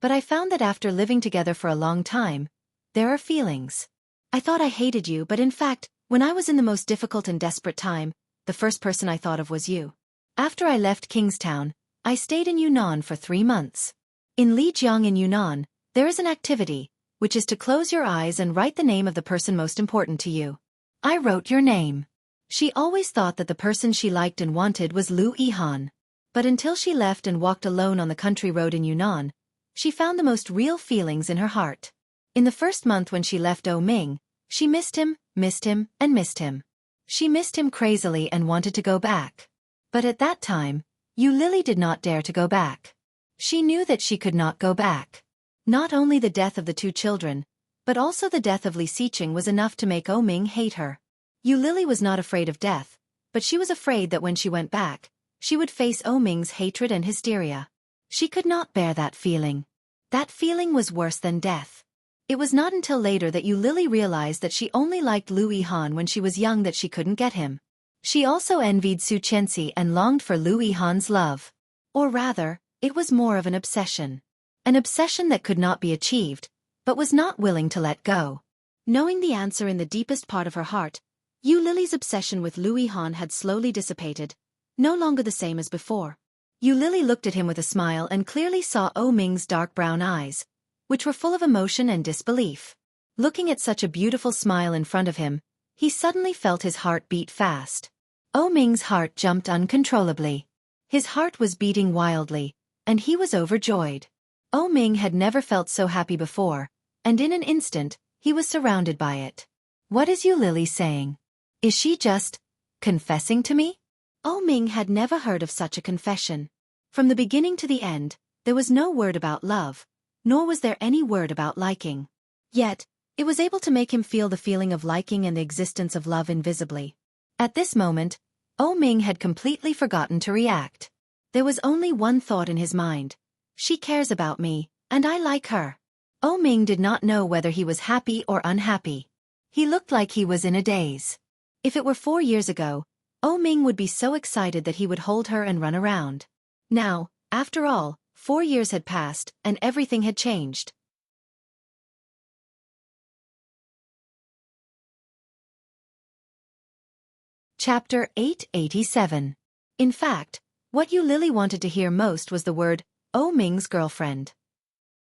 But I found that after living together for a long time, there are feelings. I thought I hated you, but in fact, when I was in the most difficult and desperate time, the first person I thought of was you. After I left Kingstown, I stayed in Yunnan for 3 months. In Lijiang in Yunnan, there is an activity, which is to close your eyes and write the name of the person most important to you. I wrote your name. She always thought that the person she liked and wanted was Liu Yihan. But until she left and walked alone on the country road in Yunnan, she found the most real feelings in her heart. In the first month when she left O Ming, she missed him, and missed him. She missed him crazily and wanted to go back. But at that time, Yu Lily did not dare to go back. She knew that she could not go back. Not only the death of the 2 children, but also the death of Li Xiqing was enough to make O Ming hate her. Yu Lily was not afraid of death, but she was afraid that when she went back, she would face O Ming's hatred and hysteria. She could not bear that feeling. That feeling was worse than death. It was not until later that Yu Lily realized that she only liked Liu Yihan when she was young, that she couldn't get him. She also envied Xueqi and longed for Liu Yihan's love. Or rather, it was more of an obsession. An obsession that could not be achieved, but was not willing to let go. Knowing the answer in the deepest part of her heart, Yu Lily's obsession with Liu Yihan had slowly dissipated, no longer the same as before. Yu Lily looked at him with a smile and clearly saw O Ming's dark brown eyes, which were full of emotion and disbelief. Looking at such a beautiful smile in front of him, he suddenly felt his heart beat fast. O Ming's heart jumped uncontrollably. His heart was beating wildly, and he was overjoyed. O Ming had never felt so happy before, and in an instant, he was surrounded by it. What is Yu Lily saying? Is she just confessing to me? Oh Ming had never heard of such a confession. From the beginning to the end, there was no word about love, nor was there any word about liking. Yet, it was able to make him feel the feeling of liking and the existence of love invisibly. At this moment, Oh Ming had completely forgotten to react. There was only one thought in his mind. She cares about me, and I like her. Oh Ming did not know whether he was happy or unhappy. He looked like he was in a daze. If it were 4 years ago, Oh Ming would be so excited that he would hold her and run around. Now, after all, 4 years had passed, and everything had changed. Chapter 887. In fact, what Yu Lily wanted to hear most was the word, Oh Ming's girlfriend.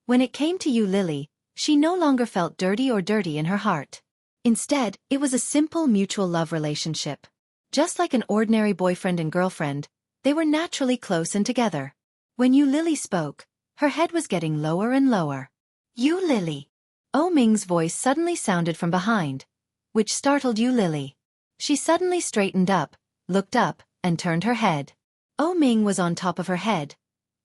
When it came to Yu Lily, she no longer felt dirty in her heart. Instead, it was a simple mutual love relationship. Just like an ordinary boyfriend and girlfriend, they were naturally close and together. When Yu Lily spoke, her head was getting lower and lower. Yu Lily. Oh Ming's voice suddenly sounded from behind, which startled Yu Lily. She suddenly straightened up, looked up, and turned her head. Oh Ming was on top of her head,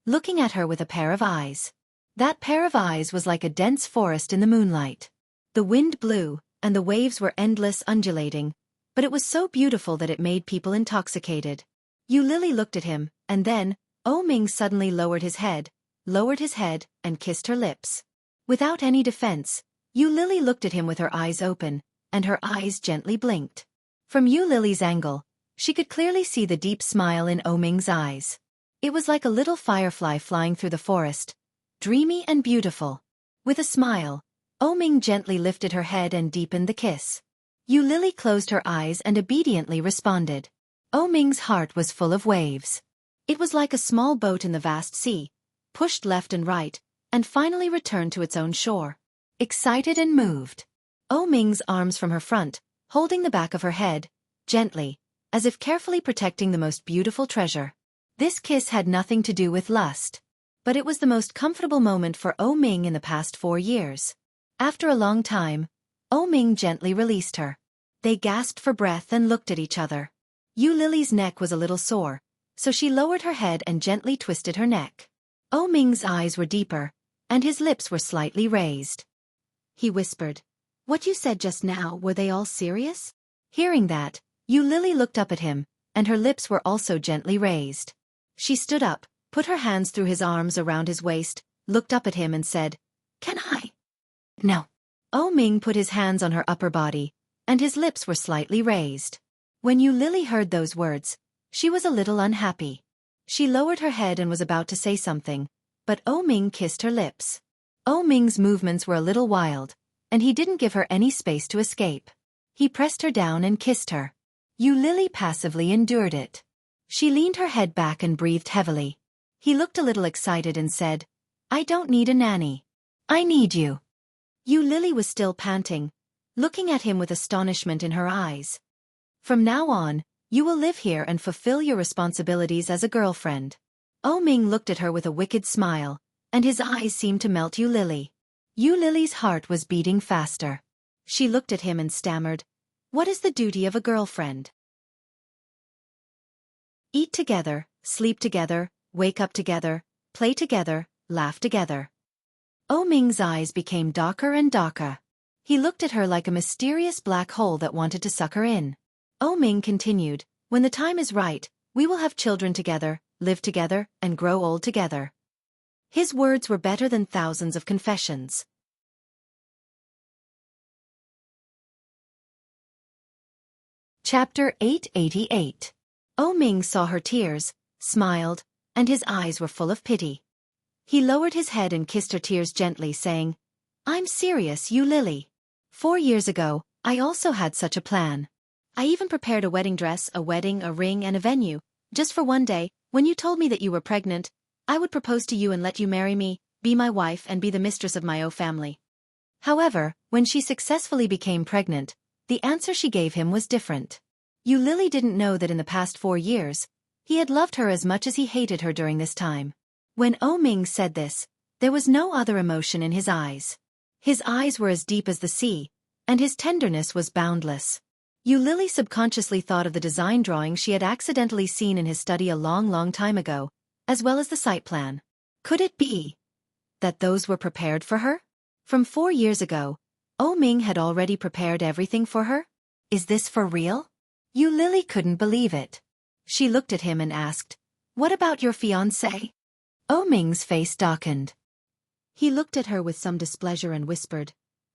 looking at her with a pair of eyes. That pair of eyes was like a dense forest in the moonlight. The wind blew, and the waves were endless, undulating, but it was so beautiful that it made people intoxicated. Yu Lily looked at him, and then, Oh Ming suddenly lowered his head, and kissed her lips. Without any defense, Yu Lily looked at him with her eyes open, and her eyes gently blinked. From Yu Lily's angle, she could clearly see the deep smile in Oh Ming's eyes. It was like a little firefly flying through the forest, dreamy and beautiful. With a smile, Oh Ming gently lifted her head and deepened the kiss. Yu Lily closed her eyes and obediently responded. Oh Ming's heart was full of waves. It was like a small boat in the vast sea, pushed left and right, and finally returned to its own shore. Excited and moved, Oh Ming's arms from her front, holding the back of her head, gently, as if carefully protecting the most beautiful treasure. This kiss had nothing to do with lust. But it was the most comfortable moment for Oh Ming in the past 4 years. After a long time, Oh Ming gently released her. They gasped for breath and looked at each other. Yu Lily's neck was a little sore, so she lowered her head and gently twisted her neck. Oh Ming's eyes were deeper, and his lips were slightly raised. He whispered, "What you said just now, were they all serious?" Hearing that, Yu Lily looked up at him, and her lips were also gently raised. She stood up, put her hands through his arms around his waist, looked up at him and said, "Can I?" "No." Oh Ming put his hands on her upper body, and his lips were slightly raised. When Yu Lily heard those words, she was a little unhappy. She lowered her head and was about to say something, but Oh Ming kissed her lips. Oh Ming's movements were a little wild, and he didn't give her any space to escape. He pressed her down and kissed her. Yu Lily passively endured it. She leaned her head back and breathed heavily. He looked a little excited and said, "I don't need a nanny. I need you." Yu Lily was still panting, looking at him with astonishment in her eyes. "From now on, you will live here and fulfill your responsibilities as a girlfriend." Oh Ming looked at her with a wicked smile, and his eyes seemed to melt Yu Lily. Yu Lily's heart was beating faster. She looked at him and stammered, "What is the duty of a girlfriend?" "Eat together, sleep together, wake up together, play together, laugh together." Oh Ming's eyes became darker and darker. He looked at her like a mysterious black hole that wanted to suck her in. Oh Ming continued, "When the time is right, we will have children together, live together, and grow old together." His words were better than thousands of confessions. Chapter 888. Oh Ming saw her tears, smiled, and his eyes were full of pity. He lowered his head and kissed her tears gently, saying, "I'm serious, Yu Lily. 4 years ago, I also had such a plan. I even prepared a wedding dress, a wedding, a ring, and a venue, just for one day. When you told me that you were pregnant, I would propose to you and let you marry me, be my wife and be the mistress of my family." However, when she successfully became pregnant, the answer she gave him was different. Yu Lily didn't know that in the past 4 years, he had loved her as much as he hated her during this time. When Oh Ming said this, there was no other emotion in his eyes. His eyes were as deep as the sea, and his tenderness was boundless. Lily subconsciously thought of the design drawing she had accidentally seen in his study a long time ago, as well as the site plan. Could it be that those were prepared for her? From 4 years ago, Ming had already prepared everything for her? Is this for real? Lily couldn't believe it. She looked at him and asked, "What about your fiancé?" Ming's face darkened. He looked at her with some displeasure and whispered,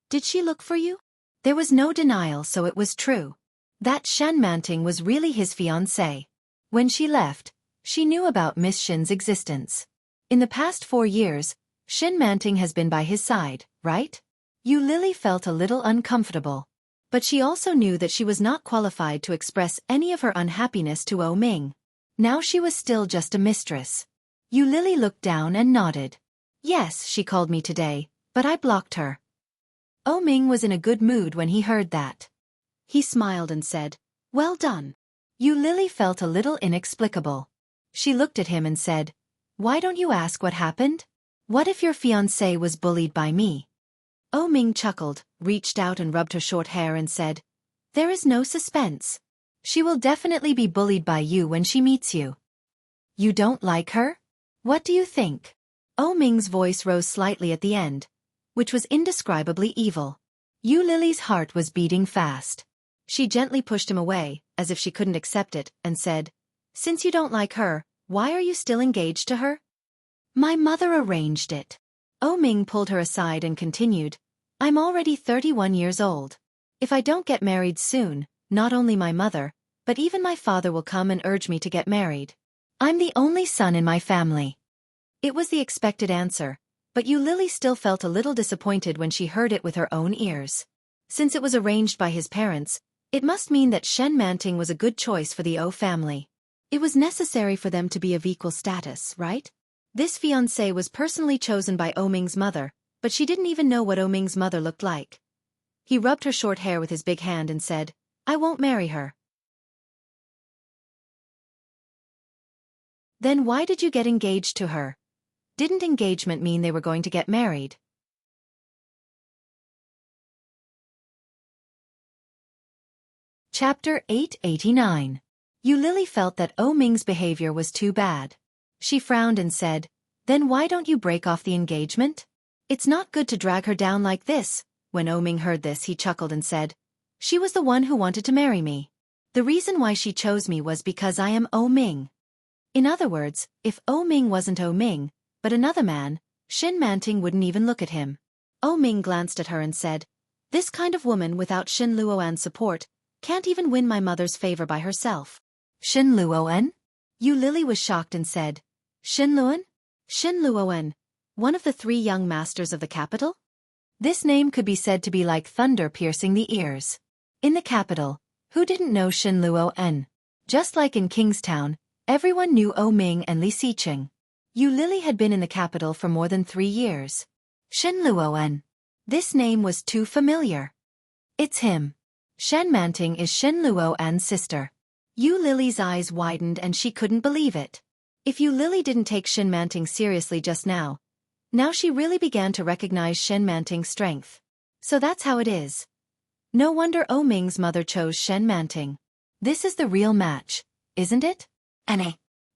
"Did she look for you?" There was no denial, so it was true. That Shen Manting was really his fiancé. When she left, she knew about Miss Shin's existence. In the past 4 years, Shin Manting has been by his side, right? Lily felt a little uncomfortable. But she also knew that she was not qualified to express any of her unhappiness to Ming. Now she was still just a mistress. Lily looked down and nodded. "Yes, she called me today, but I blocked her." Ming was in a good mood when he heard that. He smiled and said, "Well done." Lily felt a little inexplicable. She looked at him and said, "Why don't you ask what happened? What if your fiancé was bullied by me?" Ming chuckled, reached out and rubbed her short hair and said, "There is no suspense. She will definitely be bullied by you when she meets you." "You don't like her? What do you think?" Ming's voice rose slightly at the end, which was indescribably evil. Lily's heart was beating fast. She gently pushed him away, as if she couldn't accept it, and said, "Since you don't like her, why are you still engaged to her?" "My mother arranged it." Ming pulled her aside and continued, "I'm already 31 years old. If I don't get married soon, not only my mother, but even my father will come and urge me to get married. I'm the only son in my family." It was the expected answer, but Lily still felt a little disappointed when she heard it with her own ears. Since it was arranged by his parents, it must mean that Shen Manting was a good choice for the family. It was necessary for them to be of equal status, right? This fiancé was personally chosen by Ming's mother, but she didn't even know what Ming's mother looked like. He rubbed her short hair with his big hand and said, "I won't marry her." "Then why did you get engaged to her? Didn't engagement mean they were going to get married?" Chapter 889. Lily felt that Ming's behavior was too bad. She frowned and said, "Then why don't you break off the engagement? It's not good to drag her down like this." When Ming heard this, he chuckled and said, "She was the one who wanted to marry me. The reason why she chose me was because I am Ming." In other words, if Ming wasn't Ming, but another man, Shin Manting wouldn't even look at him. Ming glanced at her and said, "This kind of woman without Shin Luoan's support can't even win my mother's favor by herself." "Shin Luoan?" Lily was shocked and said, "Shin Luoan? Shin Luoan, one of the 3 young masters of the capital?" This name could be said to be like thunder piercing the ears. In the capital, who didn't know Shin Luoan? Just like in Kingstown, everyone knew Ming and Li Xiqing. Lily had been in the capital for more than 3 years. Shin Luoan. This name was too familiar. It's him. Shen Manting is Shin Luoan's sister. Lily's eyes widened and she couldn't believe it. If Lily didn't take Shin Manting seriously just now she really began to recognize Shen Manting's strength. So that's how it is. No wonder Ming's mother chose Shen Manting. This is the real match, isn't it?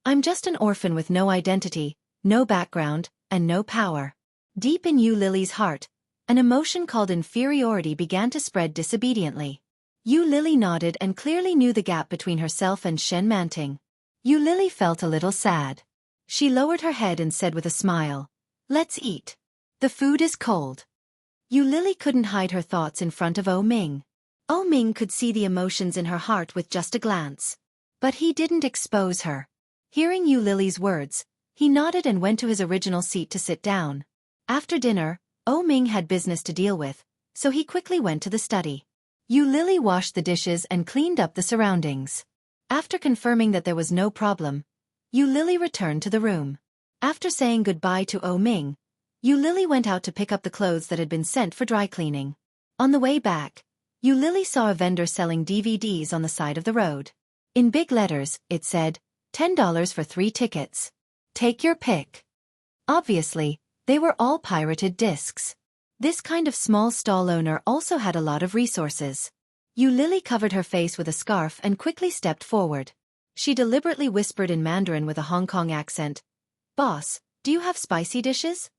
I'm just an orphan with no identity, no background, and no power. Deep in Lily's heart, an emotion called inferiority began to spread disobediently. Lily nodded and clearly knew the gap between herself and Shen Manting. Lily felt a little sad. She lowered her head and said with a smile, "Let's eat. The food is cold." Lily couldn't hide her thoughts in front of Ming. Ming could see the emotions in her heart with just a glance. But he didn't expose her. Hearing Lily's words, he nodded and went to his original seat to sit down. After dinner, Ming had business to deal with, so he quickly went to the study. Lily washed the dishes and cleaned up the surroundings. After confirming that there was no problem, Lily returned to the room. After saying goodbye to Ming, Lily went out to pick up the clothes that had been sent for dry cleaning. On the way back, Lily saw a vendor selling DVDs on the side of the road. In big letters, it said, $10 for 3 tickets. Take your pick. Obviously, they were all pirated discs. This kind of small stall owner also had a lot of resources. Lily covered her face with a scarf and quickly stepped forward. She deliberately whispered in Mandarin with a Hong Kong accent, "Boss, do you have spicy dishes?"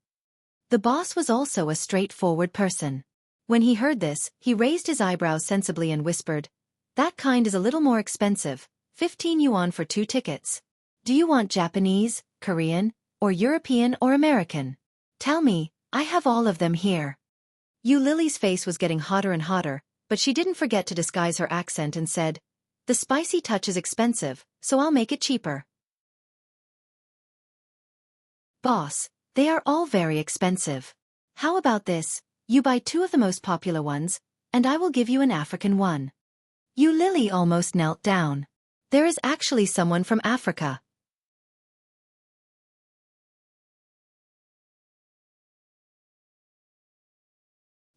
The boss was also a straightforward person. When he heard this, he raised his eyebrows sensibly and whispered, "That kind is a little more expensive, 15 yuan for 2 tickets. Do you want Japanese, Korean, or European or American? Tell me, I have all of them here." Lily's face was getting hotter and hotter, but she didn't forget to disguise her accent and said, "The spicy touch is expensive, so I'll make it cheaper." "Boss, they are all very expensive. How about this, you buy 2 of the most popular ones, and I will give you an African one." Lily almost knelt down. There is actually someone from Africa.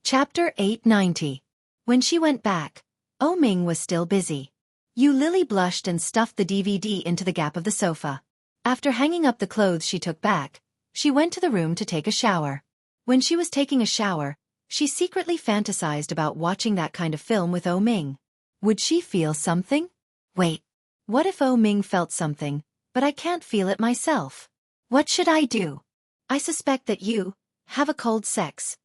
Chapter 890. When she went back, Ming was still busy. Lily blushed and stuffed the DVD into the gap of the sofa. After hanging up the clothes she took back, she went to the room to take a shower. When she was taking a shower, she secretly fantasized about watching that kind of film with Ming. Would she feel something? Wait. What if Ming felt something, but I can't feel it myself? What should I do? I suspect that you have a cold sex.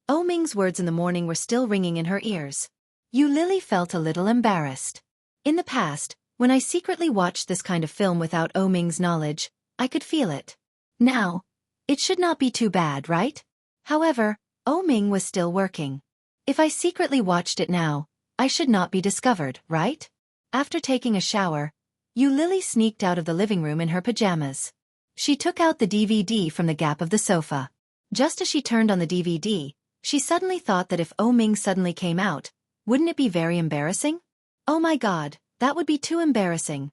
Ming's words in the morning were still ringing in her ears. Lily felt a little embarrassed. In the past, when I secretly watched this kind of film without Ming's knowledge, I could feel it. Now, it should not be too bad, right? However, Ming was still working. If I secretly watched it now, I should not be discovered, right? After taking a shower, Lily sneaked out of the living room in her pajamas. She took out the DVD from the gap of the sofa. Just as she turned on the DVD, she suddenly thought that if Ming suddenly came out, wouldn't it be very embarrassing? Oh my god, that would be too embarrassing.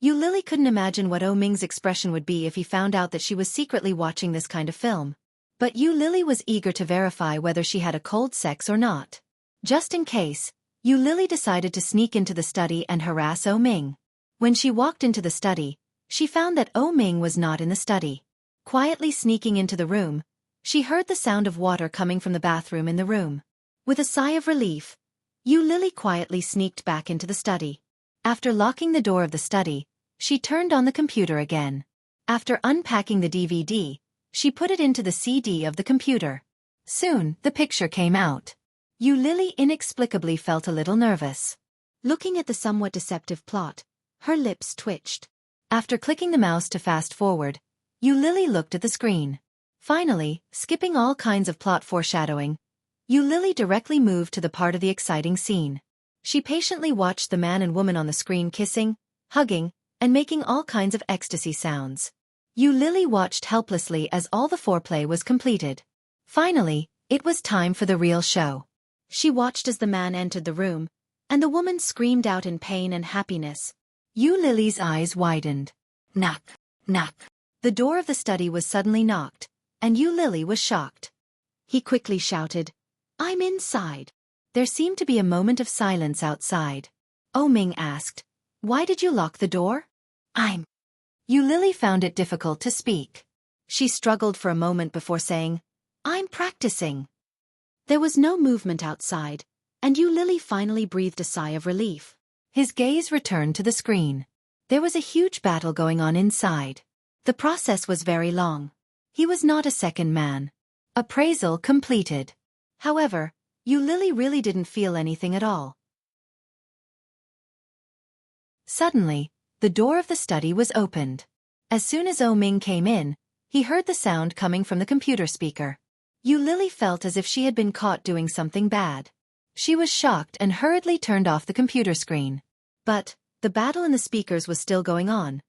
Lily couldn't imagine what Ming's expression would be if he found out that she was secretly watching this kind of film. But Lily was eager to verify whether she had a cold sex or not. Just in case, Lily decided to sneak into the study and harass Ming. When she walked into the study, she found that Ming was not in the study. Quietly sneaking into the room, she heard the sound of water coming from the bathroom in the room. With a sigh of relief, Lily quietly sneaked back into the study. After locking the door of the study, she turned on the computer again. After unpacking the DVD, she put it into the CD of the computer. Soon, the picture came out. Lily inexplicably felt a little nervous. Looking at the somewhat deceptive plot, her lips twitched. After clicking the mouse to fast forward, Lily looked at the screen. Finally, skipping all kinds of plot foreshadowing, Lily directly moved to the part of the exciting scene. She patiently watched the man and woman on the screen kissing, hugging, and making all kinds of ecstasy sounds. Lily watched helplessly as all the foreplay was completed. Finally, it was time for the real show. She watched as the man entered the room, and the woman screamed out in pain and happiness. Lily's eyes widened. Knock, knock. The door of the study was suddenly knocked, and Lily was shocked. He quickly shouted, "I'm inside." There seemed to be a moment of silence outside. Ming asked, "Why did you lock the door?" Lily found it difficult to speak. She struggled for a moment before saying, "I'm practicing." There was no movement outside, and Lily finally breathed a sigh of relief. His gaze returned to the screen. There was a huge battle going on inside. The process was very long. He was not a second man. Appraisal completed. However, Lily really didn't feel anything at all. Suddenly, the door of the study was opened. As soon as Ming came in, he heard the sound coming from the computer speaker. Lily felt as if she had been caught doing something bad. She was shocked and hurriedly turned off the computer screen. But, the battle in the speakers was still going on.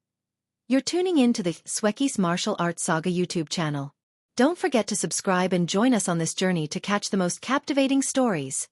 You're tuning in to the Xueqi's Martial Arts Saga YouTube channel. Don't forget to subscribe and join us on this journey to catch the most captivating stories.